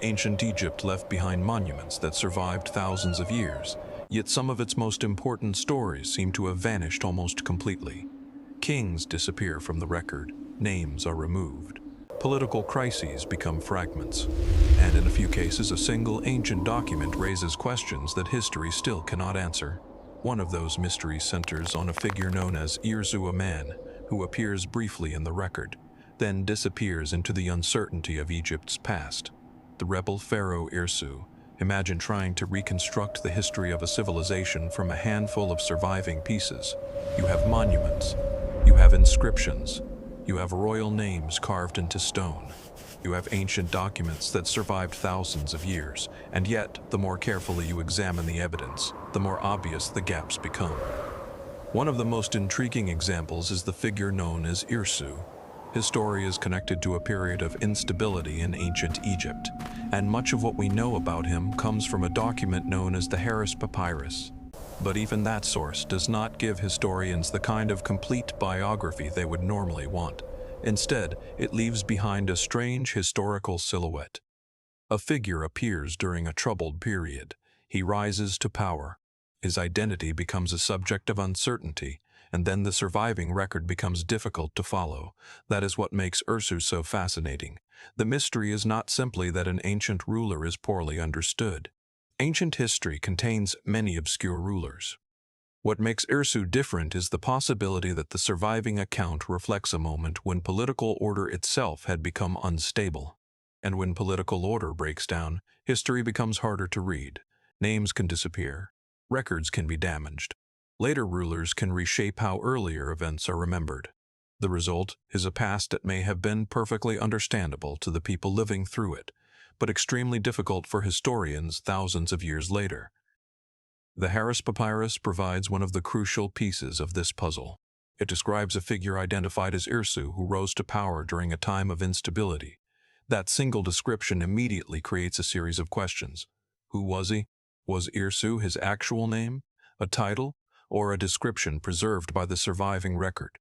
Ancient Egypt left behind monuments that survived thousands of years, yet some of its most important stories seem to have vanished almost completely. Kings disappear from the record, names are removed, political crises become fragments, and in a few cases a single ancient document raises questions that history still cannot answer. One of those mysteries centers on a figure known as Irzu, a man who appears briefly in the record, then disappears into the uncertainty of Egypt's past. The rebel pharaoh Irsu. Imagine trying to reconstruct the history of a civilization from a handful of surviving pieces. You have monuments, you have inscriptions, you have royal names carved into stone. You have ancient documents that survived thousands of years, and yet, the more carefully you examine the evidence, the more obvious the gaps become. One of the most intriguing examples is the figure known as Irsu. His story is connected to a period of instability in ancient Egypt, and much of what we know about him comes from a document known as the Harris Papyrus. But even that source does not give historians the kind of complete biography they would normally want. Instead, it leaves behind a strange historical silhouette. A figure appears during a troubled period. He rises to power. His identity becomes a subject of uncertainty, and then the surviving record becomes difficult to follow. That is what makes Irsu so fascinating. The mystery is not simply that an ancient ruler is poorly understood. Ancient history contains many obscure rulers. What makes Irsu different is the possibility that the surviving account reflects a moment when political order itself had become unstable. And when political order breaks down, history becomes harder to read. Names can disappear. Records can be damaged. Later rulers can reshape how earlier events are remembered. The result is a past that may have been perfectly understandable to the people living through it, but extremely difficult for historians thousands of years later. The Harris Papyrus provides one of the crucial pieces of this puzzle. It describes a figure identified as Irsu who rose to power during a time of instability. That single description immediately creates a series of questions. Who was he? Was Irsu his actual name, a title, or a description preserved by the surviving record?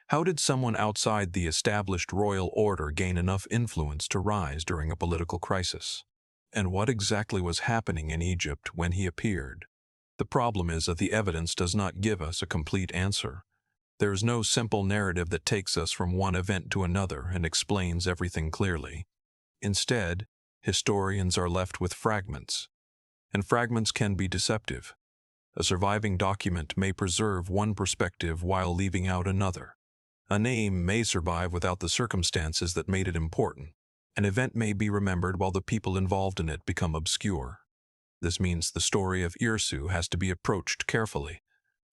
How did someone outside the established royal order gain enough influence to rise during a political crisis? And what exactly was happening in Egypt when he appeared? The problem is that the evidence does not give us a complete answer. There is no simple narrative that takes us from one event to another and explains everything clearly. Instead, historians are left with fragments, and fragments can be deceptive. A surviving document may preserve one perspective while leaving out another. A name may survive without the circumstances that made it important. An event may be remembered while the people involved in it become obscure. This means the story of Irsu has to be approached carefully.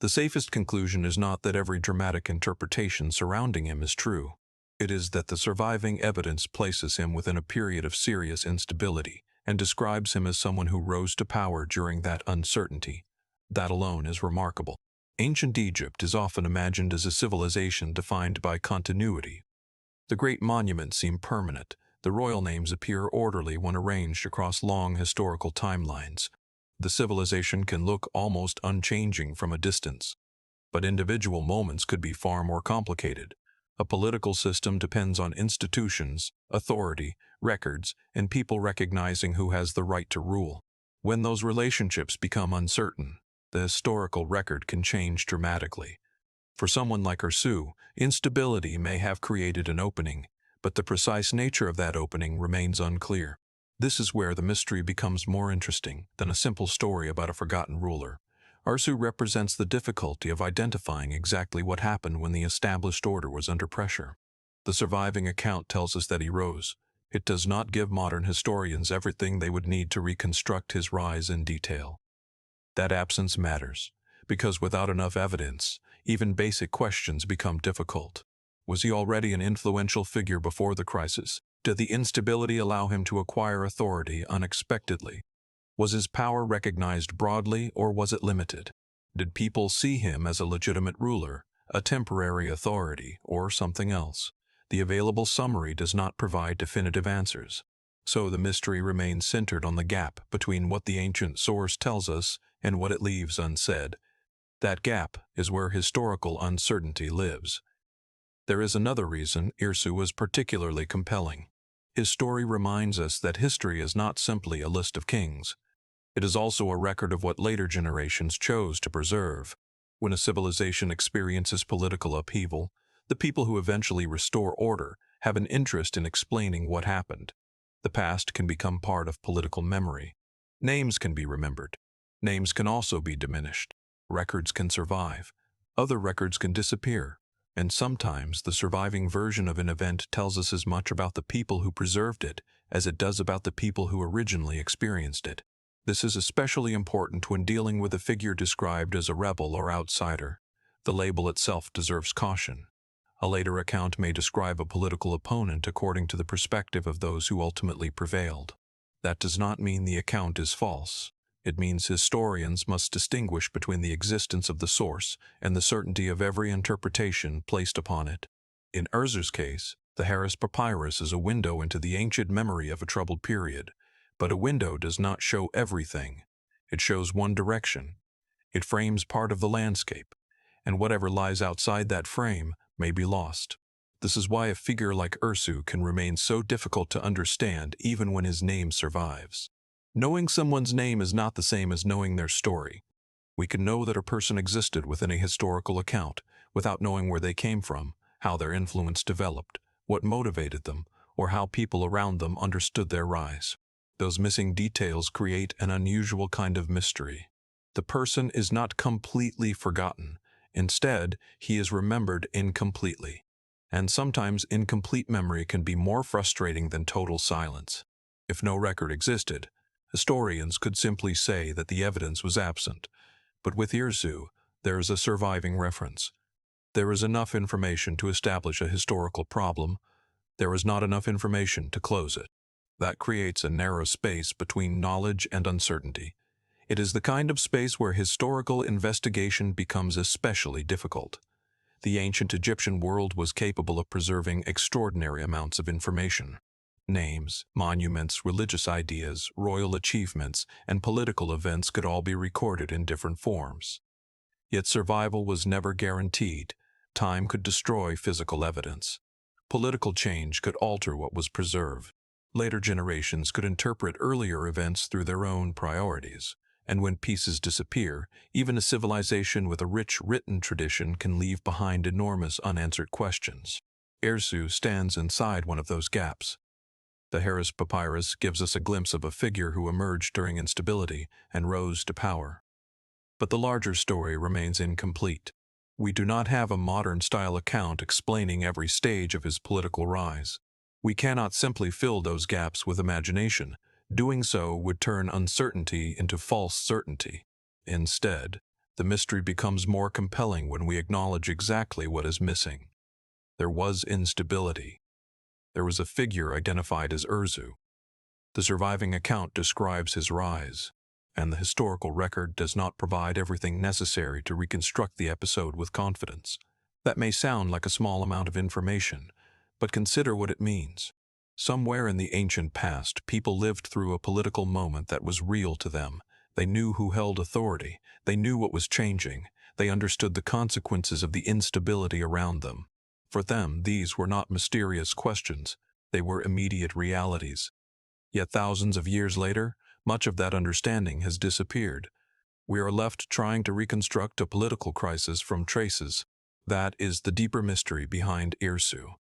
The safest conclusion is not that every dramatic interpretation surrounding him is true. It is that the surviving evidence places him within a period of serious instability and describes him as someone who rose to power during that uncertainty. That alone is remarkable. Ancient Egypt is often imagined as a civilization defined by continuity. The great monuments seem permanent. The royal names appear orderly when arranged across long historical timelines. The civilization can look almost unchanging from a distance. But individual moments could be far more complicated. A political system depends on institutions, authority, records, and people recognizing who has the right to rule. When those relationships become uncertain, the historical record can change dramatically. For someone like Irsu, instability may have created an opening, but the precise nature of that opening remains unclear. This is where the mystery becomes more interesting than a simple story about a forgotten ruler. Irsu represents the difficulty of identifying exactly what happened when the established order was under pressure. The surviving account tells us that he rose. It does not give modern historians everything they would need to reconstruct his rise in detail. That absence matters, because without enough evidence, even basic questions become difficult. Was he already an influential figure before the crisis? Did the instability allow him to acquire authority unexpectedly? Was his power recognized broadly, or was it limited? Did people see him as a legitimate ruler, a temporary authority, or something else? The available summary does not provide definitive answers. So the mystery remains centered on the gap between what the ancient source tells us and what it leaves unsaid. That gap is where historical uncertainty lives. There is another reason Irsu was particularly compelling. His story reminds us that history is not simply a list of kings. It is also a record of what later generations chose to preserve. When a civilization experiences political upheaval, the people who eventually restore order have an interest in explaining what happened. The past can become part of political memory. Names can be remembered. Names can also be diminished. Records can survive. Other records can disappear. And sometimes the surviving version of an event tells us as much about the people who preserved it as it does about the people who originally experienced it. This is especially important when dealing with a figure described as a rebel or outsider. The label itself deserves caution. A later account may describe a political opponent according to the perspective of those who ultimately prevailed. That does not mean the account is false. It means historians must distinguish between the existence of the source and the certainty of every interpretation placed upon it. In Urzu's case, the Harris Papyrus is a window into the ancient memory of a troubled period. But a window does not show everything. It shows one direction. It frames part of the landscape, and whatever lies outside that frame may be lost. This is why a figure like Urzu can remain so difficult to understand even when his name survives. Knowing someone's name is not the same as knowing their story. We can know that a person existed within a historical account without knowing where they came from, how their influence developed, what motivated them, or how people around them understood their rise. Those missing details create an unusual kind of mystery. The person is not completely forgotten. Instead, he is remembered incompletely. And sometimes incomplete memory can be more frustrating than total silence. If no record existed, historians could simply say that the evidence was absent. But with Urzu, there is a surviving reference. There is enough information to establish a historical problem. There is not enough information to close it. That creates a narrow space between knowledge and uncertainty. It is the kind of space where historical investigation becomes especially difficult. The ancient Egyptian world was capable of preserving extraordinary amounts of information. Names, monuments, religious ideas, royal achievements, and political events could all be recorded in different forms. Yet survival was never guaranteed. Time could destroy physical evidence. Political change could alter what was preserved. Later generations could interpret earlier events through their own priorities. And when pieces disappear, even a civilization with a rich written tradition can leave behind enormous unanswered questions. Urzu stands inside one of those gaps. The Harris Papyrus gives us a glimpse of a figure who emerged during instability and rose to power. But the larger story remains incomplete. We do not have a modern-style account explaining every stage of his political rise. We cannot simply fill those gaps with imagination. Doing so would turn uncertainty into false certainty. Instead, the mystery becomes more compelling when we acknowledge exactly what is missing. There was instability. There was a figure identified as Urzu. The surviving account describes his rise, and the historical record does not provide everything necessary to reconstruct the episode with confidence. That may sound like a small amount of information, but consider what it means. Somewhere in the ancient past, people lived through a political moment that was real to them. They knew who held authority. They knew what was changing. They understood the consequences of the instability around them. For them, these were not mysterious questions. They were immediate realities. Yet thousands of years later, much of that understanding has disappeared. We are left trying to reconstruct a political crisis from traces. That is the deeper mystery behind Urzu.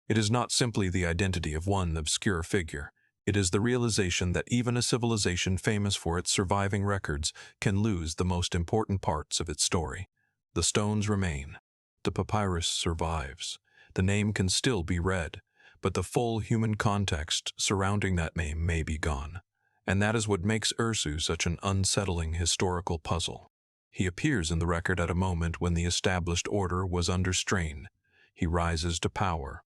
It is not simply the identity of one obscure figure. It is the realization that even a civilization famous for its surviving records can lose the most important parts of its story. The stones remain. The papyrus survives. The name can still be read, but the full human context surrounding that name may be gone. And that is what makes Urzu such an unsettling historical puzzle. He appears in the record at a moment when the established order was under strain. He rises to power.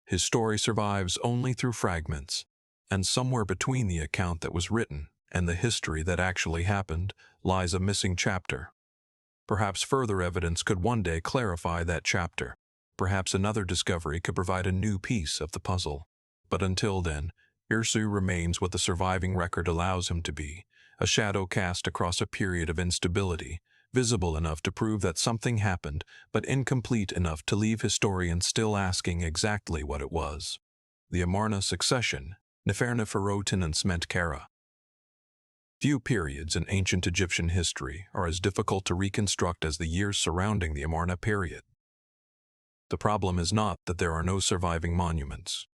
His story survives only through fragments, and somewhere between the account that was written and the history that actually happened lies a missing chapter. Perhaps further evidence could one day clarify that chapter. Perhaps another discovery could provide a new piece of the puzzle. But until then, Urzu remains what the surviving record allows him to be, a shadow cast across a period of instability, visible enough to prove that something happened, but incomplete enough to leave historians still asking exactly what it was. The Amarna succession, Neferneferutin and Smenkhkare. Few periods in ancient Egyptian history are as difficult to reconstruct as the years surrounding the Amarna period. The problem is not that there are no surviving monuments.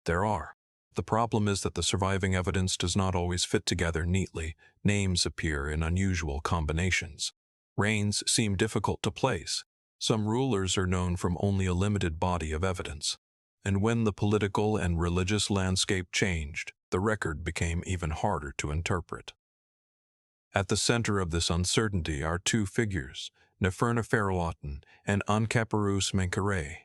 There are. The problem is that the surviving evidence does not always fit together neatly. Names appear in unusual combinations. Reigns seem difficult to place. Some rulers are known from only a limited body of evidence. And when the political and religious landscape changed, the record became even harder to interpret. At the center of this uncertainty are two figures, Neferneferutin and Smenkhkare.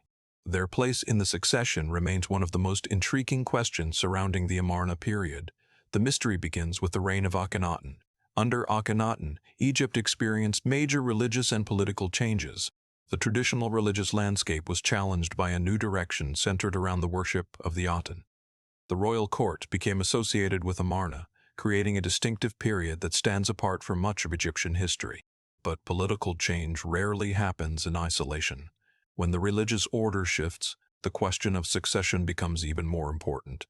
Their place in the succession remains one of the most intriguing questions surrounding the Amarna period. The mystery begins with the reign of Akhenaten. Under Akhenaten, Egypt experienced major religious and political changes. The traditional religious landscape was challenged by a new direction centered around the worship of the Aten. The royal court became associated with Amarna, creating a distinctive period that stands apart from much of Egyptian history. But political change rarely happens in isolation. When the religious order shifts, the question of succession becomes even more important.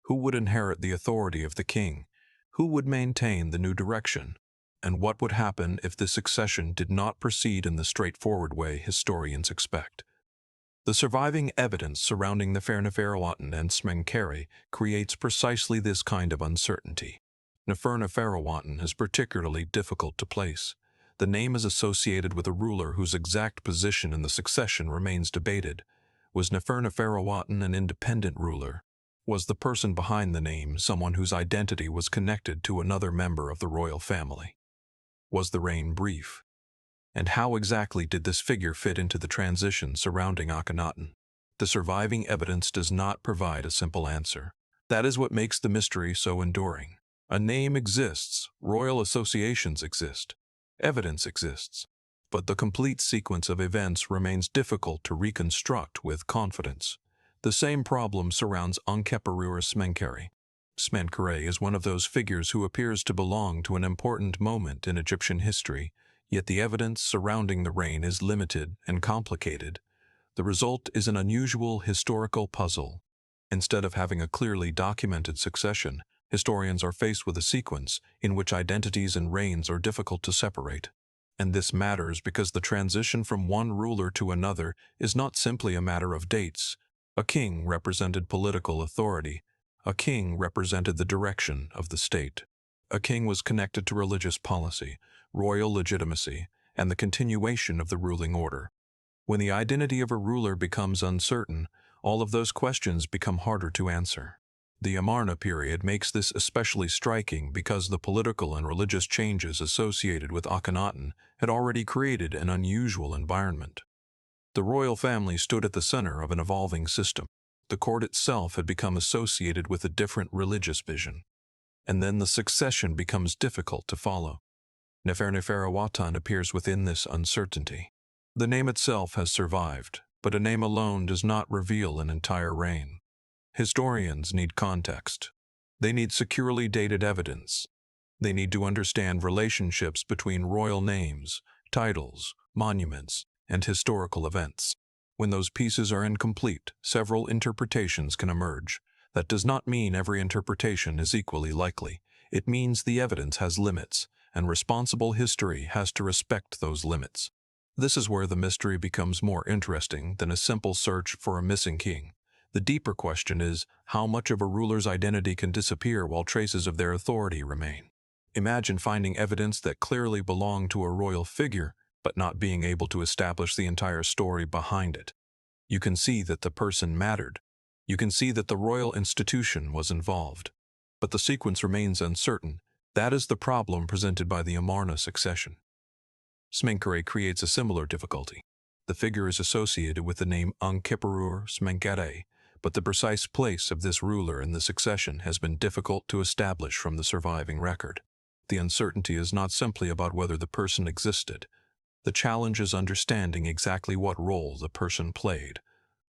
Who would inherit the authority of the king? Who would maintain the new direction? And what would happen if the succession did not proceed in the straightforward way historians expect? The surviving evidence surrounding Neferneferutin and Smenkhkare creates precisely this kind of uncertainty. Neferneferutin is particularly difficult to place. The name is associated with a ruler whose exact position in the succession remains debated. Was Neferneferutin an independent ruler? Was the person behind the name someone whose identity was connected to another member of the royal family? Was the reign brief? And how exactly did this figure fit into the transition surrounding Akhenaten? The surviving evidence does not provide a simple answer. That is what makes the mystery so enduring. A name exists, royal associations exist, evidence exists, but the complete sequence of events remains difficult to reconstruct with confidence. The same problem surrounds Smenkhkare. Smenkhkare is one of those figures who appears to belong to an important moment in Egyptian history, yet the evidence surrounding the reign is limited and complicated. The result is an unusual historical puzzle. Instead of having a clearly documented succession, historians are faced with a sequence in which identities and reigns are difficult to separate. And this matters because the transition from one ruler to another is not simply a matter of dates. A king represented political authority. A king represented the direction of the state. A king was connected to religious policy, royal legitimacy, and the continuation of the ruling order. When the identity of a ruler becomes uncertain, all of those questions become harder to answer. The Amarna period makes this especially striking because the political and religious changes associated with Akhenaten had already created an unusual environment. The royal family stood at the center of an evolving system. The court itself had become associated with a different religious vision. And then the succession becomes difficult to follow. Neferneferutin appears within this uncertainty. The name itself has survived, but a name alone does not reveal an entire reign. Historians need context. They need securely dated evidence. They need to understand relationships between royal names, titles, monuments, and historical events. When those pieces are incomplete, several interpretations can emerge. That does not mean every interpretation is equally likely. It means the evidence has limits, and responsible history has to respect those limits. This is where the mystery becomes more interesting than a simple search for a missing king. The deeper question is, how much of a ruler's identity can disappear while traces of their authority remain? Imagine finding evidence that clearly belonged to a royal figure, but not being able to establish the entire story behind it. You can see that the person mattered. You can see that the royal institution was involved. But the sequence remains uncertain. That is the problem presented by the Amarna succession. Smenkhkare creates a similar difficulty. The figure is associated with the name Smenkhkare, but the precise place of this ruler in the succession has been difficult to establish from the surviving record. The uncertainty is not simply about whether the person existed. The challenge is understanding exactly what role the person played.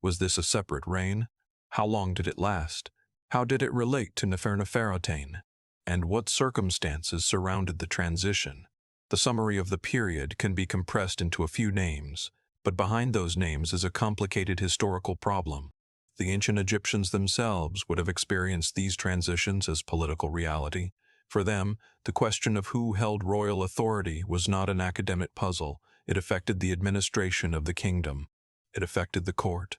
Was this a separate reign? How long did it last? How did it relate to Neferneferutin? And what circumstances surrounded the transition? The summary of the period can be compressed into a few names, but behind those names is a complicated historical problem. The ancient Egyptians themselves would have experienced these transitions as political reality. For them, the question of who held royal authority was not an academic puzzle. It affected the administration of the kingdom. It affected the court.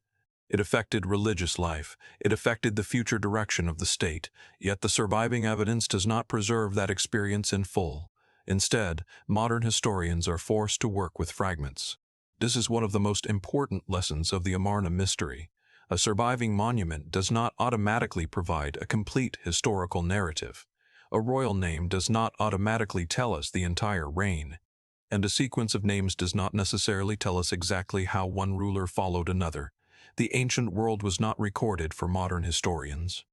It affected religious life. It affected the future direction of the state. Yet the surviving evidence does not preserve that experience in full. Instead, modern historians are forced to work with fragments. This is one of the most important lessons of the Amarna mystery. A surviving monument does not automatically provide a complete historical narrative. A royal name does not automatically tell us the entire reign. And a sequence of names does not necessarily tell us exactly how one ruler followed another. The ancient world was not recorded for modern historians.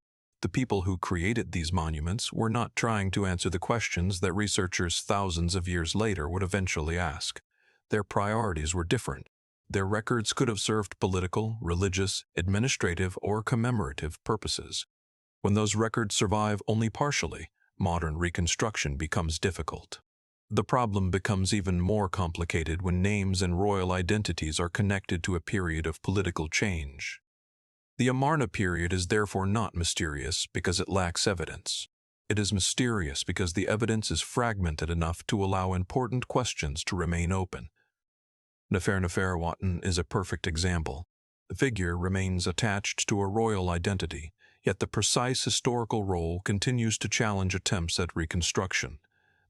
The people who created these monuments were not trying to answer the questions that researchers thousands of years later would eventually ask. Their priorities were different. Their records could have served political, religious, administrative, or commemorative purposes. When those records survive only partially, modern reconstruction becomes difficult. The problem becomes even more complicated when names and royal identities are connected to a period of political change. The Amarna period is therefore not mysterious because it lacks evidence. It is mysterious because the evidence is fragmented enough to allow important questions to remain open. Nefertari is a perfect example. The figure remains attached to a royal identity, yet the precise historical role continues to challenge attempts at reconstruction.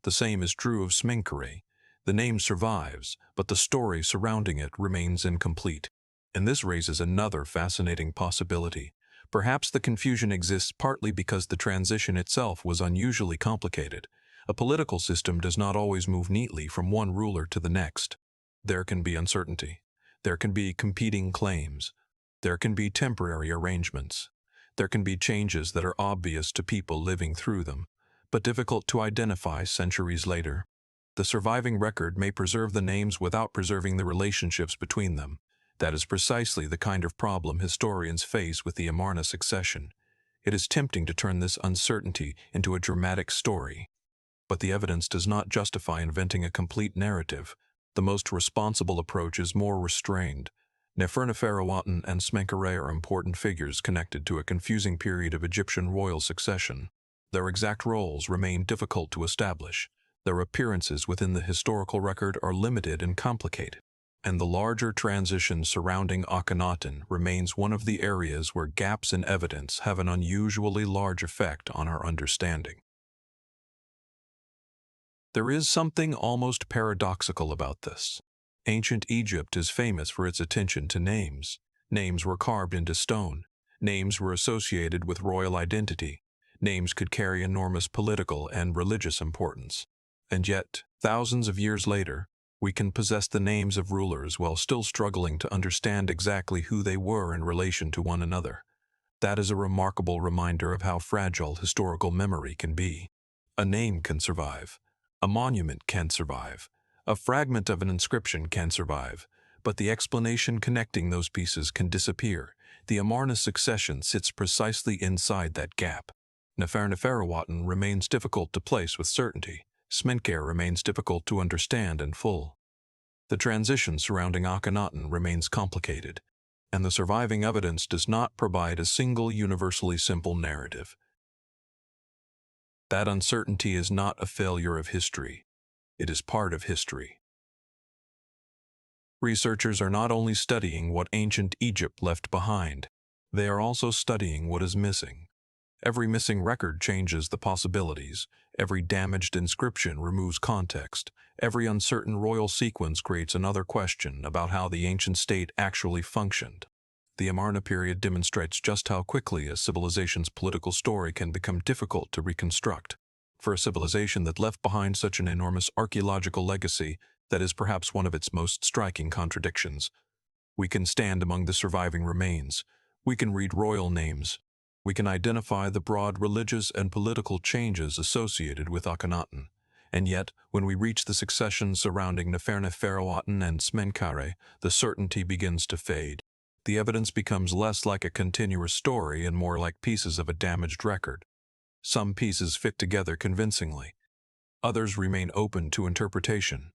The same is true of Smenkhare. The name survives, but the story surrounding it remains incomplete. And this raises another fascinating possibility. Perhaps the confusion exists partly because the transition itself was unusually complicated. A political system does not always move neatly from one ruler to the next. There can be uncertainty. There can be competing claims. There can be temporary arrangements. There can be changes that are obvious to people living through them, but difficult to identify centuries later. The surviving record may preserve the names without preserving the relationships between them. That is precisely the kind of problem historians face with the Amarna succession. It is tempting to turn this uncertainty into a dramatic story. But the evidence does not justify inventing a complete narrative. The most responsible approach is more restrained. Nefertari and Smenkhare are important figures connected to a confusing period of Egyptian royal succession. Their exact roles remain difficult to establish. Their appearances within the historical record are limited and complicated. And the larger transition surrounding Akhenaten remains one of the areas where gaps in evidence have an unusually large effect on our understanding. There is something almost paradoxical about this. Ancient Egypt is famous for its attention to names. Names were carved into stone. Names were associated with royal identity. Names could carry enormous political and religious importance. And yet, thousands of years later, we can possess the names of rulers while still struggling to understand exactly who they were in relation to one another. That is a remarkable reminder of how fragile historical memory can be. A name can survive. A monument can survive. A fragment of an inscription can survive. But the explanation connecting those pieces can disappear. The Amarna succession sits precisely inside that gap. Nefertari remains difficult to place with certainty. Smenkhare remains difficult to understand in full. The transition surrounding Akhenaten remains complicated, and the surviving evidence does not provide a single universally simple narrative. That uncertainty is not a failure of history. It is part of history. Researchers are not only studying what ancient Egypt left behind, they are also studying what is missing. Every missing record changes the possibilities. Every damaged inscription removes context. Every uncertain royal sequence creates another question about how the ancient state actually functioned. The Amarna period demonstrates just how quickly a civilization's political story can become difficult to reconstruct. For a civilization that left behind such an enormous archaeological legacy, that is perhaps one of its most striking contradictions. We can stand among the surviving remains. We can read royal names. We can identify the broad religious and political changes associated with Akhenaten. And yet, when we reach the succession surrounding Nefertari and Smenkhare, the certainty begins to fade. The evidence becomes less like a continuous story and more like pieces of a damaged record. Some pieces fit together convincingly. Others remain open to interpretation,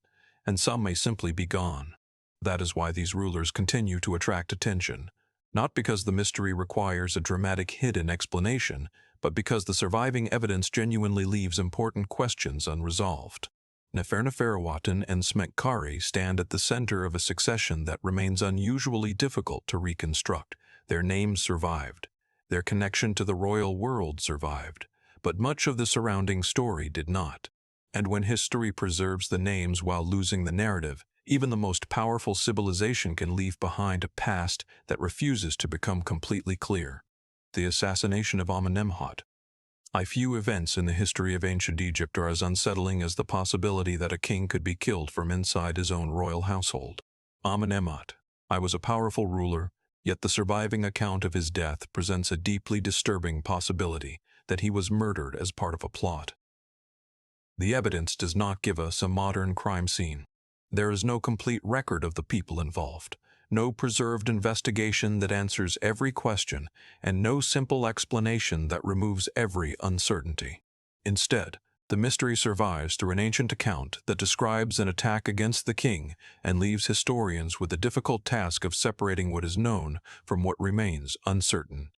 and some may simply be gone. That is why these rulers continue to attract attention. not because the mystery requires a dramatic hidden explanation, but because the surviving evidence genuinely leaves important questions unresolved. Neferneferuwatan and Smenkhkare stand at the center of a succession that remains unusually difficult to reconstruct. Their names survived. Their connection to the royal world survived, but much of the surrounding story did not. And when history preserves the names while losing the narrative, even the most powerful civilization can leave behind a past that refuses to become completely clear. The assassination of Amenemhat. Few events in the history of ancient Egypt are as unsettling as the possibility that a king could be killed from inside his own royal household. Amenemhat. I was a powerful ruler, yet the surviving account of his death presents a deeply disturbing possibility that he was murdered as part of a plot. The evidence does not give us a modern crime scene. There is no complete record of the people involved, no preserved investigation that answers every question, and no simple explanation that removes every uncertainty. Instead, the mystery survives through an ancient account that describes an attack against the king and leaves historians with the difficult task of separating what is known from what remains uncertain.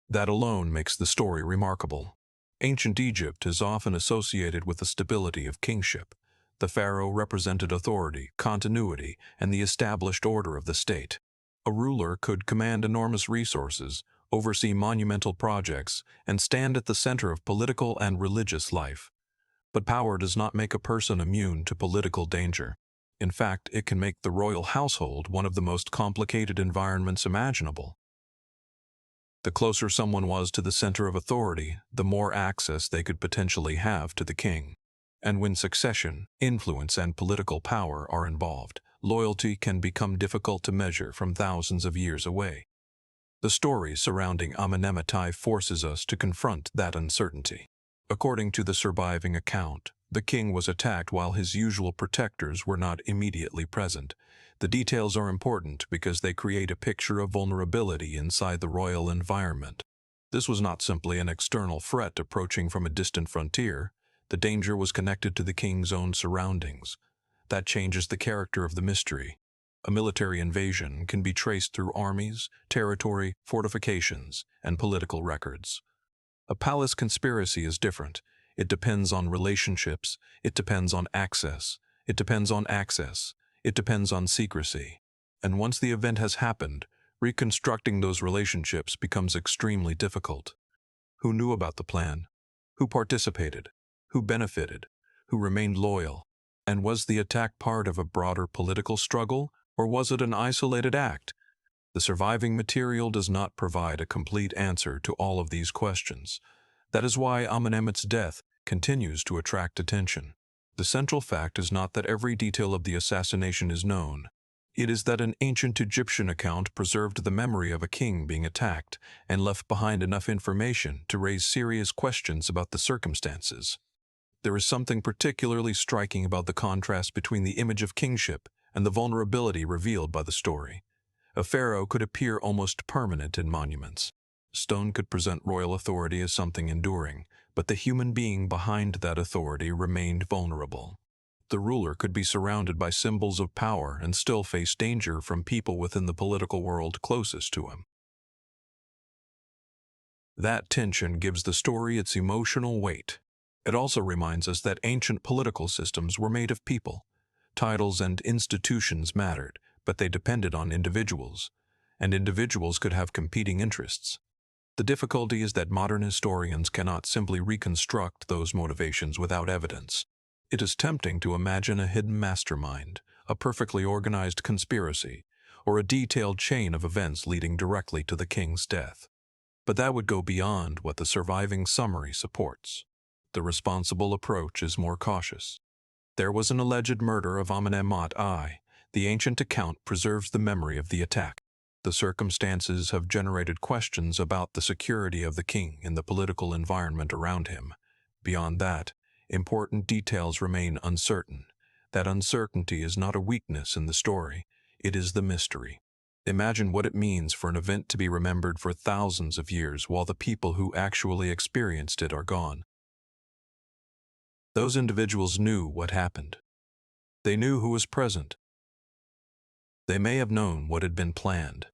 That alone makes the story remarkable. Ancient Egypt is often associated with the stability of kingship. The pharaoh represented authority, continuity, and the established order of the state. A ruler could command enormous resources, oversee monumental projects, and stand at the center of political and religious life. But power does not make a person immune to political danger. In fact, it can make the royal household one of the most complicated environments imaginable. The closer someone was to the center of authority, the more access they could potentially have to the king. And when succession, influence, and political power are involved, loyalty can become difficult to measure from thousands of years away. The story surrounding Amenemhat forces us to confront that uncertainty. According to the surviving account, the king was attacked while his usual protectors were not immediately present. The details are important because they create a picture of vulnerability inside the royal environment. This was not simply an external threat approaching from a distant frontier. The danger was connected to the king's own surroundings. That changes the character of the mystery. A military invasion can be traced through armies, territory, fortifications, and political records. A palace conspiracy is different. It depends on relationships, it depends on access, it depends on access, it depends on secrecy. And once the event has happened, reconstructing those relationships becomes extremely difficult. Who knew about the plan? Who participated? Who benefited? Who remained loyal? And was the attack part of a broader political struggle, or was it an isolated act? The surviving material does not provide a complete answer to all of these questions. That is why Amenemhat's death continues to attract attention. The central fact is not that every detail of the assassination is known. It is that an ancient Egyptian account preserved the memory of a king being attacked and left behind enough information to raise serious questions about the circumstances. There is something particularly striking about the contrast between the image of kingship and the vulnerability revealed by the story. A pharaoh could appear almost permanent in monuments. Stone could present royal authority as something enduring, but the human being behind that authority remained vulnerable. The ruler could be surrounded by symbols of power and still face danger from people within the political world closest to him. That tension gives the story its emotional weight. It also reminds us that ancient political systems were made of people. Titles and institutions mattered, but they depended on individuals, and individuals could have competing interests. The difficulty is that modern historians cannot simply reconstruct those motivations without evidence. It is tempting to imagine a hidden mastermind, a perfectly organized conspiracy, or a detailed chain of events leading directly to the king's death. But that would go beyond what the surviving summary supports. The responsible approach is more cautious. There was an alleged murder of Amenemhat I. The ancient account preserves the memory of the attack. The circumstances have generated questions about the security of the king and the political environment around him. Beyond that, important details remain uncertain. That uncertainty is not a weakness in the story, it is the mystery. Imagine what it means for an event to be remembered for thousands of years while the people who actually experienced it are gone. Those individuals knew what happened. They knew who was present. They may have known what had been planned.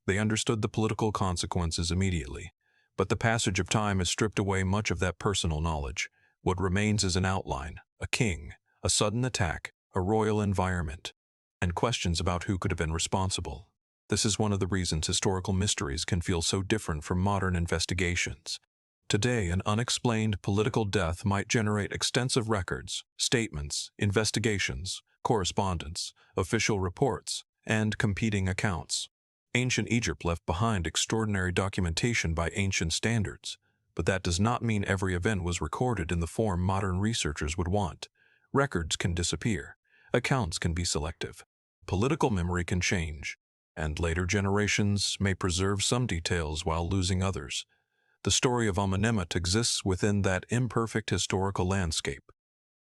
They understood the political consequences immediately, but the passage of time has stripped away much of that personal knowledge. What remains is an outline, a king, a sudden attack, a royal environment, and questions about who could have been responsible. This is one of the reasons historical mysteries can feel so different from modern investigations. Today, an unexplained political death might generate extensive records, statements, investigations, correspondence, official reports, and competing accounts. Ancient Egypt left behind extraordinary documentation by ancient standards, but that does not mean every event was recorded in the form modern researchers would want. Records can disappear, accounts can be selective, political memory can change, and later generations may preserve some details while losing others. The story of Amenemhat exists within that imperfect historical landscape.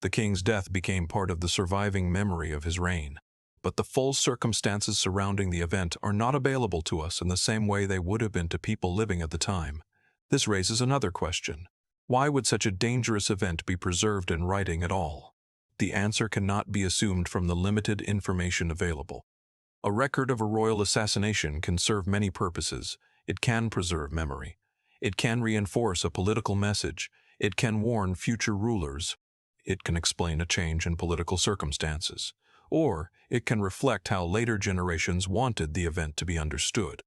The king's death became part of the surviving memory of his reign, but the full circumstances surrounding the event are not available to us in the same way they would have been to people living at the time. This raises another question. Why would such a dangerous event be preserved in writing at all? The answer cannot be assumed from the limited information available. A record of a royal assassination can serve many purposes. It can preserve memory. It can reinforce a political message. It can warn future rulers. It can explain a change in political circumstances. Or it can reflect how later generations wanted the event to be understood.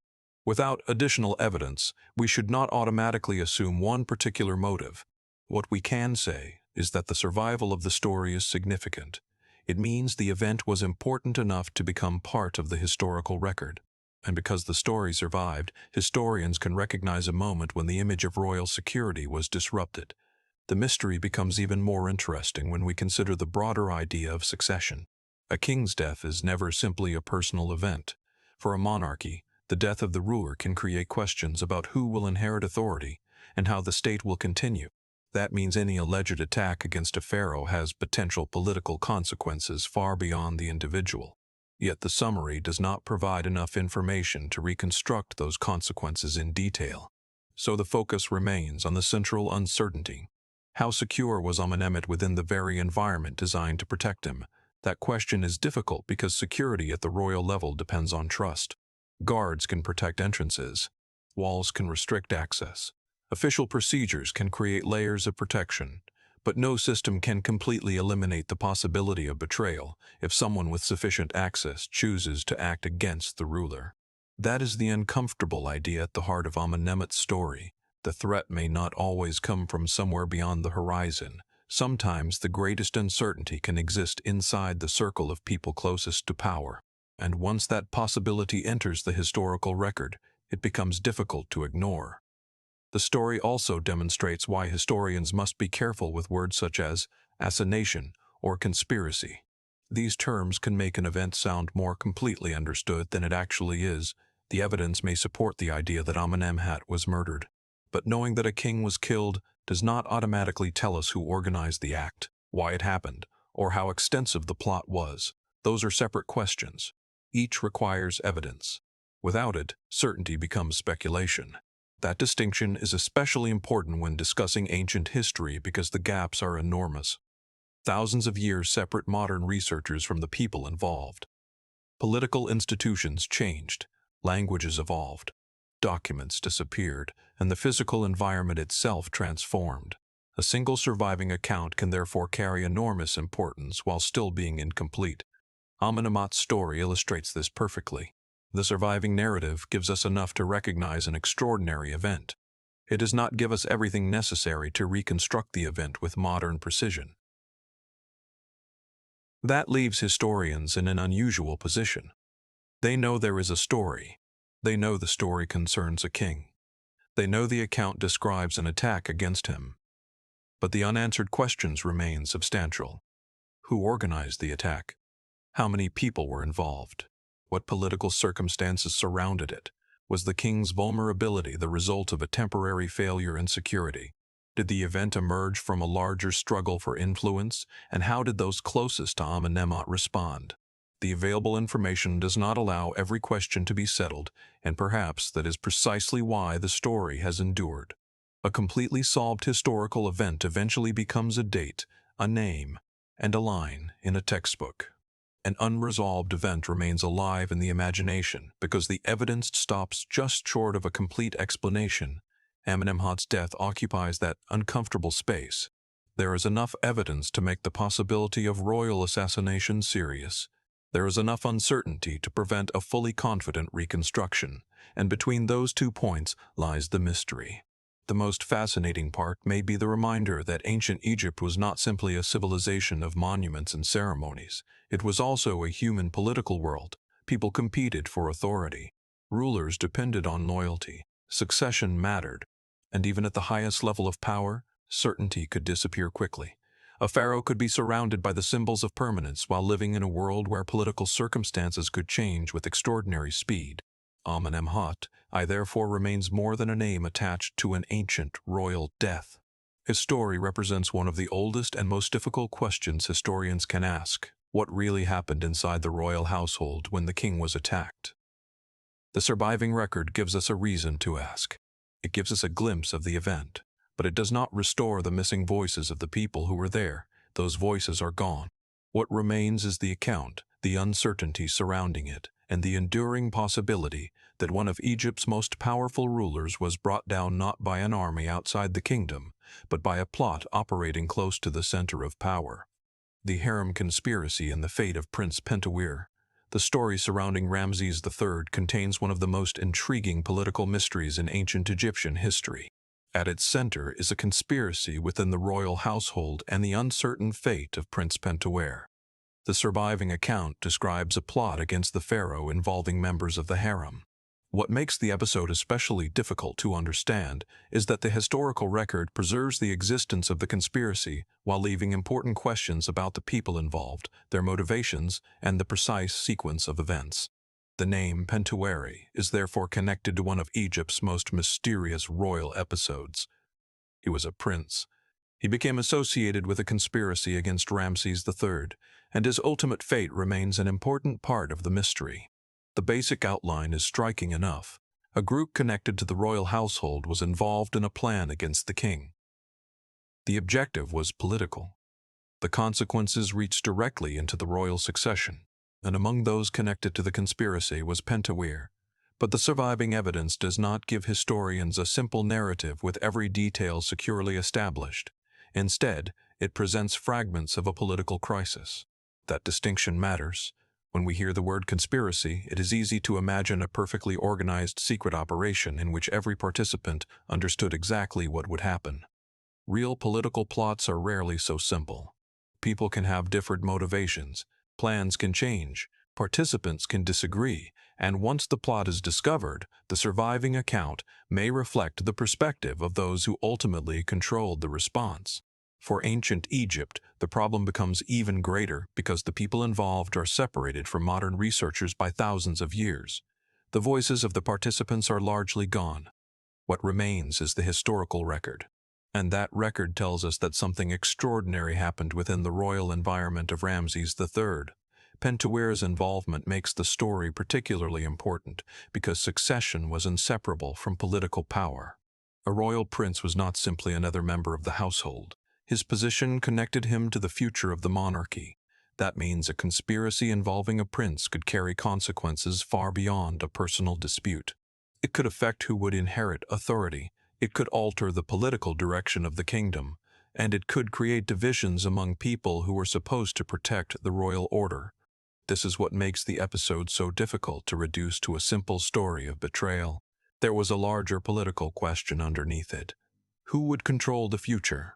Without additional evidence, we should not automatically assume one particular motive. What we can say is that the survival of the story is significant. It means the event was important enough to become part of the historical record. And because the story survived, historians can recognize a moment when the image of royal security was disrupted. The mystery becomes even more interesting when we consider the broader idea of succession. A king's death is never simply a personal event. For a monarchy, the death of the ruler can create questions about who will inherit authority and how the state will continue. That means any alleged attack against a pharaoh has potential political consequences far beyond the individual. Yet the summary does not provide enough information to reconstruct those consequences in detail. So the focus remains on the central uncertainty. How secure was Amenemhat within the very environment designed to protect him? That question is difficult because security at the royal level depends on trust. Guards can protect entrances. Walls can restrict access. Official procedures can create layers of protection. But no system can completely eliminate the possibility of betrayal if someone with sufficient access chooses to act against the ruler. That is the uncomfortable idea at the heart of Amenemhat's story. The threat may not always come from somewhere beyond the horizon. Sometimes the greatest uncertainty can exist inside the circle of people closest to power. And once that possibility enters the historical record, it becomes difficult to ignore. The story also demonstrates why historians must be careful with words such as assassination or conspiracy. These terms can make an event sound more completely understood than it actually is. The evidence may support the idea that Amenemhat was murdered. But knowing that a king was killed does not automatically tell us who organized the act, why it happened, or how extensive the plot was. Those are separate questions. Each requires evidence. Without it, certainty becomes speculation. That distinction is especially important when discussing ancient history because the gaps are enormous. Thousands of years separate modern researchers from the people involved. Political institutions changed, languages evolved, documents disappeared, and the physical environment itself transformed. A single surviving account can therefore carry enormous importance while still being incomplete. Amenemhat's story illustrates this perfectly. The surviving narrative gives us enough to recognize an extraordinary event. It does not give us everything necessary to reconstruct the event with modern precision. That leaves historians in an unusual position. They know there is a story. They know the story concerns a king. They know the account describes an attack against him. But the unanswered questions remain substantial. Who organized the attack? How many people were involved? What political circumstances surrounded it? Was the king's vulnerability the result of a temporary failure in security? Did the event emerge from a larger struggle for influence? And how did those closest to Amenemhat respond? The available information does not allow every question to be settled, and perhaps that is precisely why the story has endured. A completely solved historical event eventually becomes a date, a name, and a line in a textbook. An unresolved event remains alive in the imagination because the evidence stops just short of a complete explanation. Amenemhat's death occupies that uncomfortable space. There is enough evidence to make the possibility of royal assassination serious. There is enough uncertainty to prevent a fully confident reconstruction, and between those 2 points lies the mystery. The most fascinating part may be the reminder that ancient Egypt was not simply a civilization of monuments and ceremonies. It was also a human political world. People competed for authority. Rulers depended on loyalty. Succession mattered. And even at the highest level of power, certainty could disappear quickly. A pharaoh could be surrounded by the symbols of permanence while living in a world where political circumstances could change with extraordinary speed. Amenemhat, I therefore remains more than a name attached to an ancient royal death. His story represents one of the oldest and most difficult questions historians can ask. What really happened inside the royal household when the king was attacked? The surviving record gives us a reason to ask. It gives us a glimpse of the event, but it does not restore the missing voices of the people who were there. Those voices are gone. What remains is the account, the uncertainty surrounding it, and the enduring possibility that one of Egypt's most powerful rulers was brought down not by an army outside the kingdom, but by a plot operating close to the center of power. The harem conspiracy and the fate of Prince Pentawir. The story surrounding Ramses III contains one of the most intriguing political mysteries in ancient Egyptian history. At its center is a conspiracy within the royal household and the uncertain fate of Prince Pentawir. The surviving account describes a plot against the pharaoh involving members of the harem. What makes the episode especially difficult to understand is that the historical record preserves the existence of the conspiracy while leaving important questions about the people involved, their motivations, and the precise sequence of events. The name Pentawiri is therefore connected to one of Egypt's most mysterious royal episodes. He was a prince. He became associated with a conspiracy against Ramses III, and his ultimate fate remains an important part of the mystery. The basic outline is striking enough. A group connected to the royal household was involved in a plan against the king. The objective was political. The consequences reached directly into the royal succession, and among those connected to the conspiracy was Pentawir. But the surviving evidence does not give historians a simple narrative with every detail securely established. Instead, it presents fragments of a political crisis. That distinction matters. When we hear the word conspiracy, it is easy to imagine a perfectly organized secret operation in which every participant understood exactly what would happen. Real political plots are rarely so simple. People can have different motivations, plans can change, participants can disagree, and once the plot is discovered, the surviving account may reflect the perspective of those who ultimately controlled the response. For ancient Egypt, the problem becomes even greater because the people involved are separated from modern researchers by thousands of years. The voices of the participants are largely gone. What remains is the historical record. And that record tells us that something extraordinary happened within the royal environment of Ramses III. Pentawir's involvement makes the story particularly important because succession was inseparable from political power. A royal prince was not simply another member of the household. His position connected him to the future of the monarchy. That means a conspiracy involving a prince could carry consequences far beyond a personal dispute. It could affect who would inherit authority, it could alter the political direction of the kingdom, and it could create divisions among people who were supposed to protect the royal order. This is what makes the episode so difficult to reduce to a simple story of betrayal. There was a larger political question underneath it. Who would control the future?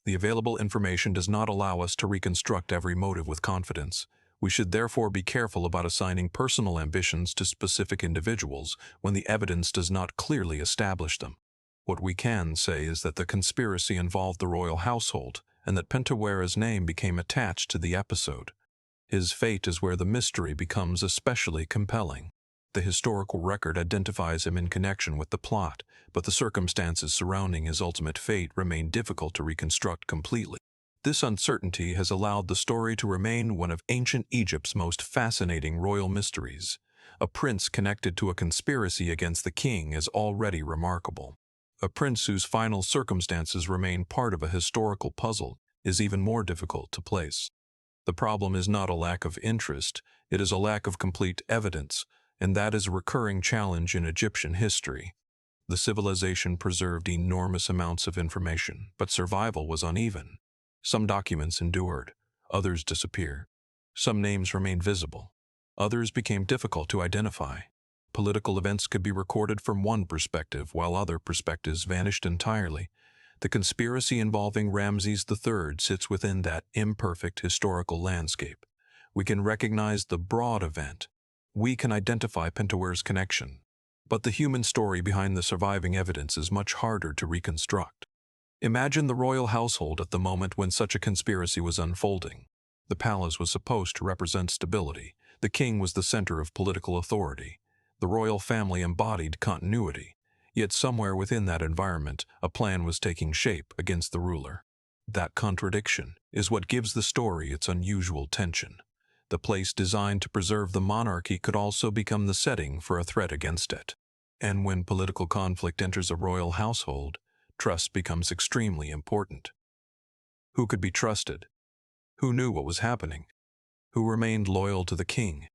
The available information does not allow us to reconstruct every motive with confidence. We should therefore be careful about assigning personal ambitions to specific individuals when the evidence does not clearly establish them. What we can say is that the conspiracy involved the royal household, and that Pentawira's name became attached to the episode. His fate is where the mystery becomes especially compelling. The historical record identifies him in connection with the plot, but the circumstances surrounding his ultimate fate remain difficult to reconstruct completely. This uncertainty has allowed the story to remain one of ancient Egypt's most fascinating royal mysteries. A prince connected to a conspiracy against the king is already remarkable. A prince whose final circumstances remain part of a historical puzzle is even more difficult to place. The problem is not a lack of interest, it is a lack of complete evidence, and that is a recurring challenge in Egyptian history. The civilization preserved enormous amounts of information, but survival was uneven. Some documents endured, others disappeared. Some names remained visible, others became difficult to identify. Political events could be recorded from one perspective, while other perspectives vanished entirely. The conspiracy involving Ramses III sits within that imperfect historical landscape. We can recognize the broad event. We can identify Pentuer's connection. But the human story behind the surviving evidence is much harder to reconstruct. Imagine the royal household at the moment when such a conspiracy was unfolding. The palace was supposed to represent stability. The king was the center of political authority. The royal family embodied continuity. Yet somewhere within that environment, a plan was taking shape against the ruler. That contradiction is what gives the story its unusual tension. The place designed to preserve the monarchy could also become the setting for a threat against it. And when political conflict enters a royal household, trust becomes extremely important. Who could be trusted? Who knew what was happening? Who remained loyal to the king?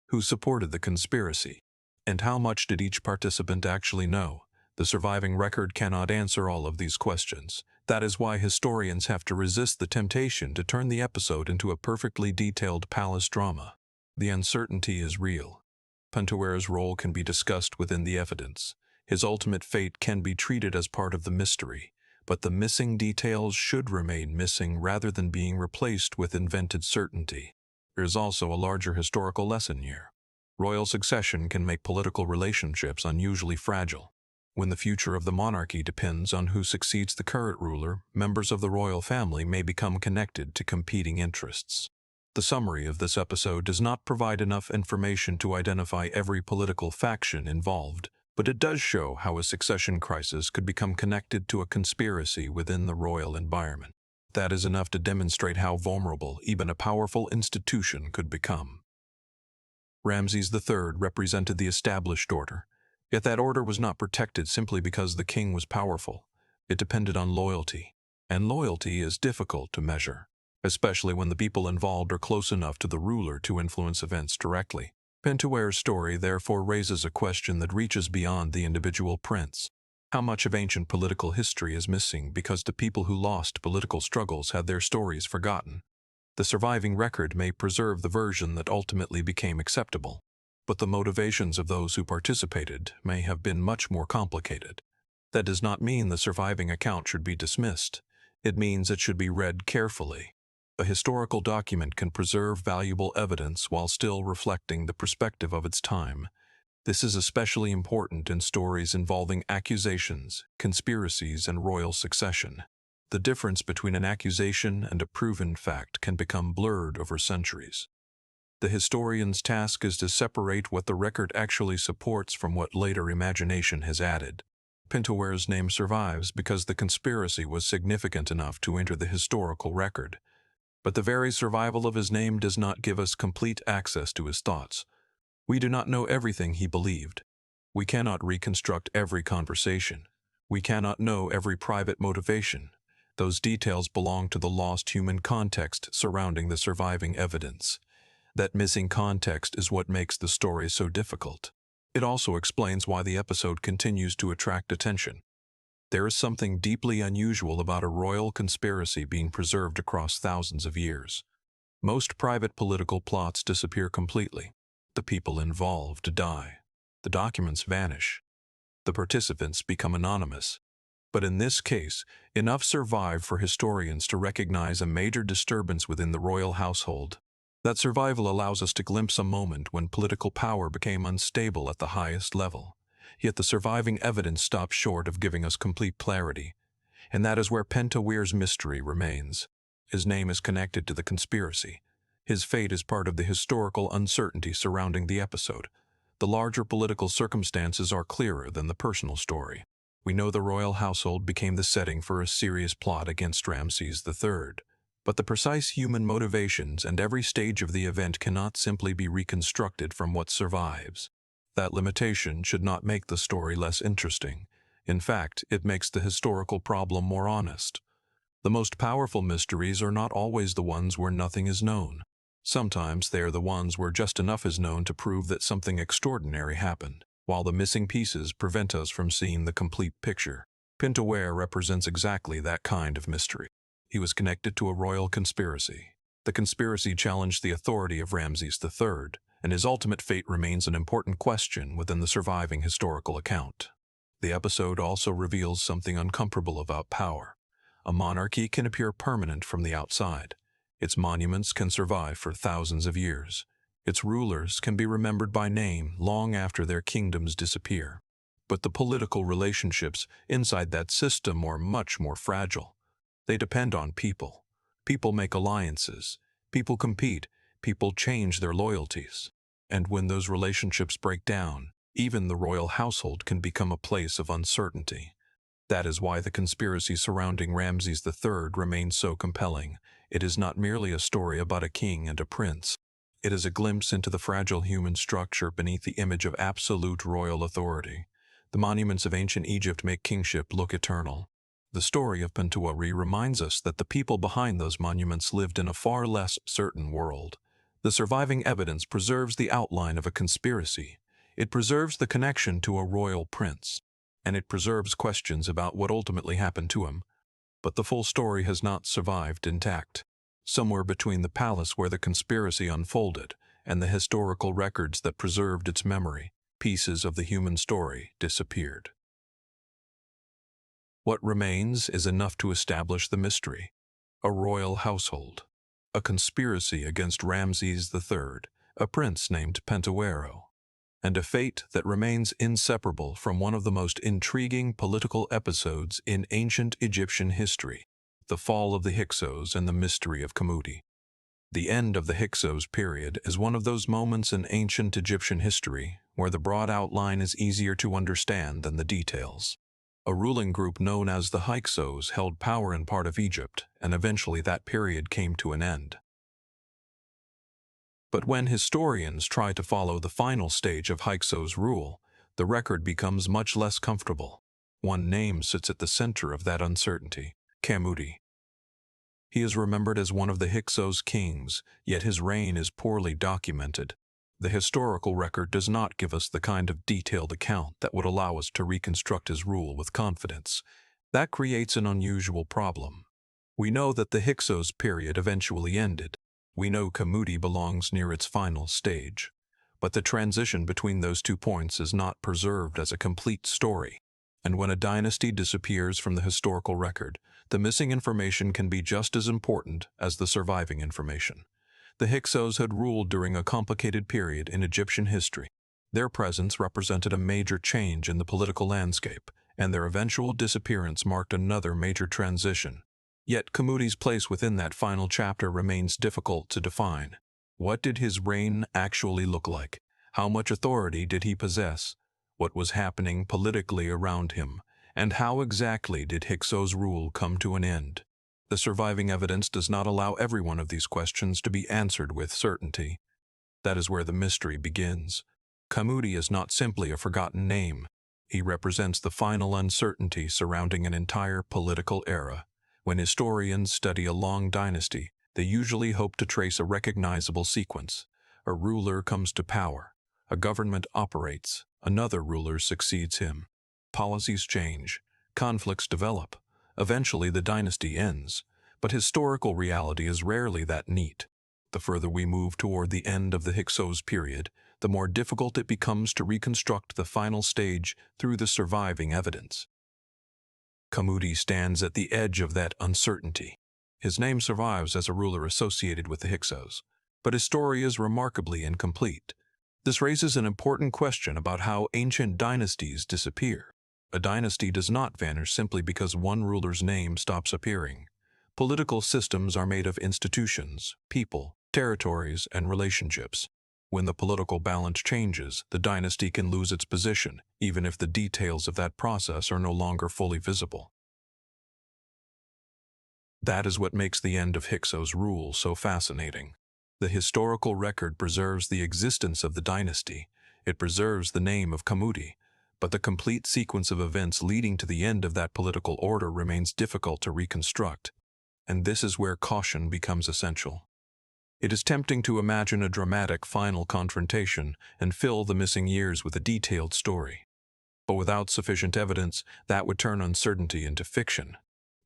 Who supported the conspiracy? And how much did each participant actually know? The surviving record cannot answer all of these questions. That is why historians have to resist the temptation to turn the episode into a perfectly detailed palace drama. The uncertainty is real. Pentuer's role can be discussed within the evidence. His ultimate fate can be treated as part of the mystery, but the missing details should remain missing rather than being replaced with invented certainty. There is also a larger historical lesson here. Royal succession can make political relationships unusually fragile. When the future of the monarchy depends on who succeeds the current ruler, members of the royal family may become connected to competing interests. The summary of this episode does not provide enough information to identify every political faction involved, but it does show how a succession crisis could become connected to a conspiracy within the royal environment. That is enough to demonstrate how vulnerable even a powerful institution could become. Ramses III represented the established order, yet that order was not protected simply because the king was powerful. It depended on loyalty, and loyalty is difficult to measure, especially when the people involved are close enough to the ruler to influence events directly. Pentuer's story therefore raises a question that reaches beyond the individual prince. How much of ancient political history is missing because the people who lost political struggles had their stories forgotten? The surviving record may preserve the version that ultimately became acceptable, but the motivations of those who participated may have been much more complicated. That does not mean the surviving account should be dismissed. It means it should be read carefully. A historical document can preserve valuable evidence while still reflecting the perspective of its time. This is especially important in stories involving accusations, conspiracies, and royal succession. The difference between an accusation and a proven fact can become blurred over centuries. The historian's task is to separate what the record actually supports from what later imagination has added. Pentuer's name survives because the conspiracy was significant enough to enter the historical record. But the very survival of his name does not give us complete access to his thoughts. We do not know everything he believed. We cannot reconstruct every conversation. We cannot know every private motivation. Those details belong to the lost human context surrounding the surviving evidence. That missing context is what makes the story so difficult. It also explains why the episode continues to attract attention. There is something deeply unusual about a royal conspiracy being preserved across thousands of years. Most private political plots disappear completely. The people involved die. The documents vanish. The participants become anonymous. But in this case, enough survive for historians to recognize a major disturbance within the royal household. That survival allows us to glimpse a moment when political power became unstable at the highest level. Yet the surviving evidence stops short of giving us complete clarity. And that is where Pentuer's mystery remains. His name is connected to the conspiracy. His fate is part of the historical uncertainty surrounding the episode. The larger political circumstances are clearer than the personal story. We know the royal household became the setting for a serious plot against Ramses III. But the precise human motivations and every stage of the event cannot simply be reconstructed from what survives. That limitation should not make the story less interesting. In fact, it makes the historical problem more honest. The most powerful mysteries are not always the ones where nothing is known. Sometimes they are the ones where just enough is known to prove that something extraordinary happened, while the missing pieces prevent us from seeing the complete picture. Pintaware represents exactly that kind of mystery. He was connected to a royal conspiracy. The conspiracy challenged the authority of Ramses III, and his ultimate fate remains an important question within the surviving historical account. The episode also reveals something uncomfortable about power. A monarchy can appear permanent from the outside. Its monuments can survive for thousands of years. Its rulers can be remembered by name long after their kingdoms disappear. But the political relationships inside that system are much more fragile. They depend on people. People make alliances. People compete. People change their loyalties. And when those relationships break down, even the royal household can become a place of uncertainty. That is why the conspiracy surrounding Ramses III remains so compelling. It is not merely a story about a king and a prince. It is a glimpse into the fragile human structure beneath the image of absolute royal authority. The monuments of ancient Egypt make kingship look eternal. The story of Pintawari reminds us that the people behind those monuments lived in a far less certain world. The surviving evidence preserves the outline of a conspiracy. It preserves the connection to a royal prince. And it preserves questions about what ultimately happened to him. But the full story has not survived intact. Somewhere between the palace where the conspiracy unfolded and the historical records that preserved its memory, pieces of the human story disappeared. What remains is enough to establish the mystery. A royal household. A conspiracy against Ramses III, a prince named Pentawero. And a fate that remains inseparable from one of the most intriguing political episodes in ancient Egyptian history, the fall of the Hyksos and the mystery of Kamudi. The end of the Hyksos period is one of those moments in ancient Egyptian history where the broad outline is easier to understand than the details. A ruling group known as the Hyksos held power in part of Egypt, and eventually that period came to an end. But when historians try to follow the final stage of Hyksos' rule, the record becomes much less comfortable. One name sits at the center of that uncertainty: Kamudi. He is remembered as one of the Hyksos kings, yet his reign is poorly documented. The historical record does not give us the kind of detailed account that would allow us to reconstruct his rule with confidence. That creates an unusual problem. We know that the Hyksos period eventually ended. We know Kamudi belongs near its final stage. But the transition between those 2 points is not preserved as a complete story. And when a dynasty disappears from the historical record, the missing information can be just as important as the surviving information. The Hyksos had ruled during a complicated period in Egyptian history. Their presence represented a major change in the political landscape, and their eventual disappearance marked another major transition. Yet Kamudi's place within that final chapter remains difficult to define. What did his reign actually look like? How much authority did he possess? What was happening politically around him? And how exactly did Hyksos' rule come to an end? The surviving evidence does not allow every one of these questions to be answered with certainty. That is where the mystery begins. Kamudi is not simply a forgotten name. He represents the final uncertainty surrounding an entire political era. When historians study a long dynasty, they usually hope to trace a recognizable sequence. A ruler comes to power. A government operates. Another ruler succeeds him. Policies change. Conflicts develop. Eventually, the dynasty ends. But historical reality is rarely that neat. The further we move toward the end of the Hyksos period, the more difficult it becomes to reconstruct the final stage through the surviving evidence. Kamudi stands at the edge of that uncertainty. His name survives as a ruler associated with the Hyksos, but his story is remarkably incomplete. This raises an important question about how ancient dynasties disappear. A dynasty does not vanish simply because one ruler's name stops appearing. Political systems are made of institutions, people, territories, and relationships. When the political balance changes, the dynasty can lose its position, even if the details of that process are no longer fully visible. That is what makes the end of Hyksos' rule so fascinating. The historical record preserves the existence of the dynasty. It preserves the name of Kamudi, but the complete sequence of events leading to the end of that political order remains difficult to reconstruct. And this is where caution becomes essential. It is tempting to imagine a dramatic final confrontation and fill the missing years with a detailed story. But without sufficient evidence, that would turn uncertainty into fiction.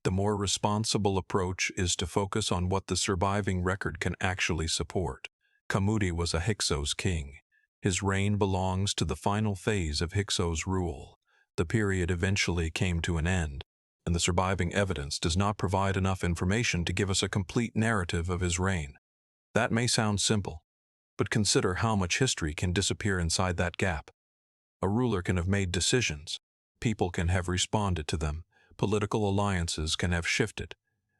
The more responsible approach is to focus on what the surviving record can actually support. Kamudi was a Hyksos king. His reign belongs to the final phase of Hyksos rule. The period eventually came to an end, and the surviving evidence does not provide enough information to give us a complete narrative of his reign. That may sound simple, but consider how much history can disappear inside that gap. A ruler can have made decisions. People can have responded to them. Political alliances can have shifted.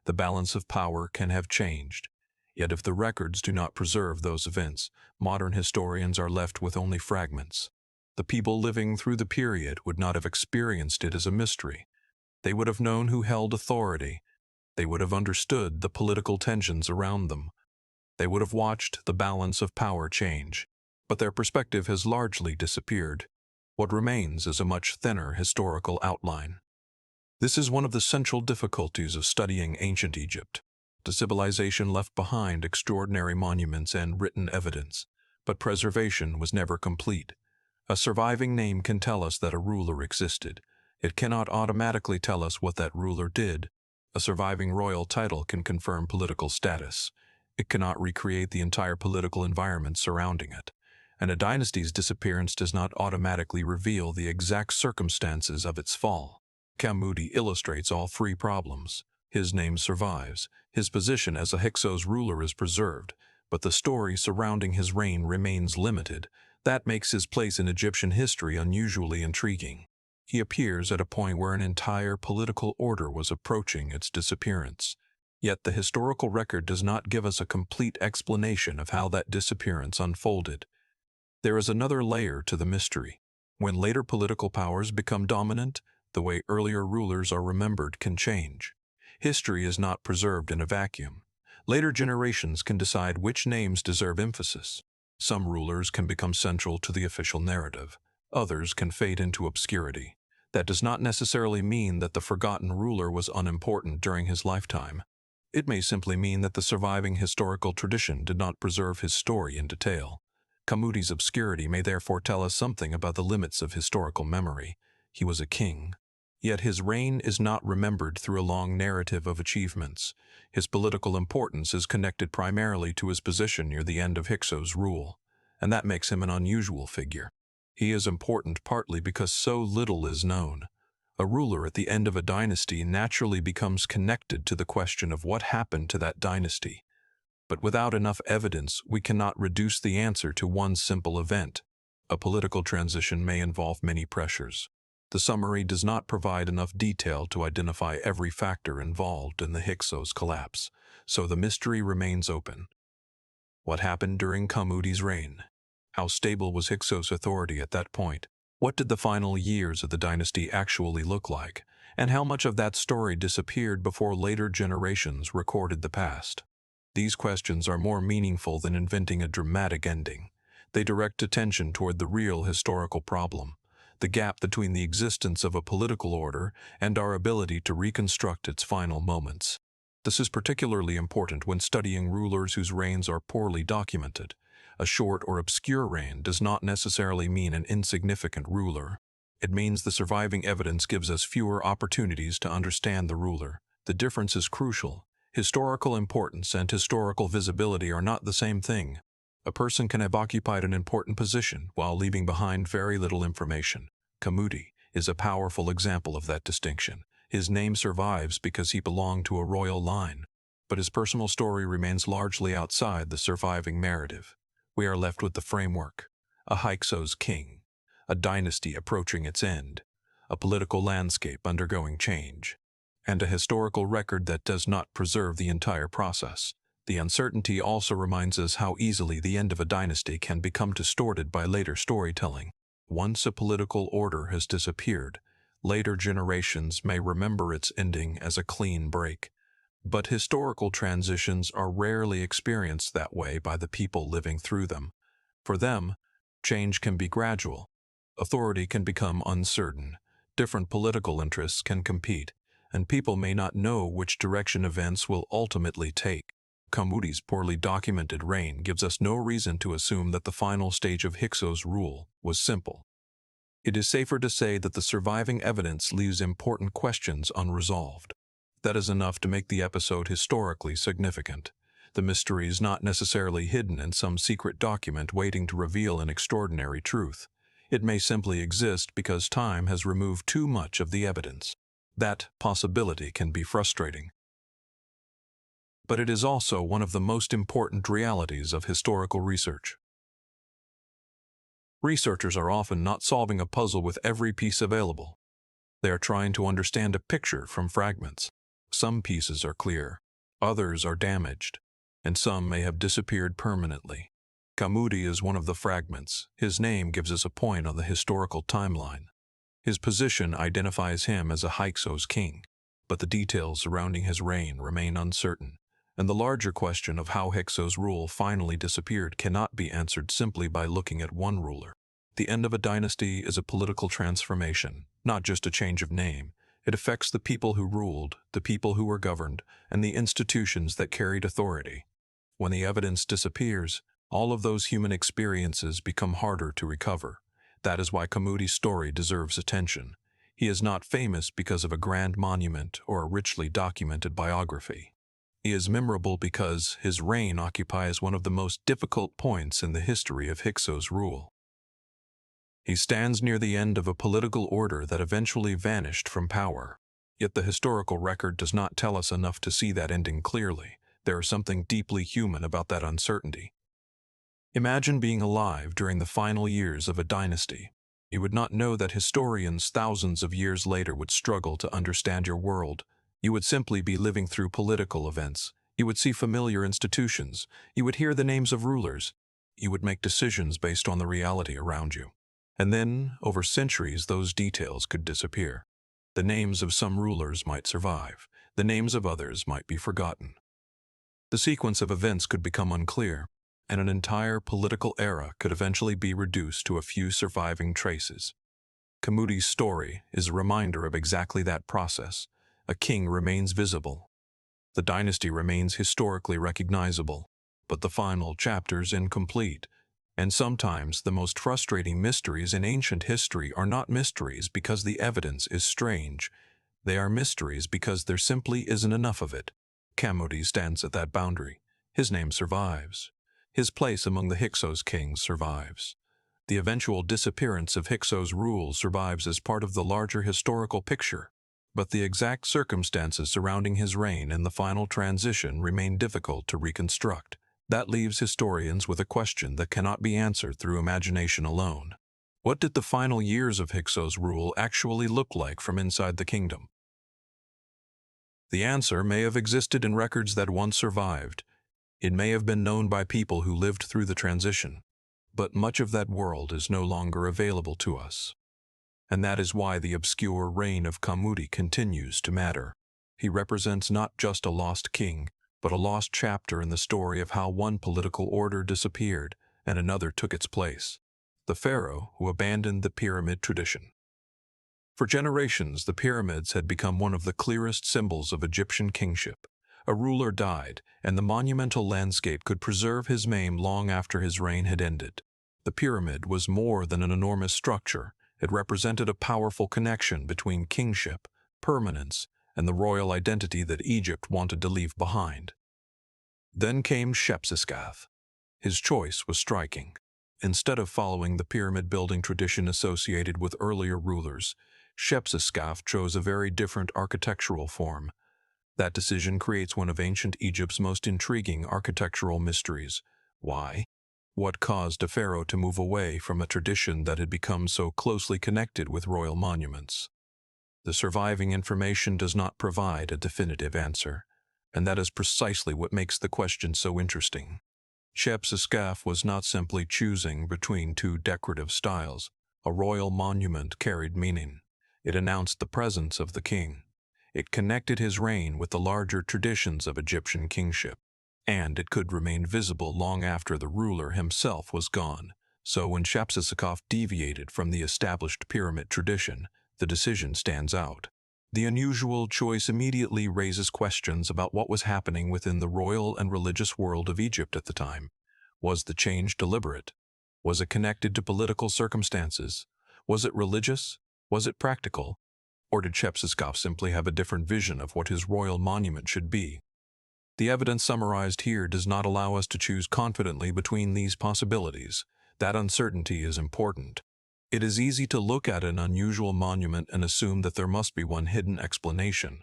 The balance of power can have changed. Yet if the records do not preserve those events, modern historians are left with only fragments. The people living through the period would not have experienced it as a mystery. They would have known who held authority. They would have understood the political tensions around them. They would have watched the balance of power change. But their perspective has largely disappeared. What remains is a much thinner historical outline. This is one of the central difficulties of studying ancient Egypt. The civilization left behind extraordinary monuments and written evidence, but preservation was never complete. A surviving name can tell us that a ruler existed. It cannot automatically tell us what that ruler did. A surviving royal title can confirm political status. It cannot recreate the entire political environment surrounding it. And a dynasty's disappearance does not automatically reveal the exact circumstances of its fall. Kamudi illustrates all three problems. His name survives, his position as a Hyksos ruler is preserved, but the story surrounding his reign remains limited. That makes his place in Egyptian history unusually intriguing. He appears at a point where an entire political order was approaching its disappearance. Yet the historical record does not give us a complete explanation of how that disappearance unfolded. There is another layer to the mystery. When later political powers become dominant, the way earlier rulers are remembered can change. History is not preserved in a vacuum. Later generations can decide which names deserve emphasis. Some rulers can become central to the official narrative. Others can fade into obscurity. That does not necessarily mean that the forgotten ruler was unimportant during his lifetime. It may simply mean that the surviving historical tradition did not preserve his story in detail. Kamudi's obscurity may therefore tell us something about the limits of historical memory. He was a king. Yet his reign is not remembered through a long narrative of achievements. His political importance is connected primarily to his position near the end of Hyksos rule, and that makes him an unusual figure. He is important partly because so little is known. A ruler at the end of a dynasty naturally becomes connected to the question of what happened to that dynasty. But without enough evidence, we cannot reduce the answer to one simple event. A political transition may involve many pressures. The summary does not provide enough detail to identify every factor involved in the Hyksos collapse, so the mystery remains open. What happened during Kamudi's reign? How stable was Hyksos authority at that point? What did the final years of the dynasty actually look like? And how much of that story disappeared before later generations recorded the past? These questions are more meaningful than inventing a dramatic ending. They direct attention toward the real historical problem, the gap between the existence of a political order and our ability to reconstruct its final moments. This is particularly important when studying rulers whose reigns are poorly documented. A short or obscure reign does not necessarily mean an insignificant ruler. It means the surviving evidence gives us fewer opportunities to understand the ruler. The difference is crucial. Historical importance and historical visibility are not the same thing. A person can have occupied an important position while leaving behind very little information. Kamudi is a powerful example of that distinction. His name survives because he belonged to a royal line, but his personal story remains largely outside the surviving narrative. We are left with the framework: a Hyksos king, a dynasty approaching its end, a political landscape undergoing change, and a historical record that does not preserve the entire process. The uncertainty also reminds us how easily the end of a dynasty can become distorted by later storytelling. Once a political order has disappeared, later generations may remember its ending as a clean break. But historical transitions are rarely experienced that way by the people living through them. For them, change can be gradual. Authority can become uncertain. Different political interests can compete, and people may not know which direction events will ultimately take. Kamuti's poorly documented reign gives us no reason to assume that the final stage of Hyksos' rule was simple. It is safer to say that the surviving evidence leaves important questions unresolved. That is enough to make the episode historically significant. The mystery is not necessarily hidden in some secret document waiting to reveal an extraordinary truth. It may simply exist because time has removed too much of the evidence. That possibility can be frustrating. But it is also one of the most important realities of historical research. Researchers are often not solving a puzzle with every piece available. They are trying to understand a picture from fragments. Some pieces are clear, others are damaged, and some may have disappeared permanently. Kamuti is one of the fragments. His name gives us a point on the historical timeline. His position identifies him as a Hyksos king, but the details surrounding his reign remain uncertain, and the larger question of how Hyksos' rule finally disappeared cannot be answered simply by looking at one ruler. The end of a dynasty is a political transformation, not just a change of name. It affects the people who ruled, the people who were governed, and the institutions that carried authority. When the evidence disappears, all of those human experiences become harder to recover. That is why Kamuti's story deserves attention. He is not famous because of a grand monument or a richly documented biography. He is memorable because his reign occupies one of the most difficult points in the history of Hyksos' rule. He stands near the end of a political order that eventually vanished from power. Yet the historical record does not tell us enough to see that ending clearly. There is something deeply human about that uncertainty. Imagine being alive during the final years of a dynasty. You would not know that historians thousands of years later would struggle to understand your world. You would simply be living through political events. You would see familiar institutions. You would hear the names of rulers. You would make decisions based on the reality around you. And then, over centuries, those details could disappear. The names of some rulers might survive. The names of others might be forgotten. The sequence of events could become unclear, and an entire political era could eventually be reduced to a few surviving traces. Kamuti's story is a reminder of exactly that process. A king remains visible. The dynasty remains historically recognizable, but the final chapter's incomplete. And sometimes the most frustrating mysteries in ancient history are not mysteries because the evidence is strange. They are mysteries because there simply isn't enough of it. Kamuti stands at that boundary. His name survives. His place among the Hyksos kings survives. The eventual disappearance of Hyksos' rule survives as part of the larger historical picture, but the exact circumstances surrounding his reign and the final transition remain difficult to reconstruct. That leaves historians with a question that cannot be answered through imagination alone. What did the final years of Hyksos' rule actually look like from inside the kingdom? The answer may have existed in records that once survived. It may have been known by people who lived through the transition, but much of that world is no longer available to us. And that is why the obscure reign of Kamuti continues to matter. He represents not just a lost king, but a lost chapter in the story of how one political order disappeared and another took its place. The pharaoh who abandoned the pyramid tradition. For generations, the pyramids had become one of the clearest symbols of Egyptian kingship. A ruler died, and the monumental landscape could preserve his name long after his reign had ended. The pyramid was more than an enormous structure. It represented a powerful connection between kingship, permanence, and the royal identity that Egypt wanted to leave behind. Then came Shepseskaf. His choice was striking. Instead of following the pyramid-building tradition associated with earlier rulers, Shepseskaf chose a very different architectural form. That decision creates one of ancient Egypt's most intriguing architectural mysteries. Why? What caused a pharaoh to move away from a tradition that had become so closely connected with royal monuments? The surviving information does not provide a definitive answer, and that is precisely what makes the question so interesting. Shepseskaf was not simply choosing between two decorative styles. A royal monument carried meaning. It announced the presence of the king. It connected his reign with the larger traditions of Egyptian kingship, and it could remain visible long after the ruler himself was gone. So when Shepseskaf deviated from the established pyramid tradition, the decision stands out. The unusual choice immediately raises questions about what was happening within the royal and religious world of Egypt at the time. Was the change deliberate? Was it connected to political circumstances? Was it religious? Was it practical? Or did Shepseskaf simply have a different vision of what his royal monument should be? The evidence summarized here does not allow us to choose confidently between these possibilities. That uncertainty is important. It is easy to look at an unusual monument and assume that there must be one hidden explanation.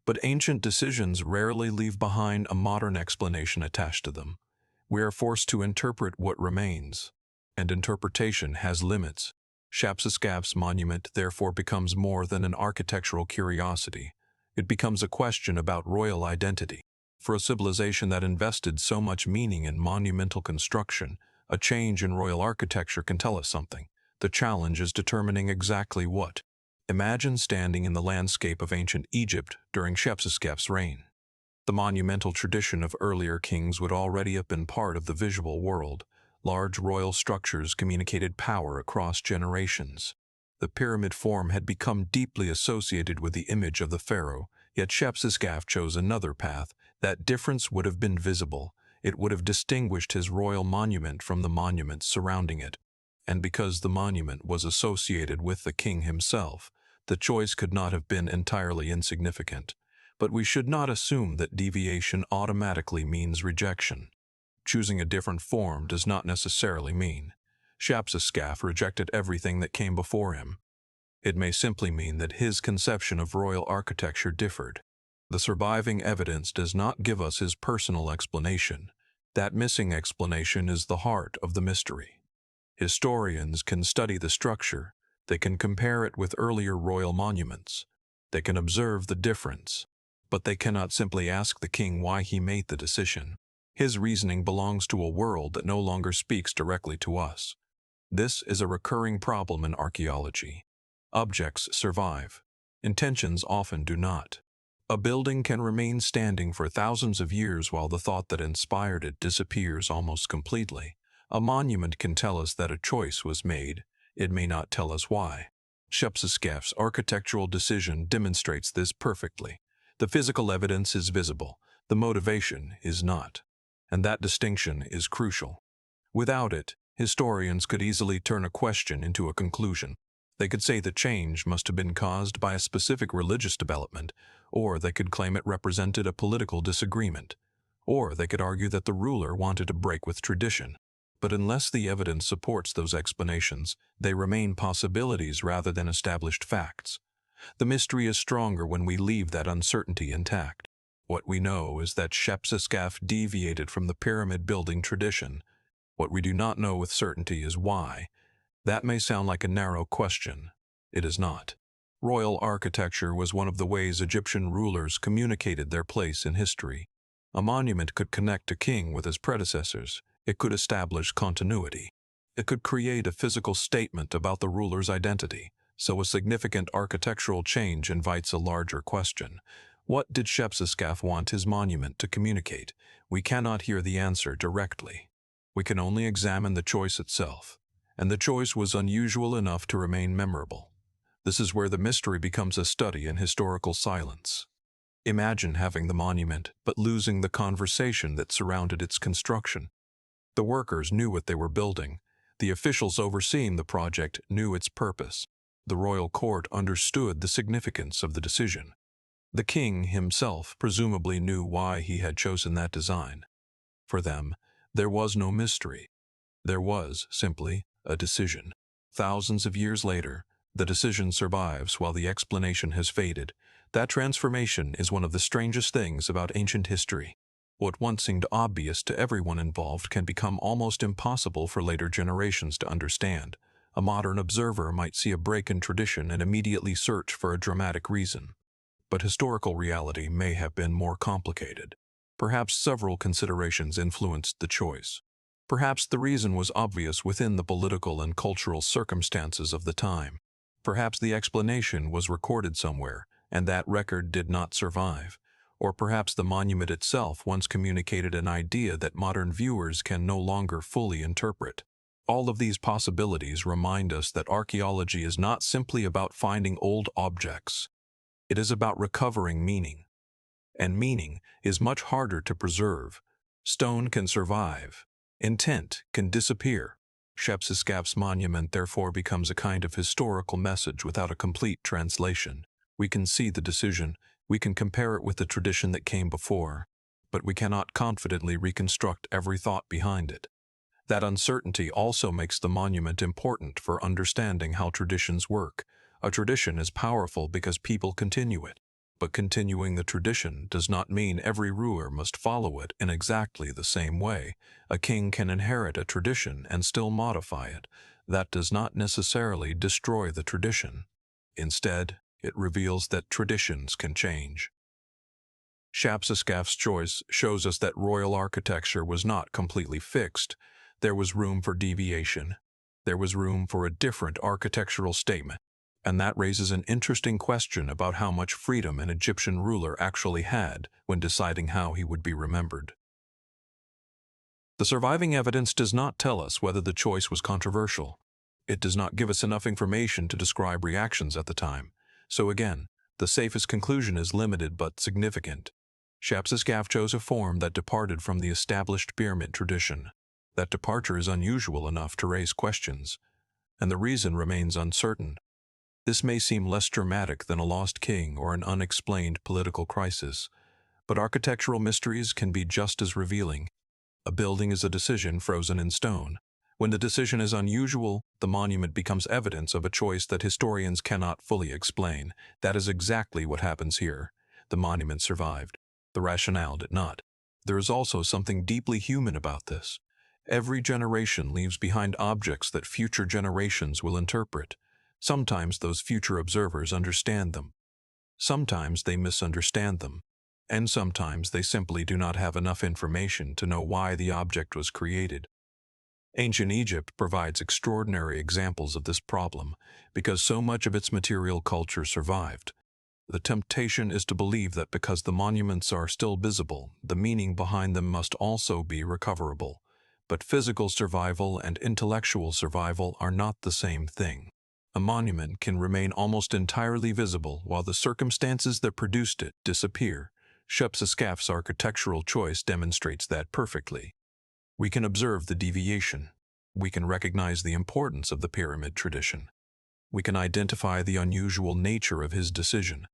But ancient decisions rarely leave behind a modern explanation attached to them. We are forced to interpret what remains, and interpretation has limits. Shepseskaf's monument therefore becomes more than an architectural curiosity. It becomes a question about royal identity. For a civilization that invested so much meaning in monumental construction, a change in royal architecture can tell us something. The challenge is determining exactly what. Imagine standing in the landscape of ancient Egypt during Shepseskaf's reign. The monumental tradition of earlier kings would already have been part of the visual world. Large royal structures communicated power across generations. The pyramid form had become deeply associated with the image of the pharaoh, yet Shepseskaf chose another path. That difference would have been visible. It would have distinguished his royal monument from the monuments surrounding it. And because the monument was associated with the king himself, the choice could not have been entirely insignificant. But we should not assume that deviation automatically means rejection. Choosing a different form does not necessarily mean Shepseskaf rejected everything that came before him. It may simply mean that his conception of royal architecture differed. The surviving evidence does not give us his personal explanation. That missing explanation is the heart of the mystery. Historians can study the structure. They can compare it with earlier royal monuments. They can observe the difference. But they cannot simply ask the king why he made the decision. His reasoning belongs to a world that no longer speaks directly to us. This is a recurring problem in archaeology. Objects survive. Intentions often do not. A building can remain standing for thousands of years while the thought that inspired it disappears almost completely. A monument can tell us that a choice was made. It may not tell us why. Shepseskaf's architectural decision demonstrates this perfectly. The physical evidence is visible. The motivation is not. And that distinction is crucial. Without it, historians could easily turn a question into a conclusion. They could say the change must have been caused by a specific religious development, or they could claim it represented a political disagreement, or they could argue that the ruler wanted to break with tradition. But unless the evidence supports those explanations, they remain possibilities rather than established facts. The mystery is stronger when we leave that uncertainty intact. What we know is that Shepseskaf deviated from the pyramid-building tradition. What we do not know with certainty is why. That may sound like a narrow question. It is not. Royal architecture was one of the ways Egyptian rulers communicated their place in history. A monument could connect a king with his predecessors. It could establish continuity. It could create a physical statement about the ruler's identity. So a significant architectural change invites a larger question. What did Shepseskaf want his monument to communicate? We cannot hear the answer directly. We can only examine the choice itself. And the choice was unusual enough to remain memorable. This is where the mystery becomes a study in historical silence. Imagine having the monument, but losing the conversation that surrounded its construction. The workers knew what they were building. The officials overseeing the project knew its purpose. The royal court understood the significance of the decision. The king himself presumably knew why he had chosen that design. For them, there was no mystery. There was, simply, a decision. Thousands of years later, the decision survives while the explanation has faded. That transformation is one of the strangest things about ancient history. What once seemed obvious to everyone involved can become almost impossible for later generations to understand. A modern observer might see a break in tradition and immediately search for a dramatic reason. But historical reality may have been more complicated. Perhaps several considerations influenced the choice. Perhaps the reason was obvious within the political and cultural circumstances of the time. Perhaps the explanation was recorded somewhere, and that record did not survive. Or perhaps the monument itself once communicated an idea that modern viewers can no longer fully interpret. All of these possibilities remind us that archaeology is not simply about finding old objects. It is about recovering meaning. And meaning is much harder to preserve. Stone can survive. Intent can disappear. Shepseskaf's monument therefore becomes a kind of historical message without a complete translation. We can see the decision, we can compare it with the tradition that came before, but we cannot confidently reconstruct every thought behind it. That uncertainty also makes the monument important for understanding how traditions work. A tradition is powerful because people continue it, but continuing the tradition does not mean every ruler must follow it in exactly the same way. A king can inherit a tradition and still modify it. That does not necessarily destroy the tradition. Instead, it reveals that traditions can change. Shepseskaf's choice shows us that royal architecture was not completely fixed. There was room for deviation. There was room for a different architectural statement. And that raises an interesting question about how much freedom an Egyptian ruler actually had when deciding how he would be remembered. The surviving evidence does not tell us whether the choice was controversial. It does not give us enough information to describe reactions at the time. So again, the safest conclusion is limited but significant. Shepseskaf chose a form that departed from the established pyramid tradition. That departure is unusual enough to raise questions, and the reason remains uncertain. This may seem less dramatic than a lost king or an unexplained political crisis, but architectural mysteries can be just as revealing. A building is a decision frozen in stone. When the decision is unusual, the monument becomes evidence of a choice that historians cannot fully explain. That is exactly what happens here. The monument survived. The rationale did not. There is also something deeply human about this. Every generation leaves behind objects that future generations will interpret. Sometimes those future observers understand them. Sometimes they misunderstand them. And sometimes they simply do not have enough information to know why the object was created. Ancient Egypt provides extraordinary examples of this problem because so much of its material culture survived. The temptation is to believe that because the monuments are still visible, the meaning behind them must also be recoverable. But physical survival and intellectual survival are not the same thing. A monument can remain almost entirely visible while the circumstances that produced it disappear. Shepseskaf's architectural choice demonstrates that perfectly. We can observe the deviation. We can recognize the importance of the pyramid tradition. We can identify the unusual nature of his decision,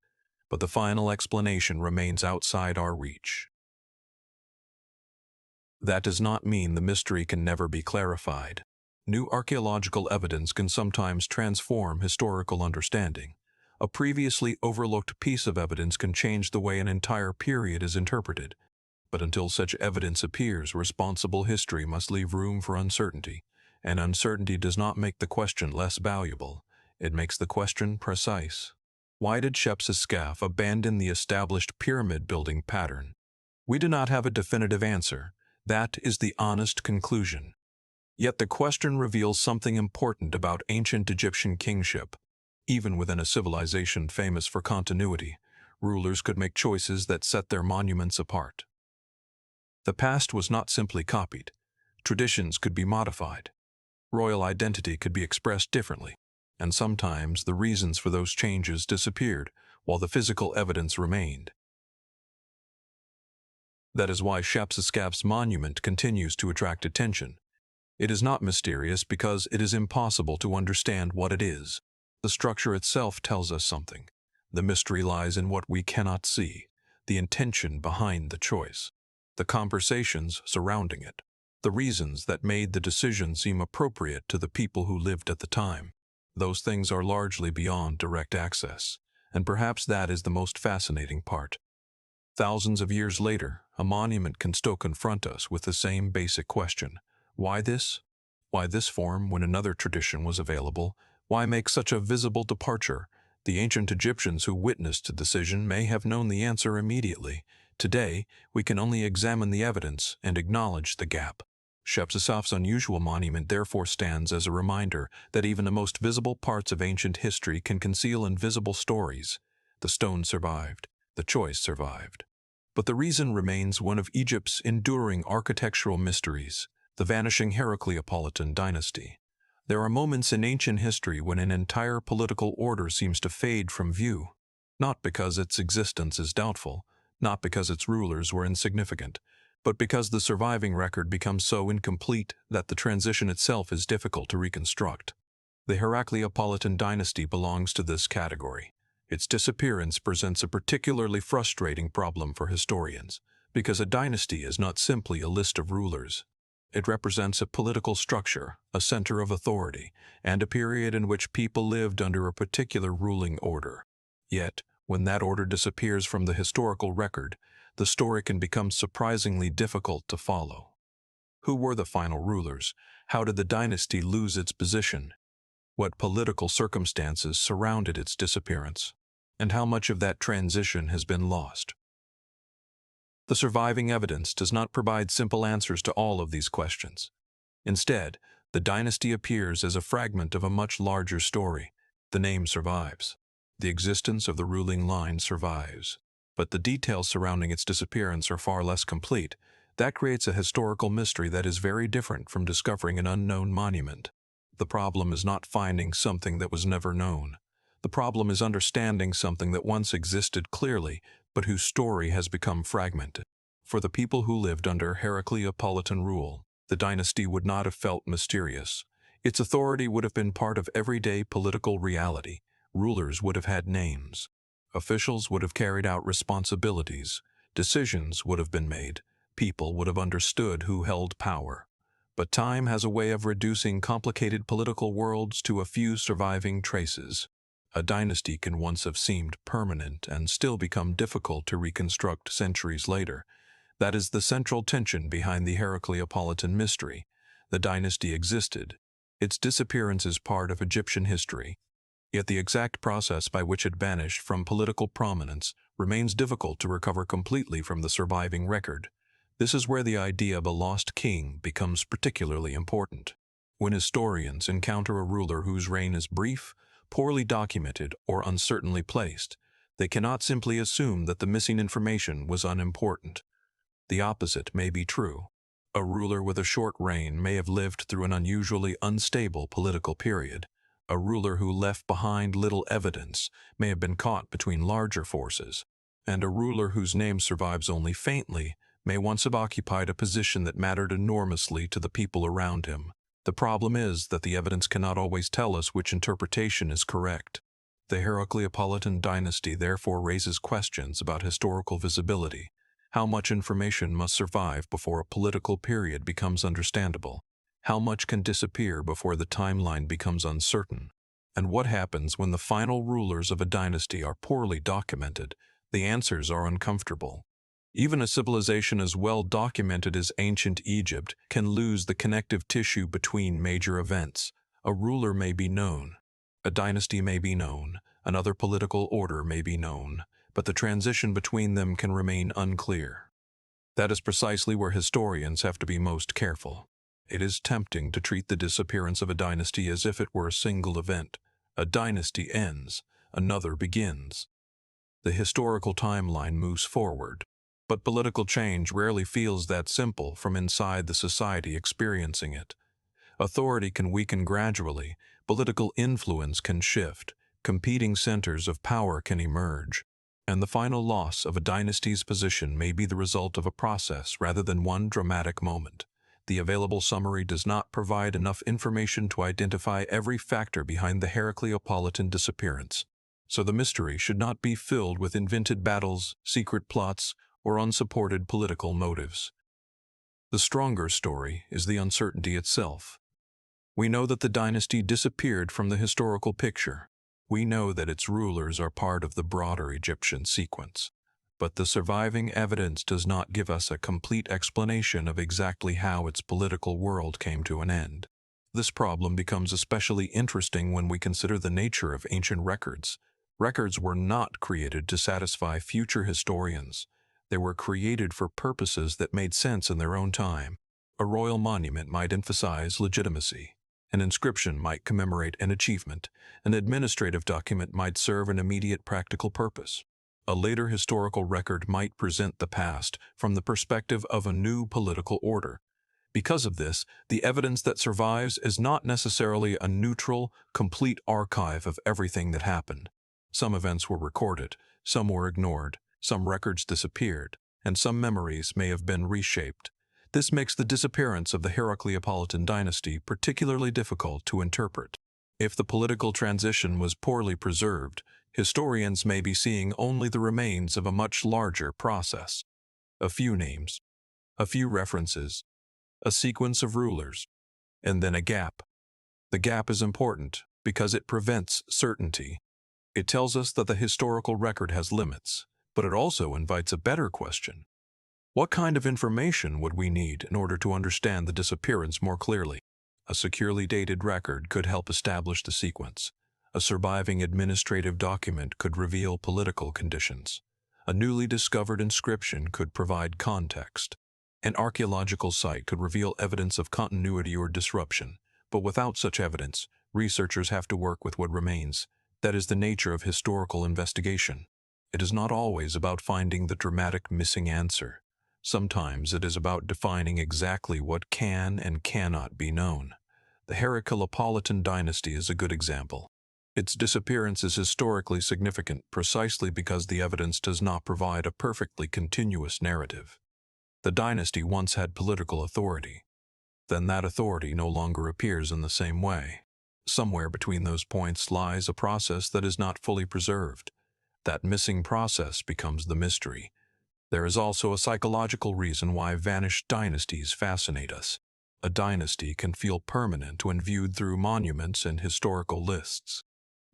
but the final explanation remains outside our reach. That does not mean the mystery can never be clarified. New archaeological evidence can sometimes transform historical understanding. A previously overlooked piece of evidence can change the way an entire period is interpreted. But until such evidence appears, responsible history must leave room for uncertainty, and uncertainty does not make the question less valuable. It makes the question precise. Why did Shepseskaf abandon the established pyramid-building pattern? We do not have a definitive answer. That is the honest conclusion. Yet the question reveals something important about ancient Egyptian kingship. Even within a civilization famous for continuity, rulers could make choices that set their monuments apart. The past was not simply copied. Traditions could be modified. Royal identity could be expressed differently, and sometimes the reasons for those changes disappeared while the physical evidence remained. That is why Shepseskaf's monument continues to attract attention. It is not mysterious because it is impossible to understand what it is. The structure itself tells us something. The mystery lies in what we cannot see, the intention behind the choice, the conversations surrounding it, the reasons that made the decision seem appropriate to the people who lived at the time. Those things are largely beyond direct access, and perhaps that is the most fascinating part. Thousands of years later, a monument can still confront us with the same basic question. Why this? Why this form when another tradition was available? Why make such a visible departure? The ancient Egyptians who witnessed the decision may have known the answer immediately. Today, we can only examine the evidence and acknowledge the gap. Shepseskaf's unusual monument therefore stands as a reminder that even the most visible parts of ancient history can conceal invisible stories. The stone survived. The choice survived. But the reason remains one of Egypt's enduring architectural mysteries, the vanishing Heracleopolitan dynasty. There are moments in ancient history when an entire political order seems to fade from view. not because its existence is doubtful, not because its rulers were insignificant, but because the surviving record becomes so incomplete that the transition itself is difficult to reconstruct. The Heracleopolitan dynasty belongs to this category. Its disappearance presents a particularly frustrating problem for historians, because a dynasty is not simply a list of rulers. It represents a political structure, a center of authority, and a period in which people lived under a particular ruling order. Yet, when that order disappears from the historical record, the story can become surprisingly difficult to follow. Who were the final rulers? How did the dynasty lose its position? What political circumstances surrounded its disappearance? And how much of that transition has been lost? The surviving evidence does not provide simple answers to all of these questions. Instead, the dynasty appears as a fragment of a much larger story. The name survives. The existence of the ruling line survives. But the details surrounding its disappearance are far less complete. That creates a historical mystery that is very different from discovering an unknown monument. The problem is not finding something that was never known. The problem is understanding something that once existed clearly, but whose story has become fragmented. For the people who lived under Heracleopolitan rule, the dynasty would not have felt mysterious. Its authority would have been part of everyday political reality. Rulers would have had names. Officials would have carried out responsibilities. Decisions would have been made. People would have understood who held power. But time has a way of reducing complicated political worlds to a few surviving traces. A dynasty can once have seemed permanent and still become difficult to reconstruct centuries later. That is the central tension behind the Heracleopolitan mystery. The dynasty existed. Its disappearance is part of Egyptian history. Yet the exact process by which it vanished from political prominence remains difficult to recover completely from the surviving record. This is where the idea of a lost king becomes particularly important. When historians encounter a ruler whose reign is brief, poorly documented, or uncertainly placed, they cannot simply assume that the missing information was unimportant. The opposite may be true. A ruler with a short reign may have lived through an unusually unstable political period. A ruler who left behind little evidence may have been caught between larger forces. And a ruler whose name survives only faintly may once have occupied a position that mattered enormously to the people around him. The problem is that the evidence cannot always tell us which interpretation is correct. The Heracleopolitan dynasty therefore raises questions about historical visibility. How much information must survive before a political period becomes understandable? How much can disappear before the timeline becomes uncertain? And what happens when the final rulers of a dynasty are poorly documented? The answers are uncomfortable. Even a civilization as well documented as ancient Egypt can lose the connective tissue between major events. A ruler may be known, a dynasty may be known, another political order may be known, but the transition between them can remain unclear. That is precisely where historians have to be most careful. It is tempting to treat the disappearance of a dynasty as if it were a single event. A dynasty ends, another begins. The historical timeline moves forward. But political change rarely feels that simple from inside the society experiencing it. Authority can weaken gradually, political influence can shift, competing centers of power can emerge, and the final loss of a dynasty's position may be the result of a process rather than one dramatic moment. The available summary does not provide enough information to identify every factor behind the Heracleopolitan disappearance, so the mystery should not be filled with invented battles, secret plots, or unsupported political motives. The stronger story is the uncertainty itself. We know that the dynasty disappeared from the historical picture. We know that its rulers are part of the broader Egyptian sequence. But the surviving evidence does not give us a complete explanation of exactly how its political world came to an end. This problem becomes especially interesting when we consider the nature of ancient records. Records were not created to satisfy future historians. They were created for purposes that made sense in their own time. A royal monument might emphasize legitimacy. An inscription might commemorate an achievement. An administrative document might serve an immediate practical purpose. A later historical record might present the past from the perspective of a new political order. Because of this, the evidence that survives is not necessarily a neutral, complete archive of everything that happened. Some events were recorded, some were ignored, some records disappeared, and some memories may have been reshaped. This makes the disappearance of the Heracleopolitan dynasty particularly difficult to interpret. If the political transition was poorly preserved, historians may be seeing only the remains of a much larger process. A few names, a few references, a sequence of rulers, and then a gap. The gap is important because it prevents certainty. It tells us that the historical record has limits, but it also invites a better question. What kind of information would we need in order to understand the disappearance more clearly? A securely dated record could help establish the sequence. A surviving administrative document could reveal political conditions. A newly discovered inscription could provide context. An archaeological site could reveal evidence of continuity or disruption, but without such evidence, researchers have to work with what remains. That is the nature of historical investigation. It is not always about finding the dramatic missing answer. Sometimes it is about defining exactly what can and cannot be known. The Heracleopolitan dynasty is a good example. Its disappearance is historically significant precisely because the evidence does not provide a perfectly continuous narrative. The dynasty once had political authority. Then that authority no longer appears in the same way. Somewhere between those points lies a process that is not fully preserved. That missing process becomes the mystery. There is also a psychological reason why vanished dynasties fascinate us. A dynasty can feel permanent when viewed through monuments and historical lists.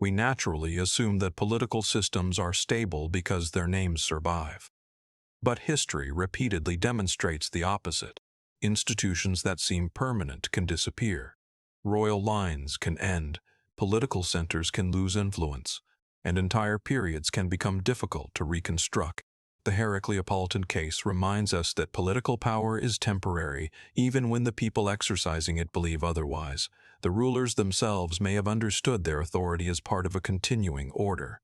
We naturally assume that political systems are stable because their names survive. But history repeatedly demonstrates the opposite. Institutions that seem permanent can disappear. Royal lines can end, political centers can lose influence, and entire periods can become difficult to reconstruct. The Heracleopolitan case reminds us that political power is temporary, even when the people exercising it believe otherwise. The rulers themselves may have understood their authority as part of a continuing order.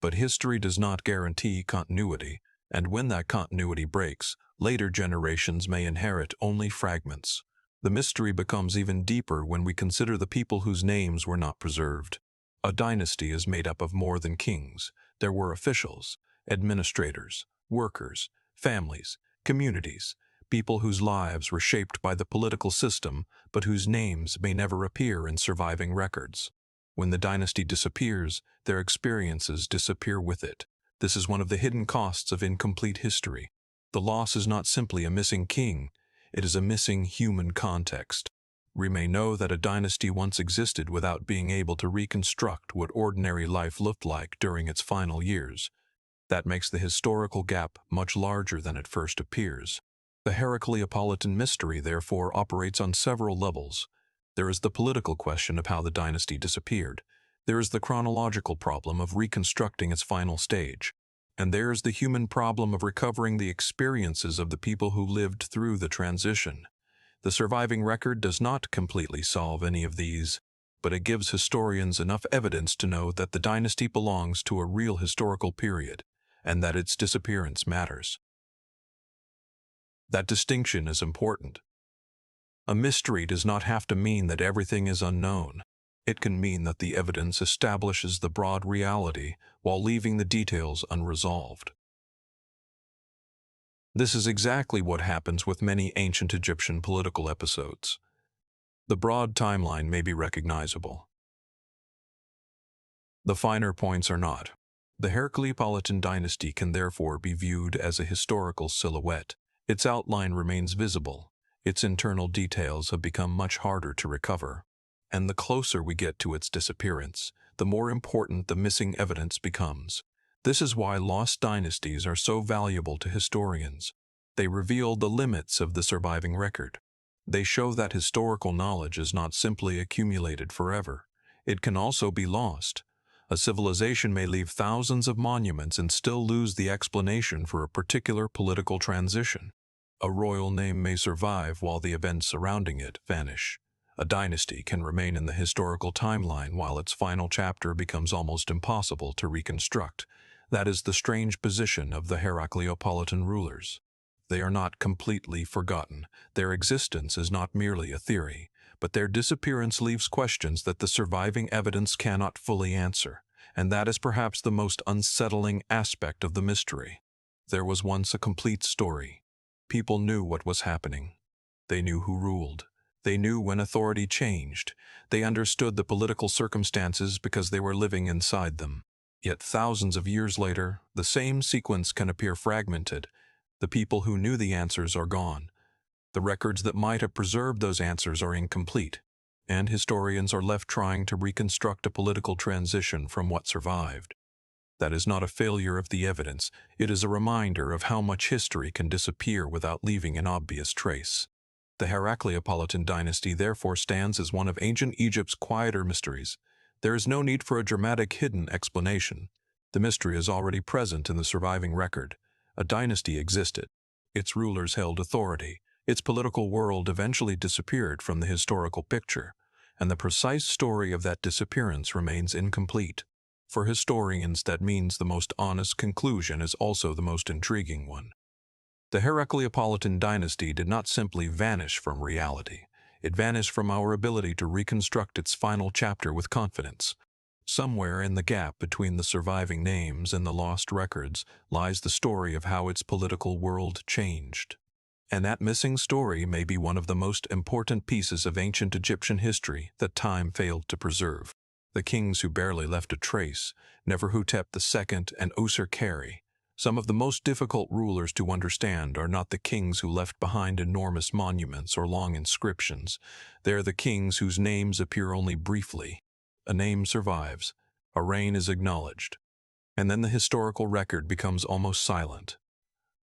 But history does not guarantee continuity, and when that continuity breaks, later generations may inherit only fragments. The mystery becomes even deeper when we consider the people whose names were not preserved. A dynasty is made up of more than kings. There were officials, administrators, workers, families, communities, people whose lives were shaped by the political system, but whose names may never appear in surviving records. When the dynasty disappears, their experiences disappear with it. This is one of the hidden costs of incomplete history. The loss is not simply a missing king, it is a missing human context. We may know that a dynasty once existed without being able to reconstruct what ordinary life looked like during its final years. That makes the historical gap much larger than it first appears. The Heracleopolitan mystery, therefore, operates on several levels. There is the political question of how the dynasty disappeared. There is the chronological problem of reconstructing its final stage. And there is the human problem of recovering the experiences of the people who lived through the transition. The surviving record does not completely solve any of these, but it gives historians enough evidence to know that the dynasty belongs to a real historical period, and that its disappearance matters. That distinction is important. A mystery does not have to mean that everything is unknown. It can mean that the evidence establishes the broad reality while leaving the details unresolved. This is exactly what happens with many ancient Egyptian political episodes. The broad timeline may be recognizable. The finer points are not. The Heracleopolitan dynasty can therefore be viewed as a historical silhouette. Its outline remains visible. Its internal details have become much harder to recover. And the closer we get to its disappearance, the more important the missing evidence becomes. This is why lost dynasties are so valuable to historians. They reveal the limits of the surviving record. They show that historical knowledge is not simply accumulated forever. It can also be lost. A civilization may leave thousands of monuments and still lose the explanation for a particular political transition. A royal name may survive while the events surrounding it vanish. A dynasty can remain in the historical timeline while its final chapter becomes almost impossible to reconstruct. That is the strange position of the Heracleopolitan rulers. They are not completely forgotten. Their existence is not merely a theory, but their disappearance leaves questions that the surviving evidence cannot fully answer. And that is perhaps the most unsettling aspect of the mystery. There was once a complete story. People knew what was happening. They knew who ruled. They knew when authority changed. They understood the political circumstances because they were living inside them. Yet thousands of years later, the same sequence can appear fragmented. The people who knew the answers are gone. The records that might have preserved those answers are incomplete, and historians are left trying to reconstruct a political transition from what survived. That is not a failure of the evidence, it is a reminder of how much history can disappear without leaving an obvious trace. The Heracleopolitan dynasty therefore stands as one of ancient Egypt's quieter mysteries. There is no need for a dramatic hidden explanation. The mystery is already present in the surviving record. A dynasty existed. Its rulers held authority. Its political world eventually disappeared from the historical picture, and the precise story of that disappearance remains incomplete. For historians, that means the most honest conclusion is also the most intriguing one. The Heracleopolitan dynasty did not simply vanish from reality. It vanished from our ability to reconstruct its final chapter with confidence. Somewhere in the gap between the surviving names and the lost records lies the story of how its political world changed. And that missing story may be one of the most important pieces of ancient Egyptian history that time failed to preserve. The kings who barely left a trace, Neferhotep II and Osir-Kari. Some of the most difficult rulers to understand are not the kings who left behind enormous monuments or long inscriptions. They are the kings whose names appear only briefly. A name survives, a reign is acknowledged, and then the historical record becomes almost silent.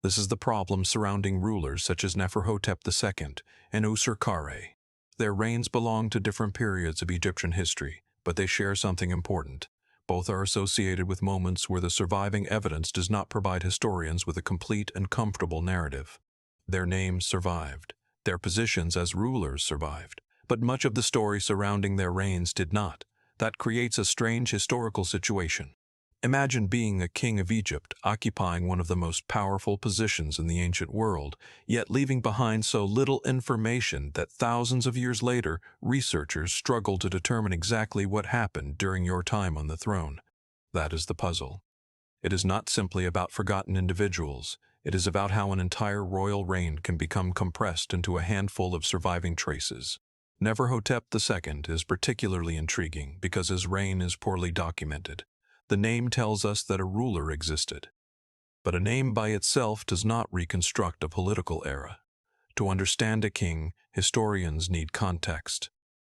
This is the problem surrounding rulers such as Neferhotep II and Osir-Kari. Their reigns belong to different periods of Egyptian history, but they share something important. Both are associated with moments where the surviving evidence does not provide historians with a complete and comfortable narrative. Their names survived. Their positions as rulers survived. But much of the story surrounding their reigns did not. That creates a strange historical situation. Imagine being a king of Egypt, occupying one of the most powerful positions in the ancient world, yet leaving behind so little information that thousands of years later, researchers struggle to determine exactly what happened during your time on the throne. That is the puzzle. It is not simply about forgotten individuals. It is about how an entire royal reign can become compressed into a handful of surviving traces. Neferhotep II is particularly intriguing because his reign is poorly documented. The name tells us that a ruler existed. But a name by itself does not reconstruct a political era. To understand a king, historians need context.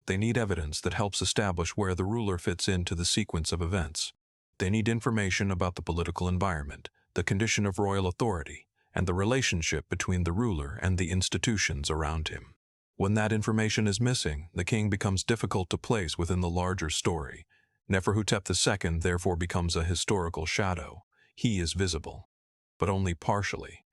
They need evidence that helps establish where the ruler fits into the sequence of events. They need information about the political environment, the condition of royal authority, and the relationship between the ruler and the institutions around him. When that information is missing, the king becomes difficult to place within the larger story. Neferhotep II therefore becomes a historical shadow. He is visible, but only partially,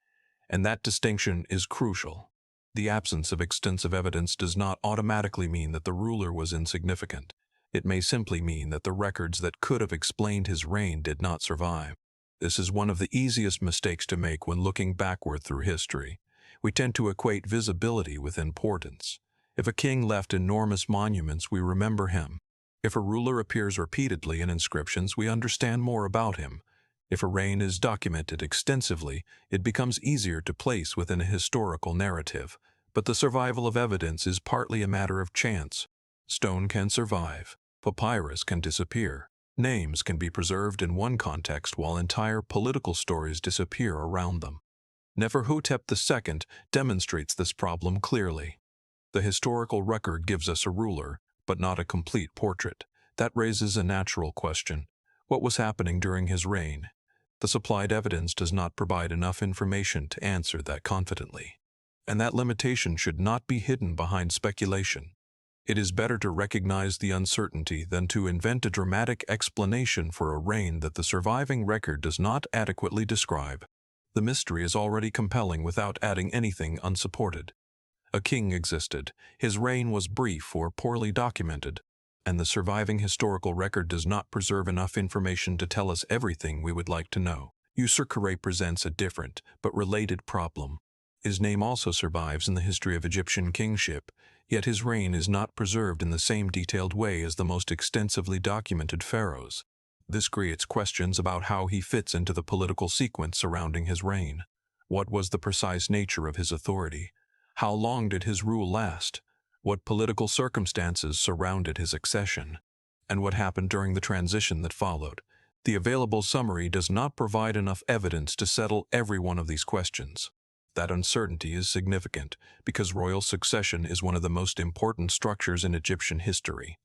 and that distinction is crucial. The absence of extensive evidence does not automatically mean that the ruler was insignificant. It may simply mean that the records that could have explained his reign did not survive. This is one of the easiest mistakes to make when looking backward through history. We tend to equate visibility with importance. If a king left enormous monuments, we remember him. If a ruler appears repeatedly in inscriptions, we understand more about him. If a reign is documented extensively, it becomes easier to place within a historical narrative. But the survival of evidence is partly a matter of chance. Stone can survive. Papyrus can disappear. Names can be preserved in one context while entire political stories disappear around them. Neferhotep II demonstrates this problem clearly. The historical record gives us a ruler, but not a complete portrait. That raises a natural question. What was happening during his reign? The supplied evidence does not provide enough information to answer that confidently. And that limitation should not be hidden behind speculation. It is better to recognize the uncertainty than to invent a dramatic explanation for a reign that the surviving record does not adequately describe. The mystery is already compelling without adding anything unsupported. A king existed, his reign was brief or poorly documented, and the surviving historical record does not preserve enough information to tell us everything we would like to know. Osir-Kari presents a different, but related problem. His name also survives in the history of Egyptian kingship, yet his reign is not preserved in the same detailed way as the most extensively documented pharaohs. This creates questions about how he fits into the political sequence surrounding his reign. What was the precise nature of his authority? How long did his rule last? What political circumstances surrounded his accession? And what happened during the transition that followed? The available summary does not provide enough evidence to settle every one of these questions. That uncertainty is significant because royal succession is one of the most important structures in Egyptian history.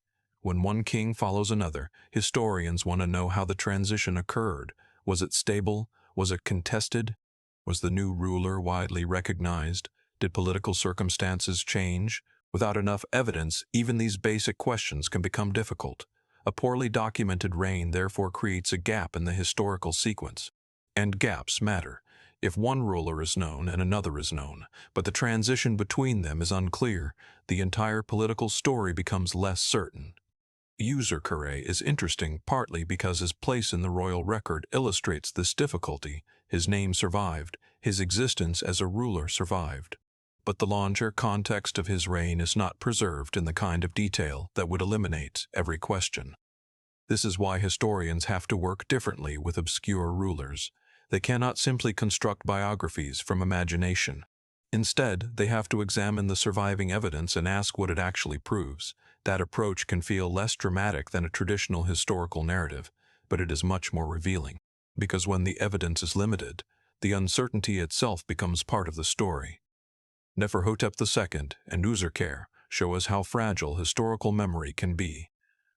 When one king follows another, historians want to know how the transition occurred. Was it stable? Was it contested? Was the new ruler widely recognized? Did political circumstances change? Without enough evidence, even these basic questions can become difficult. A poorly documented reign therefore creates a gap in the historical sequence. And gaps matter. If one ruler is known and another is known, but the transition between them is unclear, the entire political story becomes less certain. User is interesting partly because his place in the royal record illustrates this difficulty. His name survived, his existence as a ruler survived. But the larger context of his reign is not preserved in the kind of detail that would eliminate every question. This is why historians have to work differently with obscure rulers. They cannot simply construct biographies from imagination. Instead, they have to examine the surviving evidence and ask what it actually proves. That approach can feel less dramatic than a traditional historical narrative, but it is much more revealing. Because when the evidence is limited, the uncertainty itself becomes part of the story. Neferhotep II and Userkare show us how fragile historical memory can be.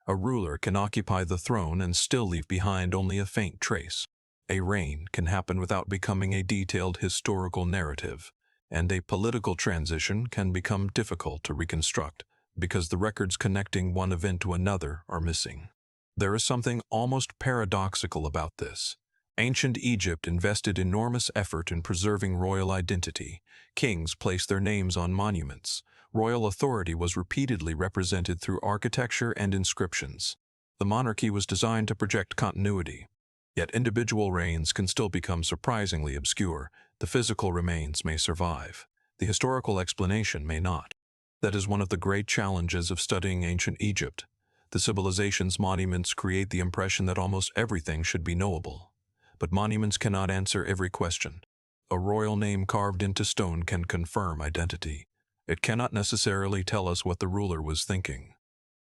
A ruler can occupy the throne and still leave behind only a faint trace. A reign can happen without becoming a detailed historical narrative, and a political transition can become difficult to reconstruct because the records connecting one event to another are missing. There is something almost paradoxical about this. Ancient Egypt invested enormous effort in preserving royal identity. Kings placed their names on monuments. Royal authority was repeatedly represented through architecture and inscriptions. The monarchy was designed to project continuity. Yet individual reigns can still become surprisingly obscure. The physical remains may survive. The historical explanation may not. That is one of the great challenges of studying ancient Egypt. The civilization's monuments create the impression that almost everything should be knowable. But monuments cannot answer every question. A royal name carved into stone can confirm identity. It cannot necessarily tell us what the ruler was thinking.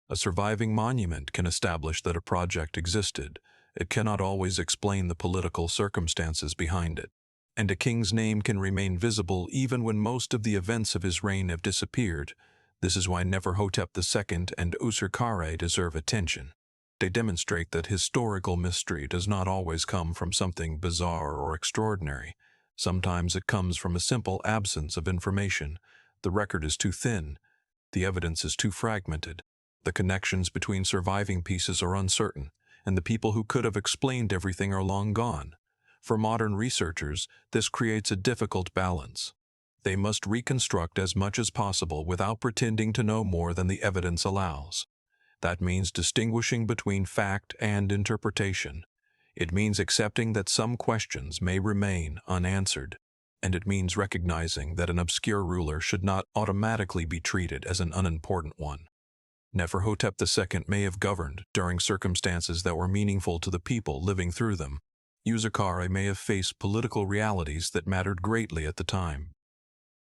A surviving monument can establish that a project existed. It cannot always explain the political circumstances behind it. And a king's name can remain visible even when most of the events of his reign have disappeared. This is why Neferhotep II and Userkare deserve attention. They demonstrate that historical mystery does not always come from something bizarre or extraordinary. Sometimes it comes from a simple absence of information. The record is too thin. The evidence is too fragmented. The connections between surviving pieces are uncertain, and the people who could have explained everything are long gone. For modern researchers, this creates a difficult balance. They must reconstruct as much as possible without pretending to know more than the evidence allows. That means distinguishing between fact and interpretation. It means accepting that some questions may remain unanswered. And it means recognizing that an obscure ruler should not automatically be treated as an unimportant one. Neferhotep II may have governed during circumstances that were meaningful to the people living through them. Userkare may have faced political realities that mattered greatly at the time.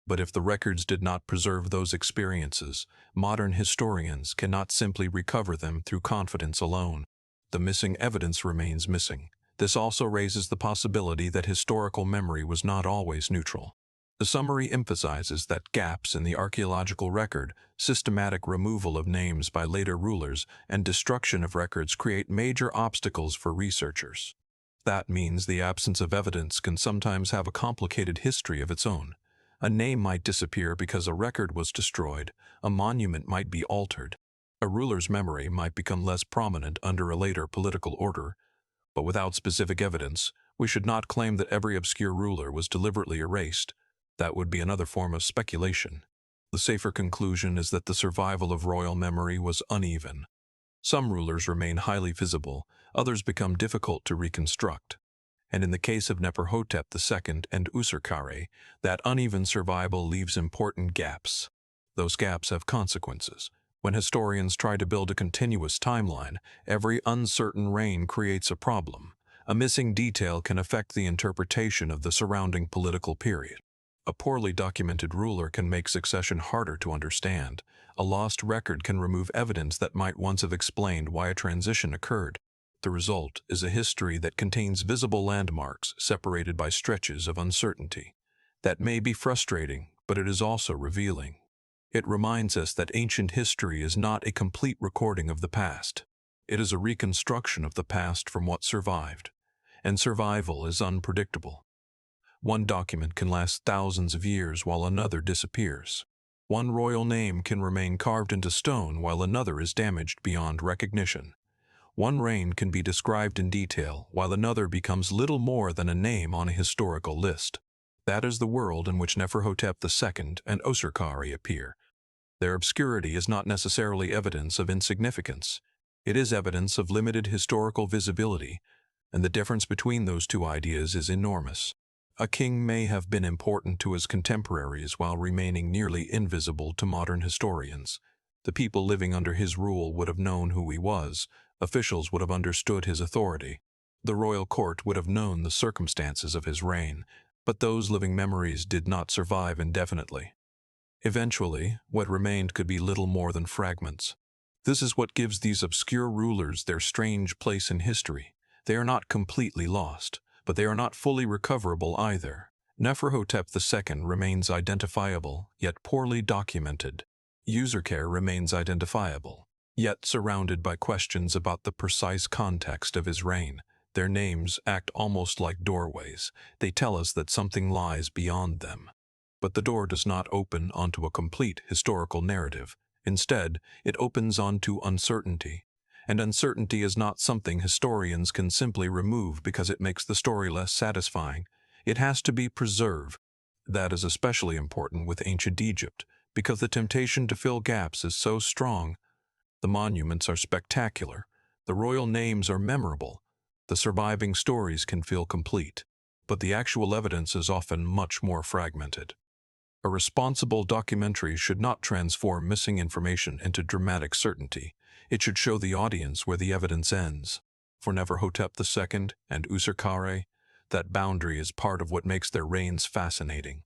But if the records did not preserve those experiences, modern historians cannot simply recover them through confidence alone. The missing evidence remains missing. This also raises the possibility that historical memory was not always neutral. The summary emphasizes that gaps in the archaeological record, systematic removal of names by later rulers, and destruction of records create major obstacles for researchers. That means the absence of evidence can sometimes have a complicated history of its own. A name might disappear because a record was destroyed, a monument might be altered, a ruler's memory might become less prominent under a later political order. But without specific evidence, we should not claim that every obscure ruler was deliberately erased. That would be another form of speculation. The safer conclusion is that the survival of royal memory was uneven. Some rulers remain highly visible, others become difficult to reconstruct. And in the case of Neferhotep II and Userkare, that uneven survival leaves important gaps. Those gaps have consequences. When historians try to build a continuous timeline, every uncertain reign creates a problem. A missing detail can affect the interpretation of the surrounding political period. A poorly documented ruler can make succession harder to understand. A lost record can remove evidence that might once have explained why a transition occurred. The result is a history that contains visible landmarks separated by stretches of uncertainty. That may be frustrating, but it is also revealing. It reminds us that ancient history is not a complete recording of the past. It is a reconstruction of the past from what survived. And survival is unpredictable. One document can last thousands of years while another disappears. One royal name can remain carved into stone while another is damaged beyond recognition. One reign can be described in detail while another becomes little more than a name on a historical list. That is the world in which Neferhotep II and Osirkari appear. Their obscurity is not necessarily evidence of insignificance. It is evidence of limited historical visibility, and the difference between those two ideas is enormous. A king may have been important to his contemporaries while remaining nearly invisible to modern historians. The people living under his rule would have known who he was, officials would have understood his authority, the royal court would have known the circumstances of his reign, but those living memories did not survive indefinitely. Eventually, what remained could be little more than fragments. This is what gives these obscure rulers their strange place in history. They are not completely lost, but they are not fully recoverable either. Neferhotep II remains identifiable, yet poorly documented. Userkare remains identifiable, yet surrounded by questions about the precise context of his reign. Their names act almost like doorways. They tell us that something lies beyond them. But the door does not open onto a complete historical narrative. Instead, it opens onto uncertainty. And uncertainty is not something historians can simply remove because it makes the story less satisfying. It has to be preserved. That is especially important with ancient Egypt, because the temptation to fill gaps is so strong. The monuments are spectacular. The royal names are memorable. The surviving stories can feel complete. But the actual evidence is often much more fragmented. A responsible documentary should not transform missing information into dramatic certainty. It should show the audience where the evidence ends. For Neferhotep II and Usirkare, that boundary is part of what makes their reigns fascinating.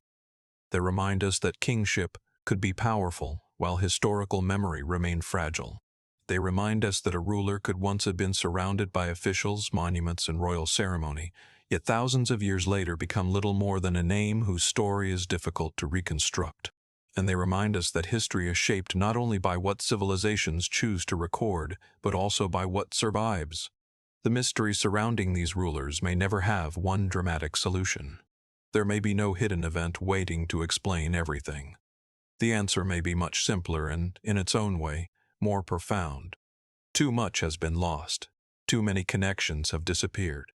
They remind us that kingship could be powerful while historical memory remained fragile. They remind us that a ruler could once have been surrounded by officials, monuments, and royal ceremony, yet thousands of years later become little more than a name whose story is difficult to reconstruct. And they remind us that history is shaped not only by what civilizations choose to record, but also by what survives. The mystery surrounding these rulers may never have one dramatic solution. There may be no hidden event waiting to explain everything. The answer may be much simpler and, in its own way, more profound. Too much has been lost. Too many connections have disappeared.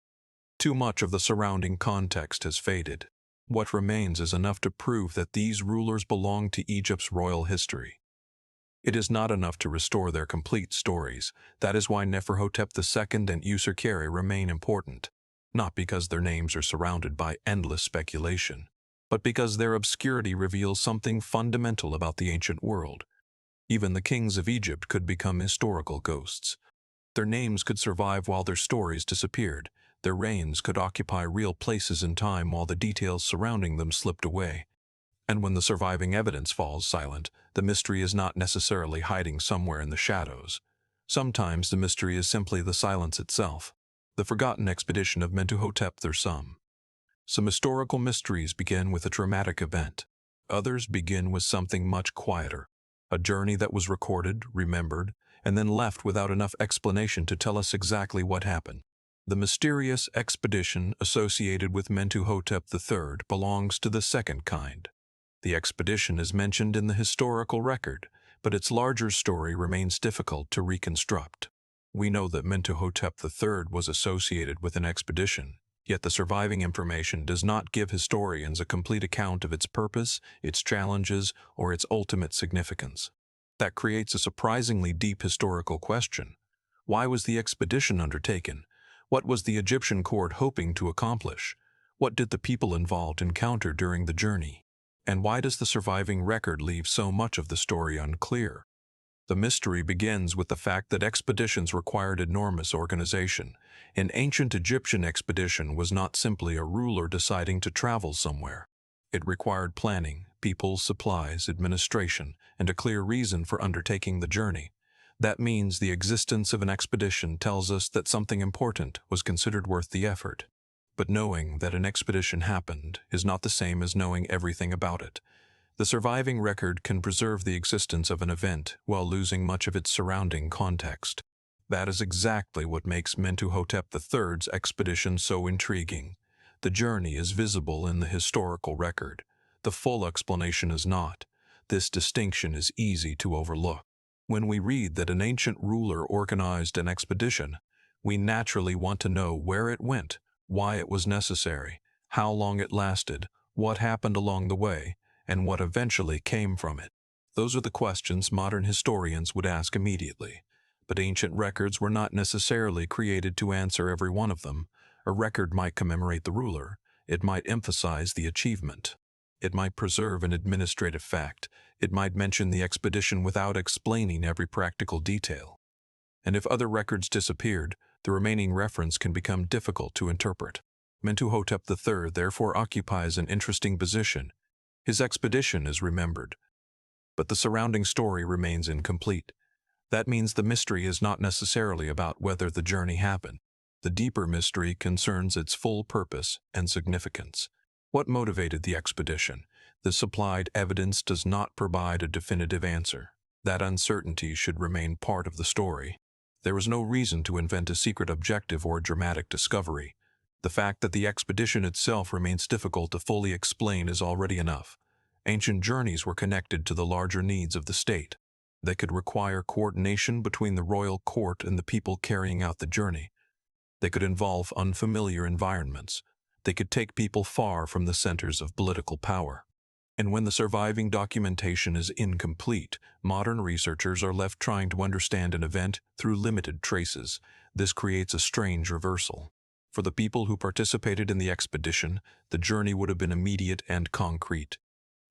Too much of the surrounding context has faded. What remains is enough to prove that these rulers belong to Egypt's royal history. It is not enough to restore their complete stories. That is why Neferhotep II and Usirkare remain important, not because their names are surrounded by endless speculation, but because their obscurity reveals something fundamental about the ancient world. Even the kings of Egypt could become historical ghosts. Their names could survive while their stories disappeared. Their reigns could occupy real places in time while the details surrounding them slipped away. And when the surviving evidence falls silent, the mystery is not necessarily hiding somewhere in the shadows. Sometimes the mystery is simply the silence itself, the forgotten expedition of Mentuhotep III. Some historical mysteries begin with a traumatic event. Others begin with something much quieter, a journey that was recorded, remembered, and then left without enough explanation to tell us exactly what happened. The mysterious expedition associated with Mentuhotep III belongs to the second kind. The expedition is mentioned in the historical record, but its larger story remains difficult to reconstruct. We know that Mentuhotep III was associated with an expedition, yet the surviving information does not give historians a complete account of its purpose, its challenges, or its ultimate significance. That creates a surprisingly deep historical question. Why was the expedition undertaken? What was the Egyptian court hoping to accomplish? What did the people involved encounter during the journey? And why does the surviving record leave so much of the story unclear? The mystery begins with the fact that expeditions required enormous organization. An ancient Egyptian expedition was not simply a ruler deciding to travel somewhere. It required planning, people, supplies, administration, and a clear reason for undertaking the journey. That means the existence of an expedition tells us that something important was considered worth the effort. But knowing that an expedition happened is not the same as knowing everything about it. The surviving record can preserve the existence of an event while losing much of its surrounding context. That is exactly what makes Mentuhotep III's expedition so intriguing. The journey is visible in the historical record. The full explanation is not. This distinction is easy to overlook. When we read that an ancient ruler organized an expedition, we naturally want to know where it went, why it was necessary, how long it lasted, what happened along the way, and what eventually came from it. Those are the questions modern historians would ask immediately. But ancient records were not necessarily created to answer every one of them. A record might commemorate the ruler. It might emphasize the achievement. It might preserve an administrative fact. It might mention the expedition without explaining every practical detail. And if other records disappeared, the remaining reference can become difficult to interpret. Mentuhotep III therefore occupies an interesting position. His expedition is remembered, but the surrounding story remains incomplete. That means the mystery is not necessarily about whether the journey happened. The deeper mystery concerns its full purpose and significance. What motivated the expedition? The supplied evidence does not provide a definitive answer. That uncertainty should remain part of the story. There is no reason to invent a secret objective or dramatic discovery. The fact that the expedition itself remains difficult to fully explain is already enough. Ancient journeys were connected to the larger needs of the state. They could require coordination between the royal court and the people carrying out the journey. They could involve unfamiliar environments. They could take people far from the centers of political power. And when the surviving documentation is incomplete, modern researchers are left trying to understand an event through limited traces. This creates a strange reversal. For the people who participated in the expedition, the journey would have been immediate and concrete.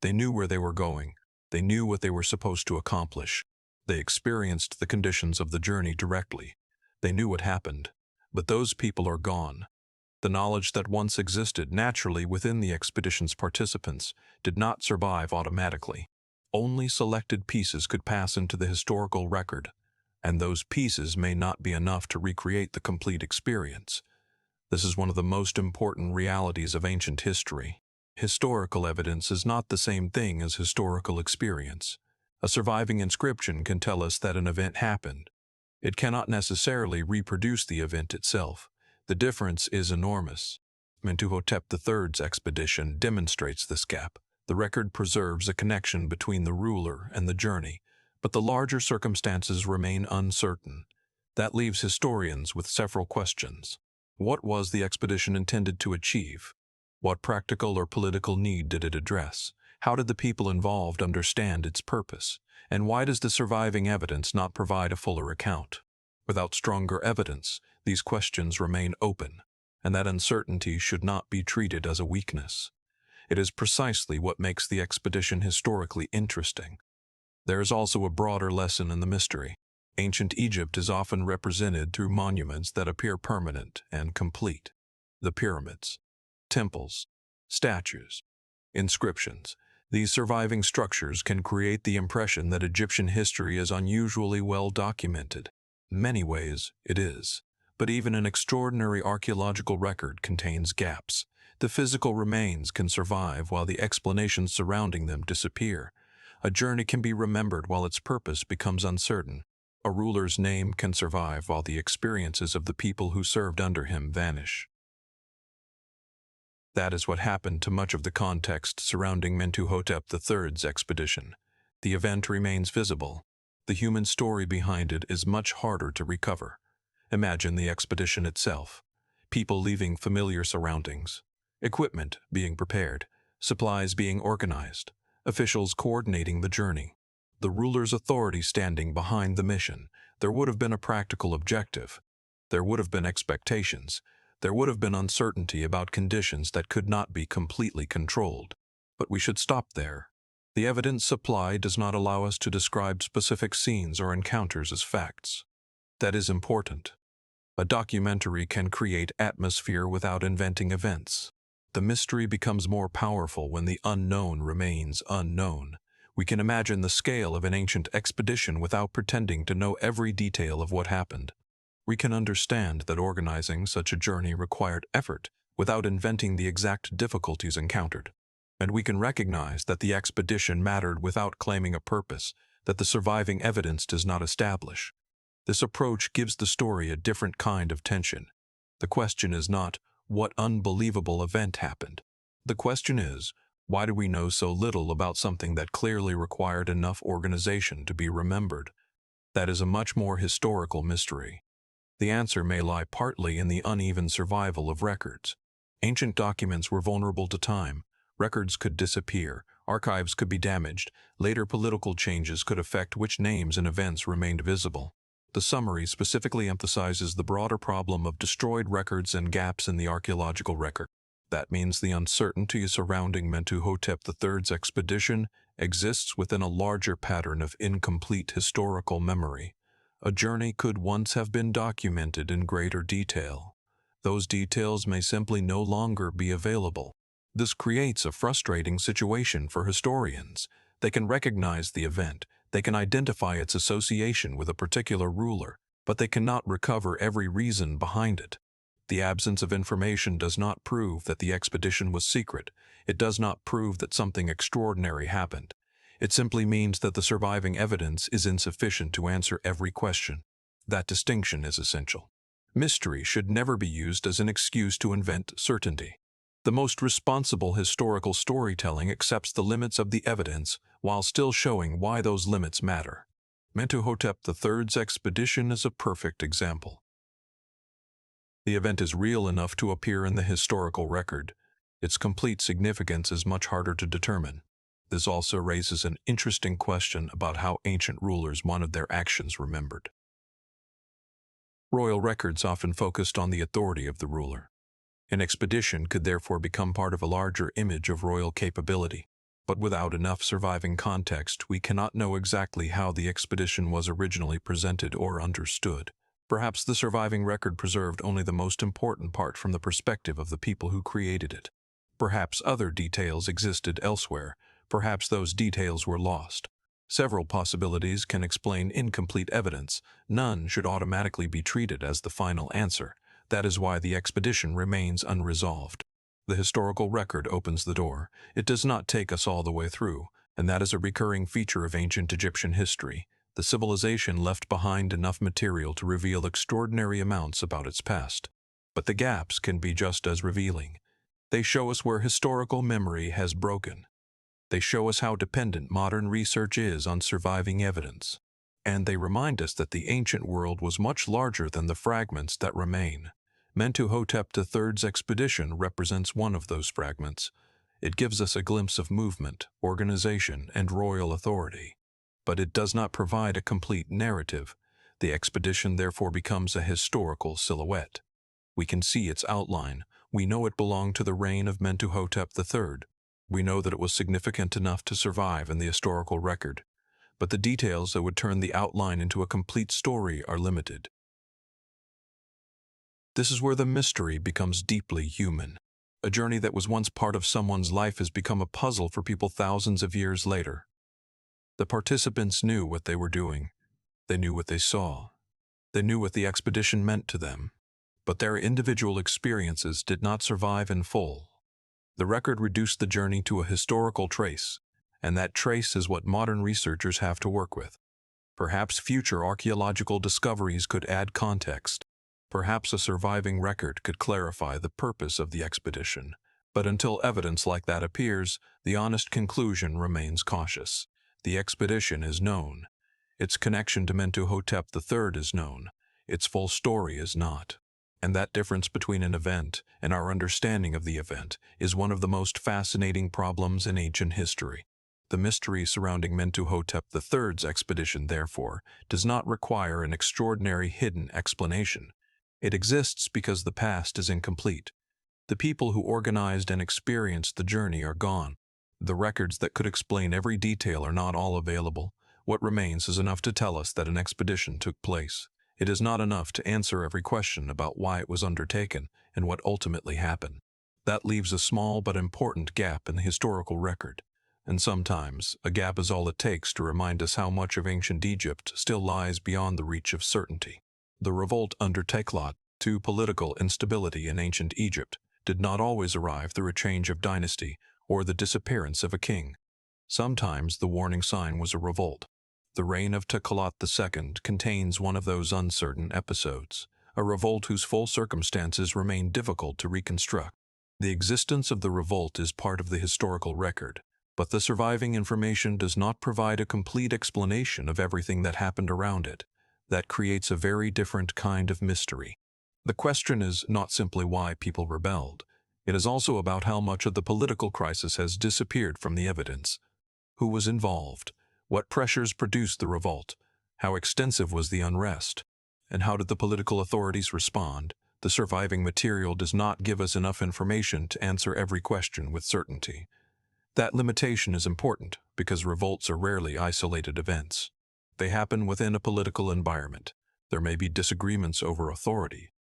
They knew where they were going. They knew what they were supposed to accomplish. They experienced the conditions of the journey directly. They knew what happened. But those people are gone. The knowledge that once existed naturally within the expedition's participants did not survive automatically. Only selected pieces could pass into the historical record, and those pieces may not be enough to recreate the complete experience. This is one of the most important realities of ancient history. Historical evidence is not the same thing as historical experience. A surviving inscription can tell us that an event happened. It cannot necessarily reproduce the event itself. The difference is enormous. Mentuhotep III's expedition demonstrates this gap. The record preserves a connection between the ruler and the journey, but the larger circumstances remain uncertain. That leaves historians with several questions. What was the expedition intended to achieve? What practical or political need did it address? How did the people involved understand its purpose? And why does the surviving evidence not provide a fuller account? Without stronger evidence, these questions remain open, and that uncertainty should not be treated as a weakness. It is precisely what makes the expedition historically interesting. There is also a broader lesson in the mystery. Ancient Egypt is often represented through monuments that appear permanent and complete. The pyramids, temples, statues, inscriptions. These surviving structures can create the impression that Egyptian history is unusually well documented. In many ways, it is. But even an extraordinary archaeological record contains gaps. The physical remains can survive while the explanations surrounding them disappear. A journey can be remembered while its purpose becomes uncertain. A ruler's name can survive while the experiences of the people who served under him vanish. That is what happened to much of the context surrounding Mentuhotep III's expedition. The event remains visible. The human story behind it is much harder to recover. Imagine the expedition itself. People leaving familiar surroundings. Equipment being prepared. Supplies being organized. Officials coordinating the journey. The ruler's authority standing behind the mission. There would have been a practical objective. There would have been expectations. There would have been uncertainty about conditions that could not be completely controlled. But we should stop there. The evidence supply does not allow us to describe specific scenes or encounters as facts. That is important. A documentary can create atmosphere without inventing events. The mystery becomes more powerful when the unknown remains unknown. We can imagine the scale of an ancient expedition without pretending to know every detail of what happened. We can understand that organizing such a journey required effort without inventing the exact difficulties encountered. And we can recognize that the expedition mattered without claiming a purpose that the surviving evidence does not establish. This approach gives the story a different kind of tension. The question is not, what unbelievable event happened? The question is, why do we know so little about something that clearly required enough organization to be remembered? That is a much more historical mystery. The answer may lie partly in the uneven survival of records. Ancient documents were vulnerable to time. Records could disappear, archives could be damaged, later political changes could affect which names and events remained visible. The summary specifically emphasizes the broader problem of destroyed records and gaps in the archaeological record. That means the uncertainty surrounding Mentuhotep III's expedition exists within a larger pattern of incomplete historical memory. A journey could once have been documented in greater detail. Those details may simply no longer be available. This creates a frustrating situation for historians. They can recognize the event, they can identify its association with a particular ruler, but they cannot recover every reason behind it. The absence of information does not prove that the expedition was secret. It does not prove that something extraordinary happened. It simply means that the surviving evidence is insufficient to answer every question. That distinction is essential. Mystery should never be used as an excuse to invent certainty. The most responsible historical storytelling accepts the limits of the evidence while still showing why those limits matter. Mentuhotep III's expedition is a perfect example. The event is real enough to appear in the historical record. Its complete significance is much harder to determine. This also raises an interesting question about how ancient rulers wanted their actions remembered. Royal records often focused on the authority of the ruler. An expedition could therefore become part of a larger image of royal capability. But without enough surviving context, we cannot know exactly how the expedition was originally presented or understood. Perhaps the surviving record preserved only the most important part from the perspective of the people who created it. Perhaps other details existed elsewhere. Perhaps those details were lost. Several possibilities can explain incomplete evidence. None should automatically be treated as the final answer. That is why the expedition remains unresolved. The historical record opens the door. It does not take us all the way through, and that is a recurring feature of ancient Egyptian history. The civilization left behind enough material to reveal extraordinary amounts about its past. But the gaps can be just as revealing. They show us where historical memory has broken. They show us how dependent modern research is on surviving evidence. And they remind us that the ancient world was much larger than the fragments that remain. Mentuhotep III's expedition represents one of those fragments. It gives us a glimpse of movement, organization, and royal authority. But it does not provide a complete narrative. The expedition therefore becomes a historical silhouette. We can see its outline. We know it belonged to the reign of Mentuhotep III. We know that it was significant enough to survive in the historical record. But the details that would turn the outline into a complete story are limited. This is where the mystery becomes deeply human. A journey that was once part of someone's life has become a puzzle for people thousands of years later. The participants knew what they were doing. They knew what they saw. They knew what the expedition meant to them. But their individual experiences did not survive in full. The record reduced the journey to a historical trace, and that trace is what modern researchers have to work with. Perhaps future archaeological discoveries could add context. Perhaps a surviving record could clarify the purpose of the expedition. But until evidence like that appears, the honest conclusion remains cautious. The expedition is known. Its connection to Mentuhotep III is known. Its full story is not. And that difference between an event and our understanding of the event is one of the most fascinating problems in ancient history. The mystery surrounding Mentuhotep III's expedition, therefore, does not require an extraordinary hidden explanation. It exists because the past is incomplete. The people who organized and experienced the journey are gone. The records that could explain every detail are not all available. What remains is enough to tell us that an expedition took place. It is not enough to answer every question about why it was undertaken and what ultimately happened. That leaves a small but important gap in the historical record. And sometimes, a gap is all it takes to remind us how much of ancient Egypt still lies beyond the reach of certainty. The revolt under Teklat to political instability in ancient Egypt did not always arrive through a change of dynasty or the disappearance of a king. Sometimes the warning sign was a revolt. The reign of Teklat II contains one of those uncertain episodes, a revolt whose full circumstances remain difficult to reconstruct. The existence of the revolt is part of the historical record, but the surviving information does not provide a complete explanation of everything that happened around it. That creates a very different kind of mystery. The question is not simply why people rebelled. It is also about how much of the political crisis has disappeared from the evidence. Who was involved? What pressures produced the revolt? How extensive was the unrest? And how did the political authorities respond? The surviving material does not give us enough information to answer every question with certainty. That limitation is important because revolts are rarely isolated events. They happen within a political environment. There may be disagreements over authority.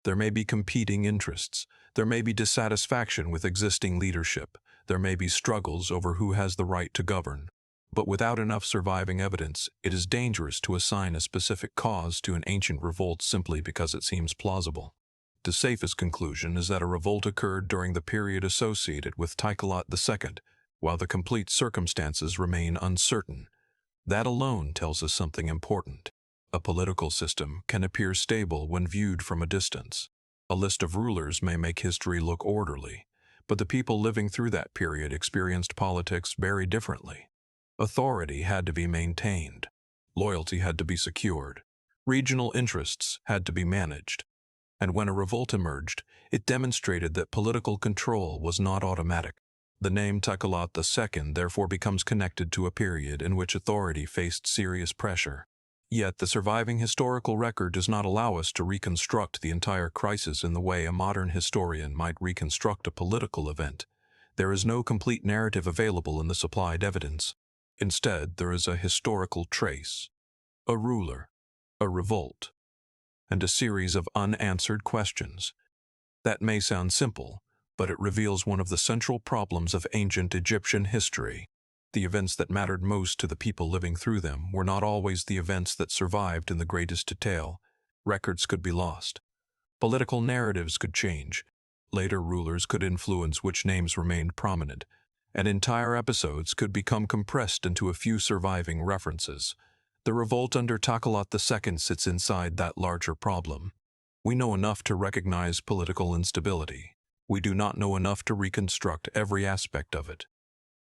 There may be competing interests. There may be dissatisfaction with existing leadership. There may be struggles over who has the right to govern. But without enough surviving evidence, it is dangerous to assign a specific cause to an ancient revolt simply because it seems plausible. The safest conclusion is that a revolt occurred during the period associated with Teklat II, while the complete circumstances remain uncertain. That alone tells us something important. A political system can appear stable when viewed from a distance. A list of rulers may make history look orderly, but the people living through that period experienced politics very differently. Authority had to be maintained. Loyalty had to be secured. Regional interests had to be managed. And when a revolt emerged, it demonstrated that political control was not automatic. The name Teklat II therefore becomes connected to a period in which authority faced serious pressure. Yet the surviving historical record does not allow us to reconstruct the entire crisis in the way a modern historian might reconstruct a political event. There is no complete narrative available in the supplied evidence. Instead, there is a historical trace, a ruler, a revolt, and a series of unanswered questions. That may sound simple, but it reveals one of the central problems of ancient Egyptian history. The events that mattered most to the people living through them were not always the events that survived in the greatest detail. Records could be lost. Political narratives could change. Later rulers could influence which names remained prominent, and entire episodes could become compressed into a few surviving references. The revolt under Teklat II sits inside that larger problem. We know enough to recognize political instability. We do not know enough to reconstruct every aspect of it.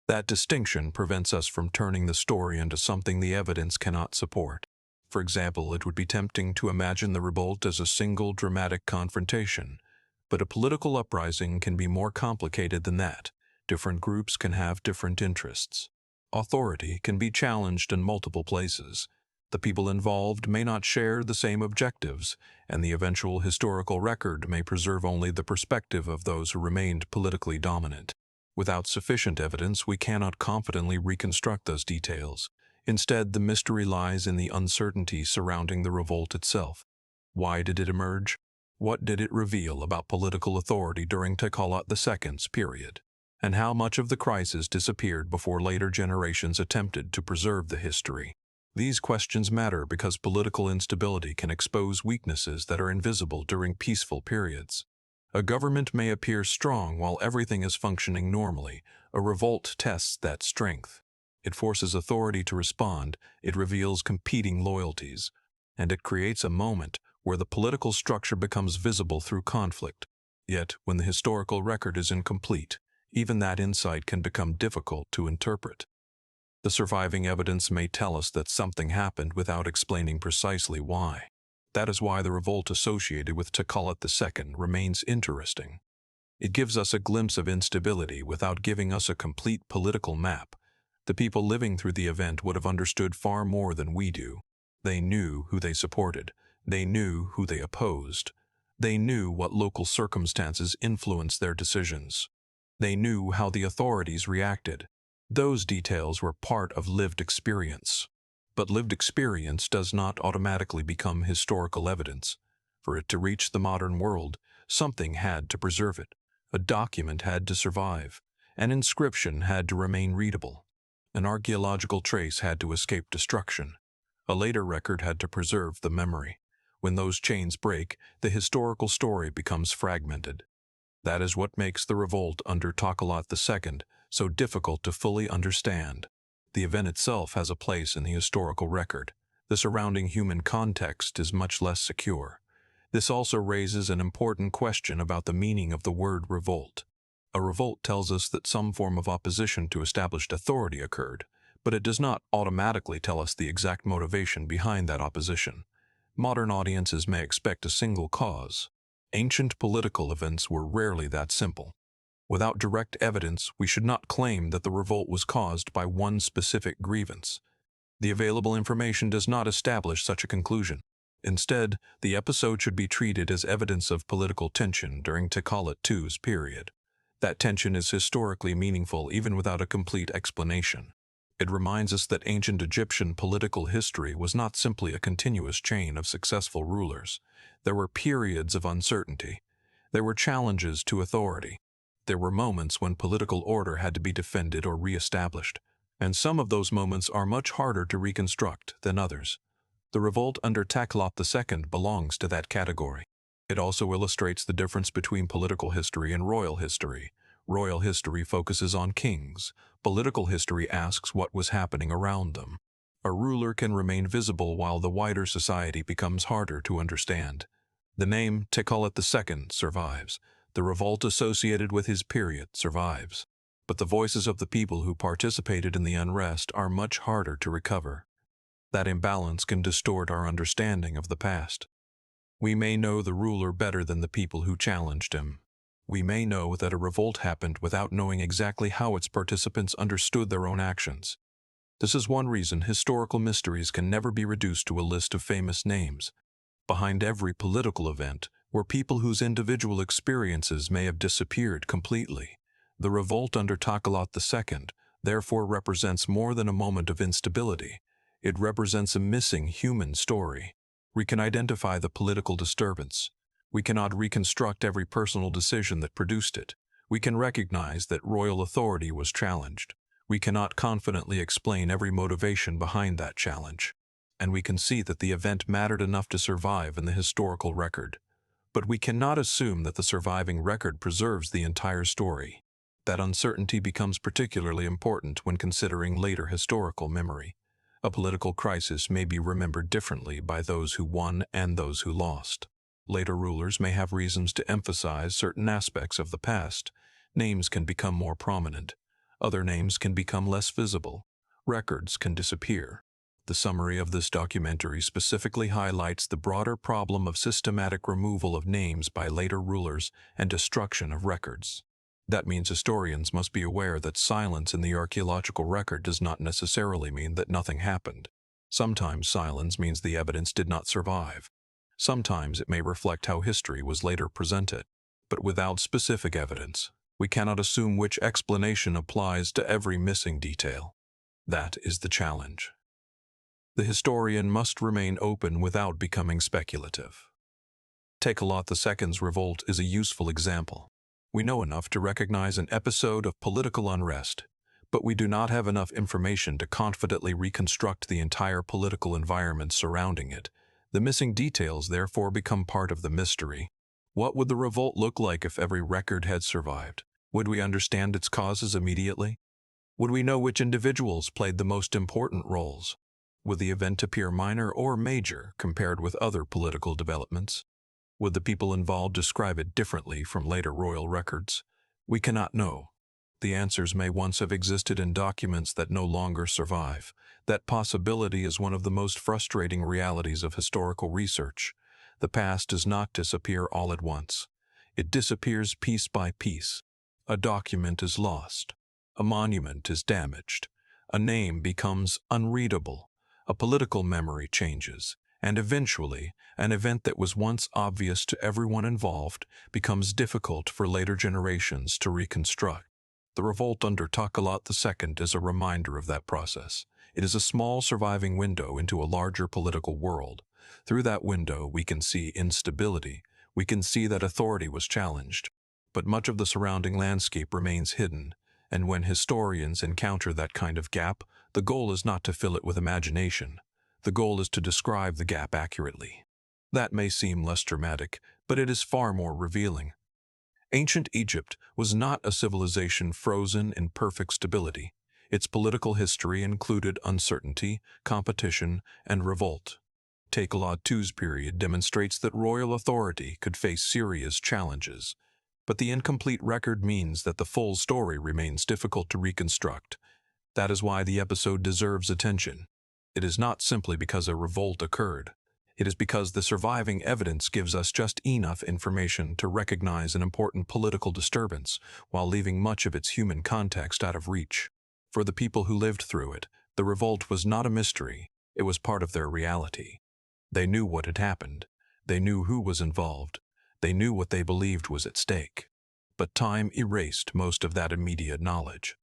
That distinction prevents us from turning the story into something the evidence cannot support. For example, it would be tempting to imagine the revolt as a single dramatic confrontation, but a political uprising can be more complicated than that. Different groups can have different interests. Authority can be challenged in multiple places. The people involved may not share the same objectives, and the eventual historical record may preserve only the perspective of those who remained politically dominant. Without sufficient evidence, we cannot confidently reconstruct those details. Instead, the mystery lies in the uncertainty surrounding the revolt itself. Why did it emerge? What did it reveal about political authority during Teklat II's period? And how much of the crisis disappeared before later generations attempted to preserve the history? These questions matter because political instability can expose weaknesses that are invisible during peaceful periods. A government may appear strong while everything is functioning normally. A revolt tests that strength. It forces authority to respond, it reveals competing loyalties, and it creates a moment where the political structure becomes visible through conflict. Yet, when the historical record is incomplete, even that insight can become difficult to interpret. The surviving evidence may tell us that something happened without explaining precisely why. That is why the revolt associated with Teklat II remains interesting. It gives us a glimpse of instability without giving us a complete political map. The people living through the event would have understood far more than we do. They knew who they supported. They knew who they opposed. They knew what local circumstances influenced their decisions. They knew how the authorities reacted. Those details were part of lived experience. But lived experience does not automatically become historical evidence. For it to reach the modern world, something had to preserve it. A document had to survive. An inscription had to remain readable. An archaeological trace had to escape destruction. A later record had to preserve the memory. When those chains break, the historical story becomes fragmented. That is what makes the revolt under Takalot II so difficult to fully understand. The event itself has a place in the historical record. The surrounding human context is much less secure. This also raises an important question about the meaning of the word revolt. A revolt tells us that some form of opposition to established authority occurred, but it does not automatically tell us the exact motivation behind that opposition. Modern audiences may expect a single cause. Ancient political events were rarely that simple. Without direct evidence, we should not claim that the revolt was caused by one specific grievance. The available information does not establish such a conclusion. Instead, the episode should be treated as evidence of political tension during Takalot II's period. That tension is historically meaningful even without a complete explanation. It reminds us that ancient Egyptian political history was not simply a continuous chain of successful rulers. There were periods of uncertainty. There were challenges to authority. There were moments when political order had to be defended or reestablished. And some of those moments are much harder to reconstruct than others. The revolt under Takalot II belongs to that category. It also illustrates the difference between political history and royal history. Royal history focuses on kings. Political history asks what was happening around them. A ruler can remain visible while the wider society becomes harder to understand. The name Takalot II survives. The revolt associated with his period survives. But the voices of the people who participated in the unrest are much harder to recover. That imbalance can distort our understanding of the past. We may know the ruler better than the people who challenged him. We may know that a revolt happened without knowing exactly how its participants understood their own actions. This is one reason historical mysteries can never be reduced to a list of famous names. Behind every political event were people whose individual experiences may have disappeared completely. The revolt under Takalot II therefore represents more than a moment of instability. It represents a missing human story. We can identify the political disturbance. We cannot reconstruct every personal decision that produced it. We can recognize that royal authority was challenged. We cannot confidently explain every motivation behind that challenge. And we can see that the event mattered enough to survive in the historical record. But we cannot assume that the surviving record preserves the entire story. That uncertainty becomes particularly important when considering later historical memory. A political crisis may be remembered differently by those who won and those who lost. Later rulers may have reasons to emphasize certain aspects of the past. Names can become more prominent. Other names can become less visible. Records can disappear. The summary of this documentary specifically highlights the broader problem of systematic removal of names by later rulers and destruction of records. That means historians must be aware that silence in the archaeological record does not necessarily mean that nothing happened. Sometimes silence means the evidence did not survive. Sometimes it may reflect how history was later presented. But without specific evidence, we cannot assume which explanation applies to every missing detail. That is the challenge. The historian must remain open without becoming speculative. Takalot II's revolt is a useful example. We know enough to recognize an episode of political unrest, but we do not have enough information to confidently reconstruct the entire political environment surrounding it. The missing details therefore become part of the mystery. What would the revolt look like if every record had survived? Would we understand its causes immediately? Would we know which individuals played the most important roles? Would the event appear minor or major compared with other political developments? Would the people involved describe it differently from later royal records? We cannot know. The answers may once have existed in documents that no longer survive. That possibility is one of the most frustrating realities of historical research. The past does not disappear all at once. It disappears piece by piece. A document is lost. A monument is damaged. A name becomes unreadable. A political memory changes. And eventually, an event that was once obvious to everyone involved becomes difficult for later generations to reconstruct. The revolt under Takalot II is a reminder of that process. It is a small surviving window into a larger political world. Through that window, we can see instability. We can see that authority was challenged. But much of the surrounding landscape remains hidden. And when historians encounter that kind of gap, the goal is not to fill it with imagination. The goal is to describe the gap accurately. That may seem less dramatic, but it is far more revealing. Ancient Egypt was not a civilization frozen in perfect stability. Its political history included uncertainty, competition, and revolt. Takelot II's period demonstrates that royal authority could face serious challenges. But the incomplete record means that the full story remains difficult to reconstruct. That is why the episode deserves attention. It is not simply because a revolt occurred. It is because the surviving evidence gives us just enough information to recognize an important political disturbance while leaving much of its human context out of reach. For the people who lived through it, the revolt was not a mystery. It was part of their reality. They knew what had happened. They knew who was involved. They knew what they believed was at stake. But time erased most of that immediate knowledge.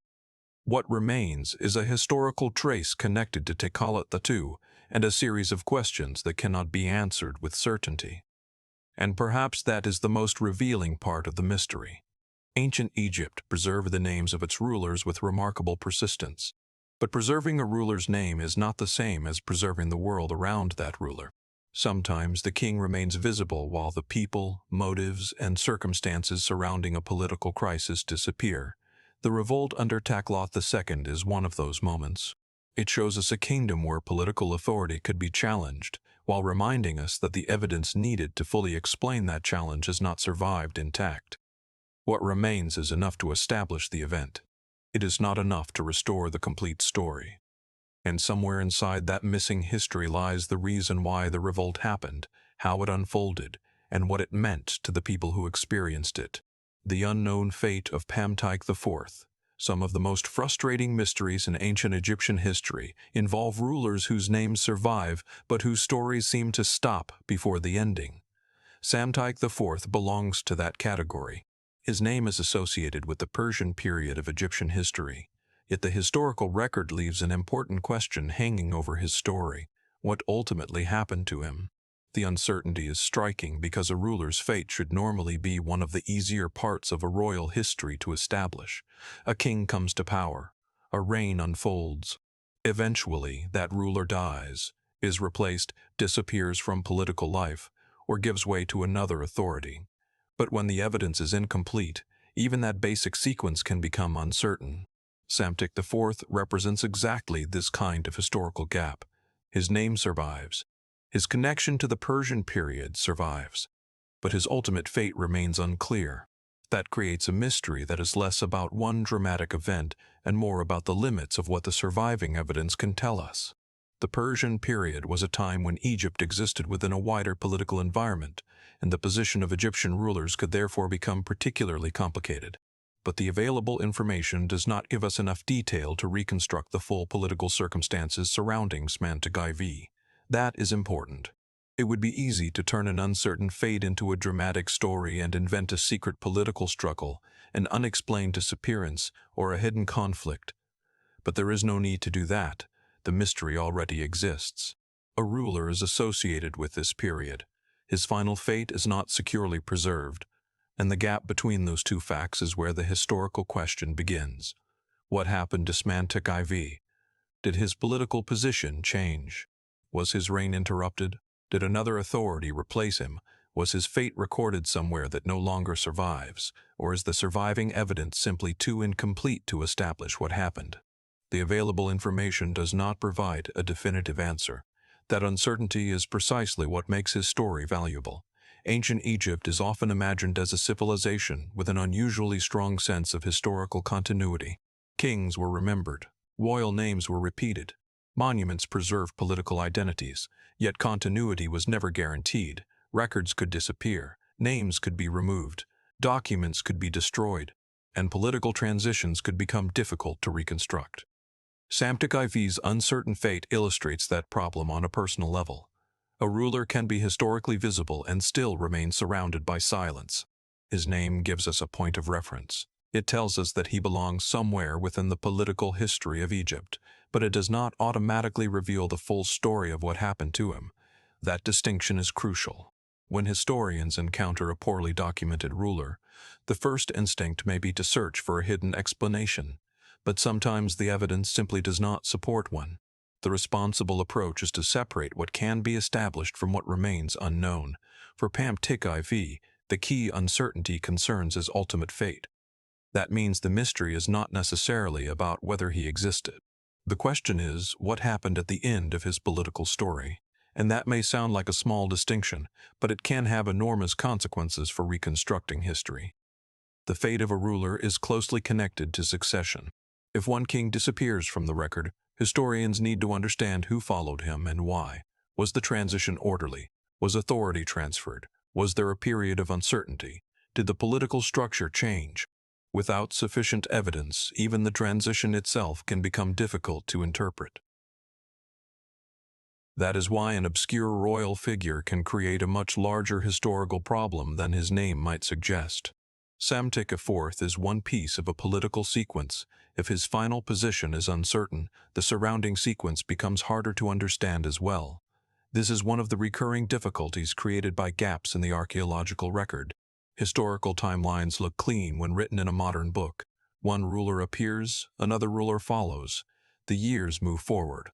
What remains is a historical trace connected to Takalot II and a series of questions that cannot be answered with certainty. And perhaps that is the most revealing part of the mystery. Ancient Egypt preserved the names of its rulers with remarkable persistence. But preserving a ruler's name is not the same as preserving the world around that ruler. Sometimes the king remains visible while the people, motives, and circumstances surrounding a political crisis disappear. The revolt under Taklot II is one of those moments. It shows us a kingdom where political authority could be challenged, while reminding us that the evidence needed to fully explain that challenge has not survived intact. What remains is enough to establish the event. It is not enough to restore the complete story. And somewhere inside that missing history lies the reason why the revolt happened, how it unfolded, and what it meant to the people who experienced it. The unknown fate of Pamtyke IV. Some of the most frustrating mysteries in ancient Egyptian history involve rulers whose names survive but whose stories seem to stop before the ending. Psamtyke IV belongs to that category. His name is associated with the Persian period of Egyptian history. Yet the historical record leaves an important question hanging over his story. What ultimately happened to him? The uncertainty is striking because a ruler's fate should normally be one of the easier parts of a royal history to establish. A king comes to power. A reign unfolds. Eventually, that ruler dies, is replaced, disappears from political life, or gives way to another authority. But when the evidence is incomplete, even that basic sequence can become uncertain. Psamtik IV represents exactly this kind of historical gap. His name survives. His connection to the Persian period survives, but his ultimate fate remains unclear. That creates a mystery that is less about one dramatic event and more about the limits of what the surviving evidence can tell us. The Persian period was a time when Egypt existed within a wider political environment, and the position of Egyptian rulers could therefore become particularly complicated. But the available information does not give us enough detail to reconstruct the full political circumstances surrounding Psamtik IV. That is important. It would be easy to turn an uncertain fate into a dramatic story and invent a secret political struggle, an unexplained disappearance, or a hidden conflict. But there is no need to do that. The mystery already exists. A ruler is associated with this period. His final fate is not securely preserved, and the gap between those two facts is where the historical question begins. What happened to Psamtik IV? Did his political position change? Was his reign interrupted? Did another authority replace him? Was his fate recorded somewhere that no longer survives? Or is the surviving evidence simply too incomplete to establish what happened? The available information does not provide a definitive answer. That uncertainty is precisely what makes his story valuable. Ancient Egypt is often imagined as a civilization with an unusually strong sense of historical continuity. Kings were remembered. Royal names were repeated. Monuments preserved political identities, yet continuity was never guaranteed. Records could disappear, names could be removed, documents could be destroyed, and political transitions could become difficult to reconstruct. Psamtik IV's uncertain fate illustrates that problem on a personal level. A ruler can be historically visible and still remain surrounded by silence. His name gives us a point of reference. It tells us that he belongs somewhere within the political history of Egypt, but it does not automatically reveal the full story of what happened to him. That distinction is crucial. When historians encounter a poorly documented ruler, the first instinct may be to search for a hidden explanation, but sometimes the evidence simply does not support one. The responsible approach is to separate what can be established from what remains unknown. For Pamtik IV, the key uncertainty concerns his ultimate fate. That means the mystery is not necessarily about whether he existed. The question is, what happened at the end of his political story? And that may sound like a small distinction, but it can have enormous consequences for reconstructing history. The fate of a ruler is closely connected to succession. If one king disappears from the record, historians need to understand who followed him and why. Was the transition orderly? Was authority transferred? Was there a period of uncertainty? Did the political structure change? Without sufficient evidence, even the transition itself can become difficult to interpret. That is why an obscure royal figure can create a much larger historical problem than his name might suggest. Psamtik IV is one piece of a political sequence. If his final position is uncertain, the surrounding sequence becomes harder to understand as well. This is one of the recurring difficulties created by gaps in the archaeological record. Historical timelines look clean when written in a modern book. One ruler appears, another ruler follows. The years move forward.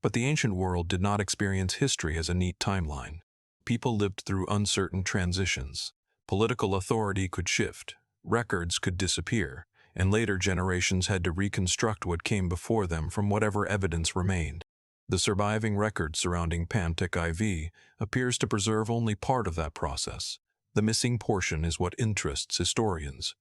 But the ancient world did not experience history as a neat timeline. People lived through uncertain transitions. Political authority could shift, records could disappear, and later generations had to reconstruct what came before them from whatever evidence remained. The surviving record surrounding Pamtik IV appears to preserve only part of that process. The missing portion is what interests historians.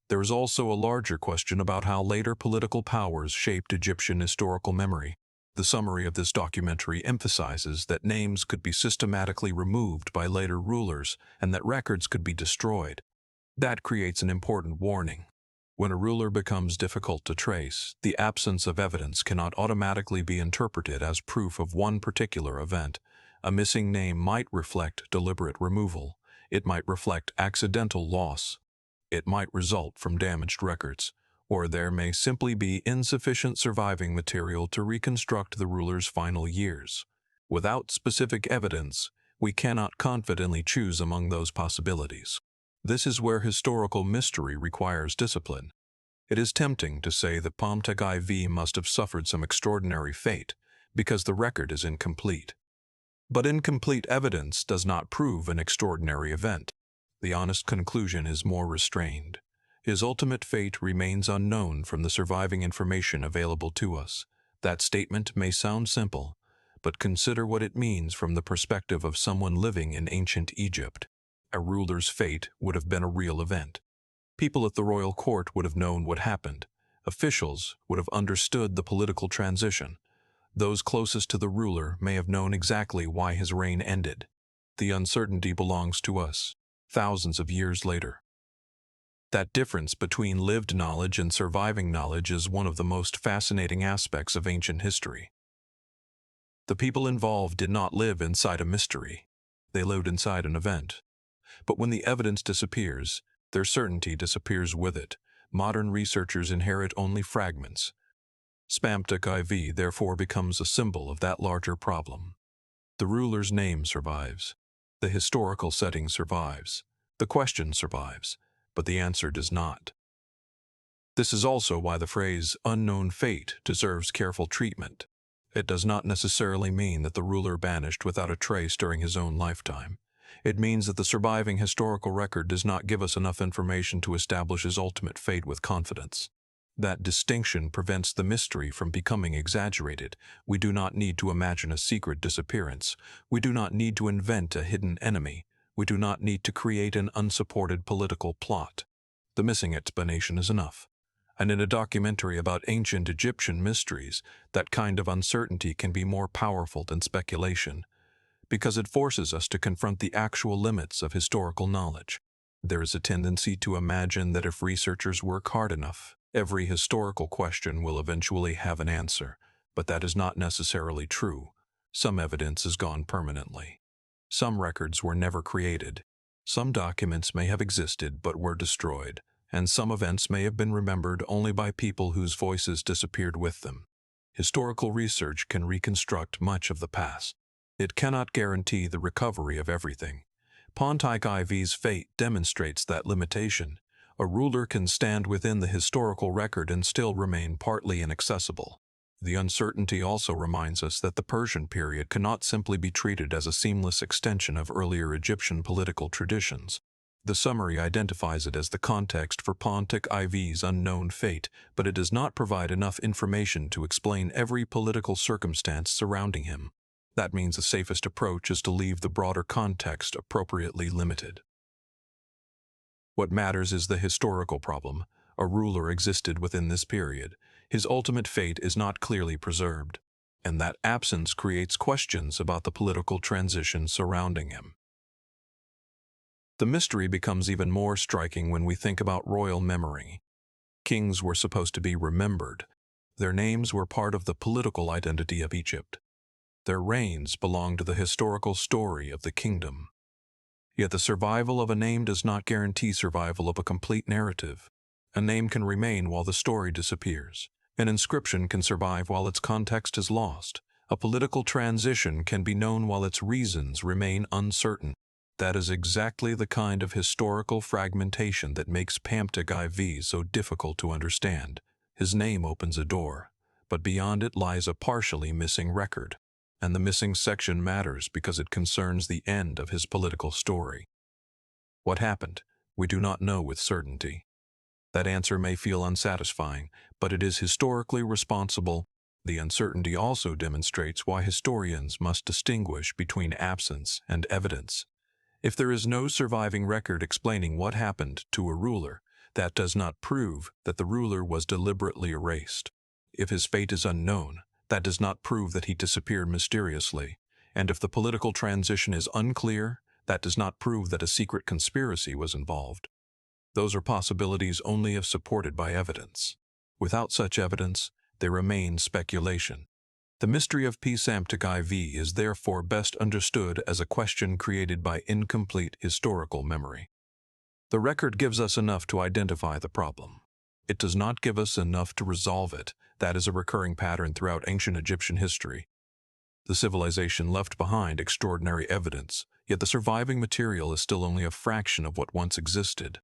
There is also a larger question about how later political powers shaped Egyptian historical memory. The summary of this documentary emphasizes that names could be systematically removed by later rulers and that records could be destroyed. That creates an important warning. When a ruler becomes difficult to trace, the absence of evidence cannot automatically be interpreted as proof of one particular event. A missing name might reflect deliberate removal. It might reflect accidental loss. It might result from damaged records. Or there may simply be insufficient surviving material to reconstruct the ruler's final years. Without specific evidence, we cannot confidently choose among those possibilities. This is where historical mystery requires discipline. It is tempting to say that Pamtik IV must have suffered some extraordinary fate because the record is incomplete. But incomplete evidence does not prove an extraordinary event. The honest conclusion is more restrained. His ultimate fate remains unknown from the surviving information available to us. That statement may sound simple, but consider what it means from the perspective of someone living in ancient Egypt. A ruler's fate would have been a real event. People at the royal court would have known what happened. Officials would have understood the political transition. Those closest to the ruler may have known exactly why his reign ended. The uncertainty belongs to us, thousands of years later. That difference between lived knowledge and surviving knowledge is one of the most fascinating aspects of ancient history. The people involved did not live inside a mystery. They lived inside an event. But when the evidence disappears, their certainty disappears with it. Modern researchers inherit only fragments. Psamtik IV therefore becomes a symbol of that larger problem. The ruler's name survives. The historical setting survives. The question survives. But the answer does not. This is also why the phrase unknown fate deserves careful treatment. It does not necessarily mean that the ruler vanished without a trace during his own lifetime. It means that the surviving historical record does not give us enough information to establish his ultimate fate with confidence. That distinction prevents the mystery from becoming exaggerated. We do not need to imagine a secret disappearance. We do not need to invent a hidden enemy. We do not need to create an unsupported political plot. The missing explanation is enough. And in a documentary about ancient Egyptian mysteries, that kind of uncertainty can be more powerful than speculation, because it forces us to confront the actual limits of historical knowledge. There is a tendency to imagine that if researchers work hard enough, every historical question will eventually have an answer, but that is not necessarily true. Some evidence is gone permanently. Some records were never created. Some documents may have existed but were destroyed, and some events may have been remembered only by people whose voices disappeared with them. Historical research can reconstruct much of the past. It cannot guarantee the recovery of everything. Pontic IV's fate demonstrates that limitation. A ruler can stand within the historical record and still remain partly inaccessible. The uncertainty also reminds us that the Persian period cannot simply be treated as a seamless extension of earlier Egyptian political traditions. The summary identifies it as the context for Pontic IV's unknown fate, but it does not provide enough information to explain every political circumstance surrounding him. That means the safest approach is to leave the broader context appropriately limited. What matters is the historical problem. A ruler existed within this period. His ultimate fate is not clearly preserved, and that absence creates questions about the political transition surrounding him. The mystery becomes even more striking when we think about royal memory. Kings were supposed to be remembered. Their names were part of the political identity of Egypt. Their reigns belonged to the historical story of the kingdom. Yet the survival of a name does not guarantee survival of a complete narrative. A name can remain while the story disappears. An inscription can survive while its context is lost. A political transition can be known while its reasons remain uncertain. That is exactly the kind of historical fragmentation that makes Pontic IV so difficult to understand. His name opens a door, but beyond it lies a partially missing record. And the missing section matters because it concerns the end of his political story. What happened? We do not know with certainty. That answer may feel unsatisfying, but it is historically responsible. The uncertainty also demonstrates why historians must distinguish between absence and evidence. If there is no surviving record explaining what happened to a ruler, that does not prove that the ruler was deliberately erased. If his fate is unknown, that does not prove that he disappeared mysteriously. And if the political transition is unclear, that does not prove that a secret conspiracy was involved. Those are possibilities only if supported by evidence. Without such evidence, they remain speculation. The mystery of Pontic IV is therefore best understood as a question created by incomplete historical memory. The record gives us enough to identify the problem. It does not give us enough to resolve it. That is a recurring pattern throughout ancient Egyptian history. The civilization left behind extraordinary evidence, yet the surviving material is still only a fraction of what once existed.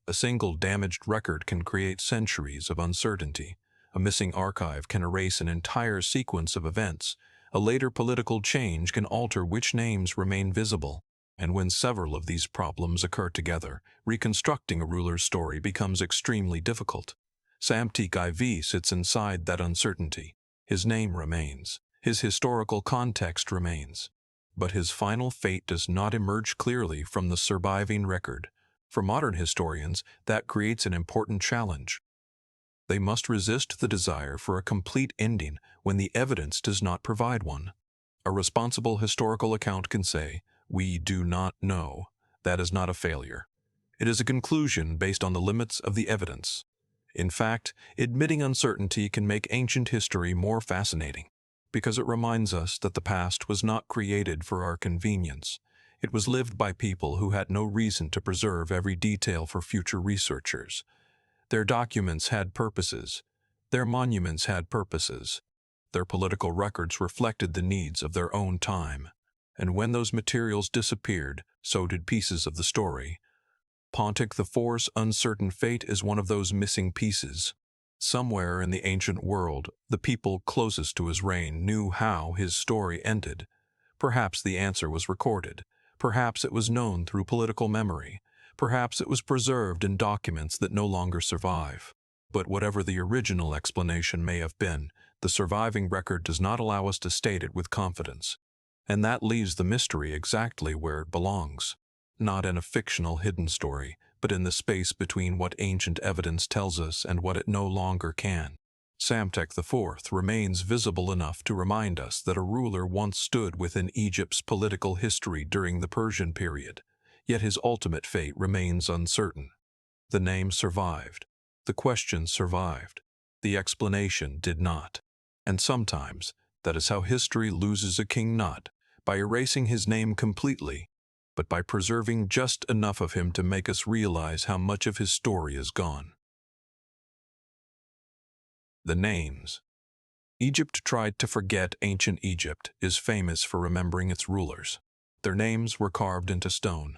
A single damaged record can create centuries of uncertainty. A missing archive can erase an entire sequence of events. A later political change can alter which names remain visible. And when several of these problems occur together, reconstructing a ruler's story becomes extremely difficult. Pontic IV sits inside that uncertainty. His name remains. His historical context remains. But his final fate does not emerge clearly from the surviving record. For modern historians, that creates an important challenge. They must resist the desire for a complete ending when the evidence does not provide one. A responsible historical account can say, "We do not know." That is not a failure. It is a conclusion based on the limits of the evidence. In fact, admitting uncertainty can make ancient history more fascinating, because it reminds us that the past was not created for our convenience. It was lived by people who had no reason to preserve every detail for future researchers. Their documents had purposes. Their monuments had purposes. Their political records reflected the needs of their own time. And when those materials disappeared, so did pieces of the story. Pontic IV's uncertain fate is one of those missing pieces. Somewhere in the ancient world, the people closest to his reign knew how his story ended. Perhaps the answer was recorded. Perhaps it was known through political memory. Perhaps it was preserved in documents that no longer survive. But whatever the original explanation may have been, the surviving record does not allow us to state it with confidence. And that leaves the mystery exactly where it belongs. Not in a fictional hidden story, but in the space between what ancient evidence tells us and what it no longer can. Pontic IV remains visible enough to remind us that a ruler once stood within Egypt's political history during the Persian period. Yet his ultimate fate remains uncertain. The name survived. The question survived. The explanation did not. And sometimes, that is how history loses a king, not by erasing his name completely, but by preserving just enough of him to make us realize how much of his story is gone. The names. Egypt tried to forget ancient Egypt is famous for remembering its rulers. Their names were carved into stone.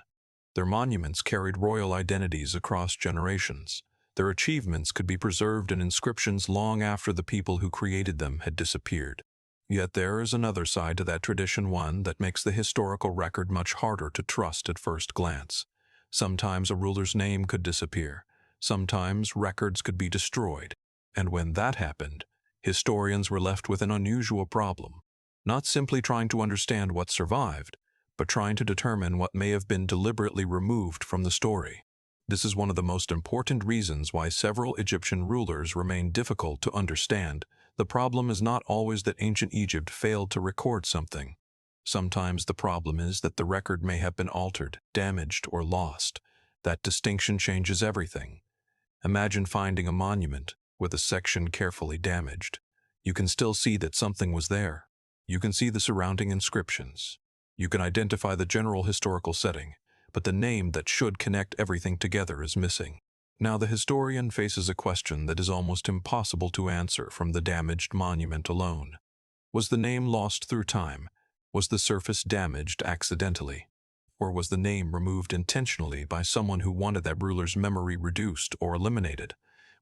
Their monuments carried royal identities across generations. Their achievements could be preserved in inscriptions long after the people who created them had disappeared. Yet there is another side to that tradition, one that makes the historical record much harder to trust at first glance. Sometimes a ruler's name could disappear. Sometimes records could be destroyed. And when that happened, historians were left with an unusual problem, not simply trying to understand what survived, but trying to determine what may have been deliberately removed from the story. This is one of the most important reasons why several Egyptian rulers remain difficult to understand. The problem is not always that ancient Egypt failed to record something. Sometimes the problem is that the record may have been altered, damaged, or lost. That distinction changes everything. Imagine finding a monument with a section carefully damaged. You can still see that something was there. You can see the surrounding inscriptions. You can identify the general historical setting, but the name that should connect everything together is missing. Now the historian faces a question that is almost impossible to answer from the damaged monument alone. Was the name lost through time? Was the surface damaged accidentally? Or was the name removed intentionally by someone who wanted that ruler's memory reduced or eliminated?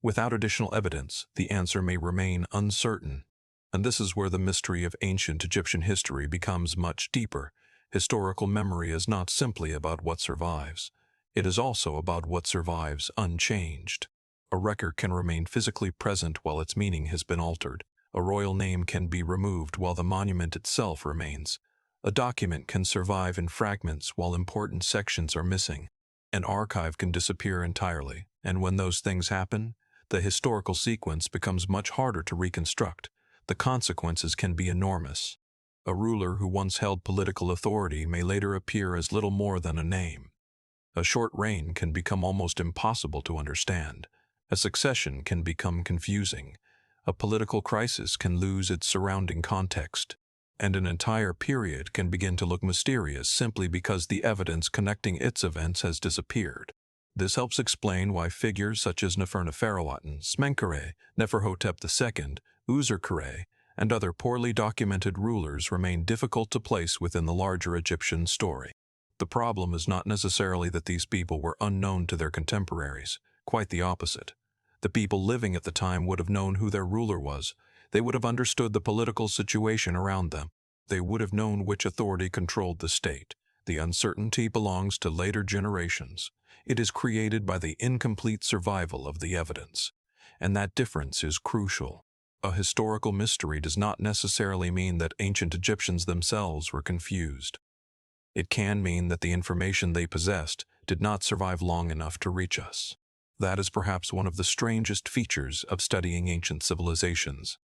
Without additional evidence, the answer may remain uncertain. And this is where the mystery of ancient Egyptian history becomes much deeper. Historical memory is not simply about what survives. It is also about what survives unchanged. A record can remain physically present while its meaning has been altered. A royal name can be removed while the monument itself remains. A document can survive in fragments while important sections are missing. An archive can disappear entirely, and when those things happen, the historical sequence becomes much harder to reconstruct. The consequences can be enormous. A ruler who once held political authority may later appear as little more than a name. A short reign can become almost impossible to understand. A succession can become confusing. A political crisis can lose its surrounding context. And an entire period can begin to look mysterious simply because the evidence connecting its events has disappeared. This helps explain why figures such as Neferneferuaten, Smenkhare, Neferhotep II, Userkare, and other poorly documented rulers remain difficult to place within the larger Egyptian story. The problem is not necessarily that these people were unknown to their contemporaries. Quite the opposite. The people living at the time would have known who their ruler was. They would have understood the political situation around them. They would have known which authority controlled the state. The uncertainty belongs to later generations. It is created by the incomplete survival of the evidence. And that difference is crucial. A historical mystery does not necessarily mean that ancient Egyptians themselves were confused. It can mean that the information they possessed did not survive long enough to reach us. That is perhaps one of the strangest features of studying ancient civilizations.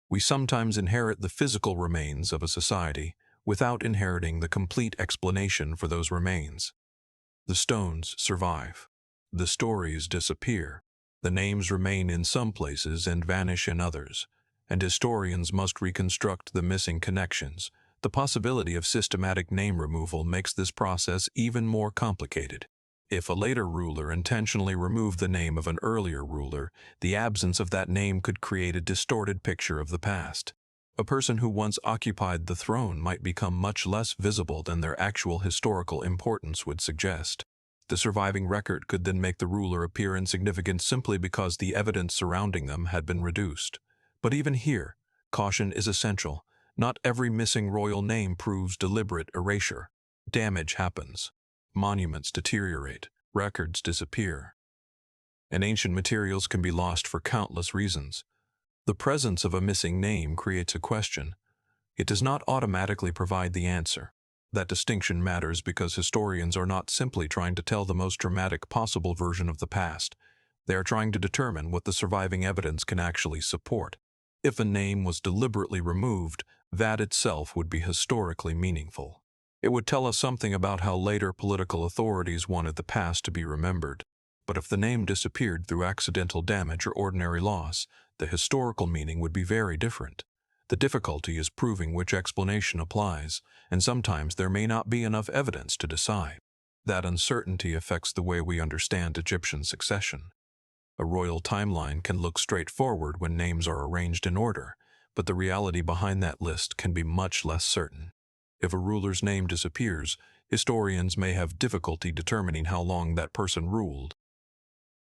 We sometimes inherit the physical remains of a society without inheriting the complete explanation for those remains. The stones survive. The stories disappear. The names remain in some places and vanish in others, and historians must reconstruct the missing connections. The possibility of systematic name removal makes this process even more complicated. If a later ruler intentionally removed the name of an earlier ruler, the absence of that name could create a distorted picture of the past. A person who once occupied the throne might become much less visible than their actual historical importance would suggest. The surviving record could then make the ruler appear insignificant simply because the evidence surrounding them had been reduced. But even here, caution is essential. Not every missing royal name proves deliberate erasure. Damage happens. Monuments deteriorate. Records disappear. And ancient materials can be lost for countless reasons. The presence of a missing name creates a question. It does not automatically provide the answer. That distinction matters because historians are not simply trying to tell the most dramatic possible version of the past. They are trying to determine what the surviving evidence can actually support. If a name was deliberately removed, that itself would be historically meaningful. It would tell us something about how later political authorities wanted the past to be remembered. But if the name disappeared through accidental damage or ordinary loss, the historical meaning would be very different. The difficulty is proving which explanation applies, and sometimes there may not be enough evidence to decide. That uncertainty affects the way we understand Egyptian succession. A royal timeline can look straightforward when names are arranged in order, but the reality behind that list can be much less certain. If a ruler's name disappears, historians may have difficulty determining how long that person ruled.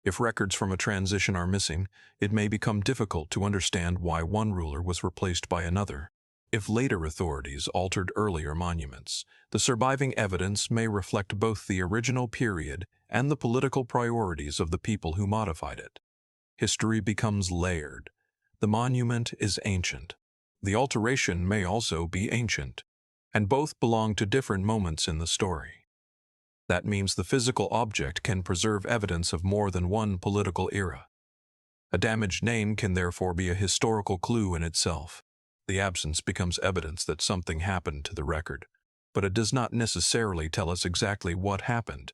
If records from a transition are missing, it may become difficult to understand why one ruler was replaced by another. If later authorities altered earlier monuments, the surviving evidence may reflect both the original period and the political priorities of the people who modified it. History becomes layered. The monument is ancient. The alteration may also be ancient, and both belong to different moments in the story. That means the physical object can preserve evidence of more than one political era. A damaged name can therefore be a historical clue in itself. The absence becomes evidence that something happened to the record, but it does not necessarily tell us exactly what happened.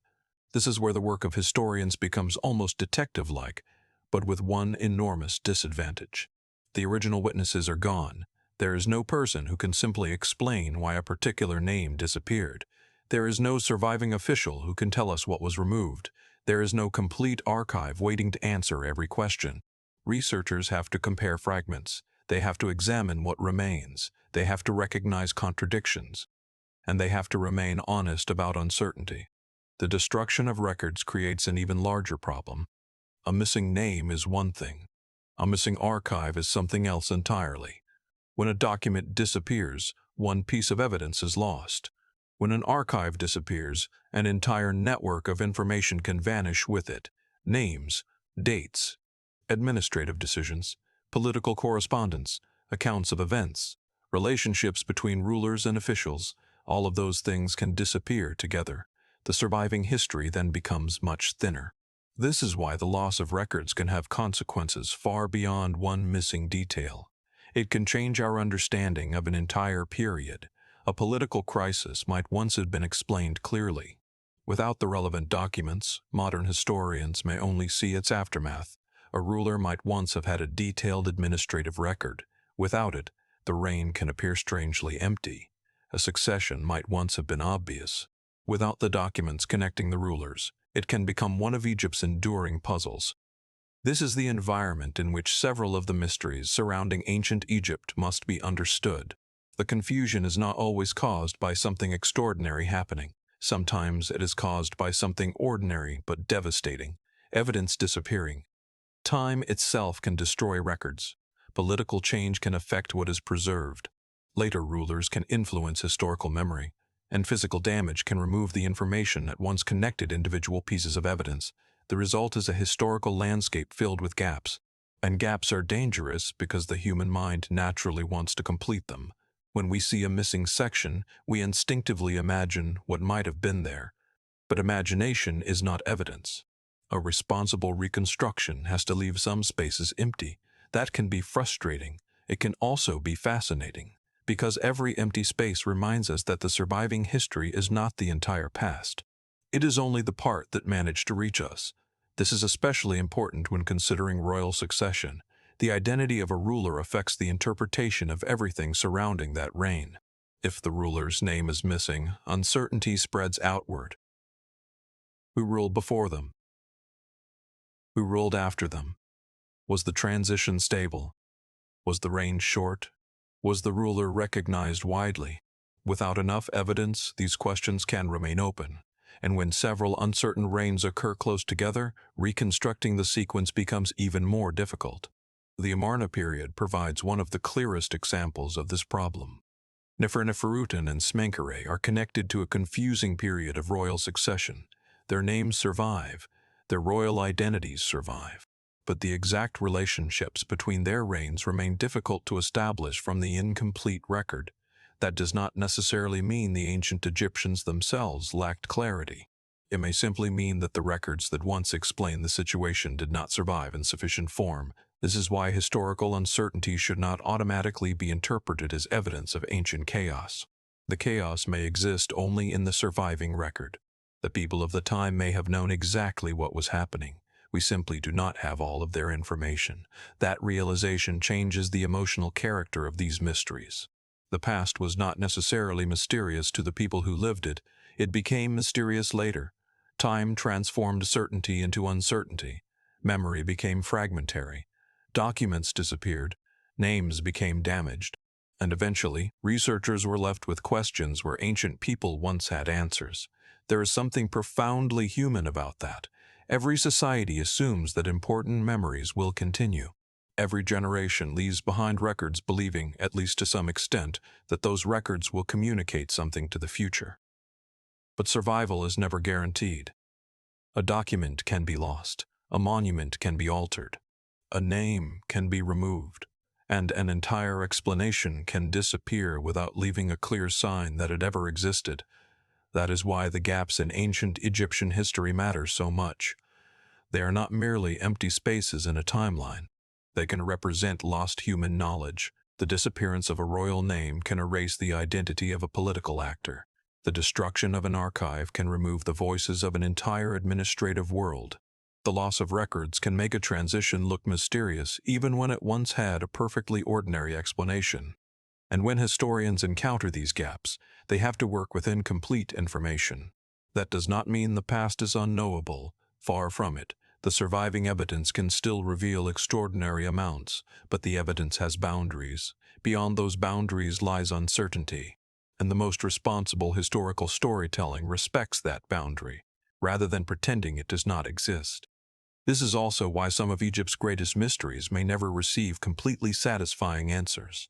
This is where the work of historians becomes almost detective-like, but with one enormous disadvantage. The original witnesses are gone. There is no person who can simply explain why a particular name disappeared. There is no surviving official who can tell us what was removed. There is no complete archive waiting to answer every question. Researchers have to compare fragments. They have to examine what remains. They have to recognize contradictions. And they have to remain honest about uncertainty. The destruction of records creates an even larger problem. A missing name is one thing. A missing archive is something else entirely. When a document disappears, one piece of evidence is lost. When an archive disappears, an entire network of information can vanish with it. Names, dates, administrative decisions, political correspondence, accounts of events, relationships between rulers and officials, all of those things can disappear together. The surviving history then becomes much thinner. This is why the loss of records can have consequences far beyond one missing detail. It can change our understanding of an entire period. A political crisis might once have been explained clearly. Without the relevant documents, modern historians may only see its aftermath. A ruler might once have had a detailed administrative record. Without it, the reign can appear strangely empty. A succession might once have been obvious. Without the documents connecting the rulers, it can become one of Egypt's enduring puzzles. This is the environment in which several of the mysteries surrounding ancient Egypt must be understood. The confusion is not always caused by something extraordinary happening. Sometimes it is caused by something ordinary but devastating, evidence disappearing. Time itself can destroy records. Political change can affect what is preserved. Later rulers can influence historical memory, and physical damage can remove the information that once connected individual pieces of evidence. The result is a historical landscape filled with gaps. And gaps are dangerous because the human mind naturally wants to complete them. When we see a missing section, we instinctively imagine what might have been there. But imagination is not evidence. A responsible reconstruction has to leave some spaces empty. That can be frustrating. It can also be fascinating, because every empty space reminds us that the surviving history is not the entire past. It is only the part that managed to reach us. This is especially important when considering royal succession. The identity of a ruler affects the interpretation of everything surrounding that reign. If the ruler's name is missing, uncertainty spreads outward. Who ruled before them? Who ruled after them? Was the transition stable? Was the reign short? Was the ruler recognized widely? Without enough evidence, these questions can remain open. And when several uncertain reigns occur close together, reconstructing the sequence becomes even more difficult. The Amarna period provides one of the clearest examples of this problem. Nefertiti and Smenkhare are connected to a confusing period of royal succession. Their names survive, their royal identities survive, but the exact relationships between their reigns remain difficult to establish from the incomplete record. That does not necessarily mean the ancient Egyptians themselves lacked clarity. It may simply mean that the records that once explained the situation did not survive in sufficient form. This is why historical uncertainty should not automatically be interpreted as evidence of ancient chaos. The chaos may exist only in the surviving record. The people of the time may have known exactly what was happening. We simply do not have all of their information. That realization changes the emotional character of these mysteries. The past was not necessarily mysterious to the people who lived it. It became mysterious later. Time transformed certainty into uncertainty. Memory became fragmentary. Documents disappeared. Names became damaged. And eventually, researchers were left with questions where ancient people once had answers. There is something profoundly human about that. Every society assumes that important memories will continue. Every generation leaves behind records believing, at least to some extent, that those records will communicate something to the future. But survival is never guaranteed. A document can be lost, a monument can be altered, a name can be removed, and an entire explanation can disappear without leaving a clear sign that it ever existed. That is why the gaps in ancient Egyptian history matter so much. They are not merely empty spaces in a timeline. They can represent lost human knowledge. The disappearance of a royal name can erase the identity of a political actor. The destruction of an archive can remove the voices of an entire administrative world. The loss of records can make a transition look mysterious even when it once had a perfectly ordinary explanation. And when historians encounter these gaps, they have to work with incomplete information. That does not mean the past is unknowable. Far from it. The surviving evidence can still reveal extraordinary amounts, but the evidence has boundaries. Beyond those boundaries lies uncertainty. And the most responsible historical storytelling respects that boundary, rather than pretending it does not exist. This is also why some of Egypt's greatest mysteries may never receive completely satisfying answers.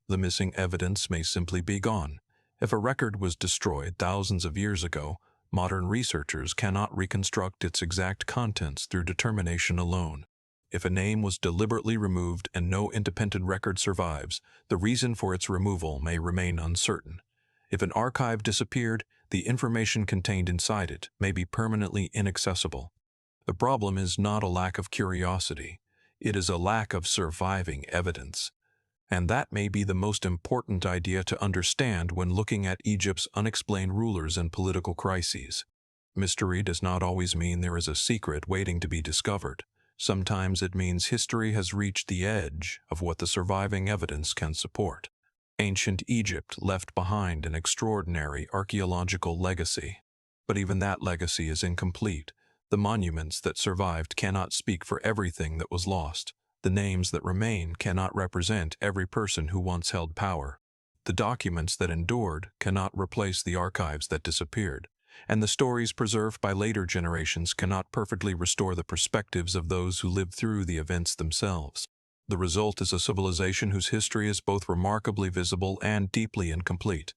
The missing evidence may simply be gone. If a record was destroyed thousands of years ago, modern researchers cannot reconstruct its exact contents through determination alone. If a name was deliberately removed and no independent record survives, the reason for its removal may remain uncertain. If an archive disappeared, the information contained inside it may be permanently inaccessible. The problem is not a lack of curiosity. It is a lack of surviving evidence. And that may be the most important idea to understand when looking at Egypt's unexplained rulers and political crises. Mystery does not always mean there is a secret waiting to be discovered. Sometimes it means history has reached the edge of what the surviving evidence can support. Ancient Egypt left behind an extraordinary archaeological legacy. But even that legacy is incomplete. The monuments that survived cannot speak for everything that was lost. The names that remain cannot represent every person who once held power. The documents that endured cannot replace the archives that disappeared. And the stories preserved by later generations cannot perfectly restore the perspectives of those who lived through the events themselves. The result is a civilization whose history is both remarkably visible and deeply incomplete.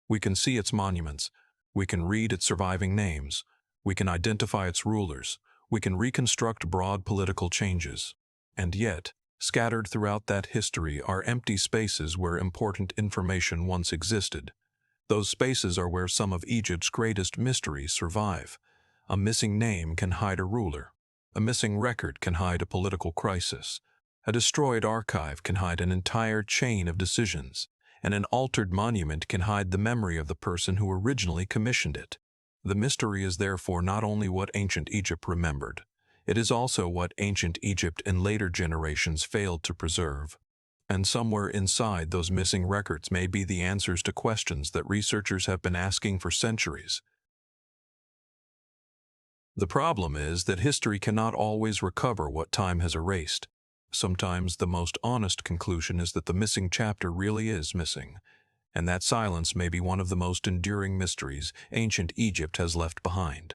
We can see its monuments. We can read its surviving names. We can identify its rulers. We can reconstruct broad political changes. And yet, scattered throughout that history are empty spaces where important information once existed. Those spaces are where some of Egypt's greatest mysteries survive. A missing name can hide a ruler. A missing record can hide a political crisis. A destroyed archive can hide an entire chain of decisions. And an altered monument can hide the memory of the person who originally commissioned it. The mystery is therefore not only what ancient Egypt remembered. It is also what ancient Egypt and later generations failed to preserve. And somewhere inside those missing records may be the answers to questions that researchers have been asking for centuries. The problem is that history cannot always recover what time has erased. Sometimes the most honest conclusion is that the missing chapter really is missing, and that silence may be one of the most enduring mysteries ancient Egypt has left behind.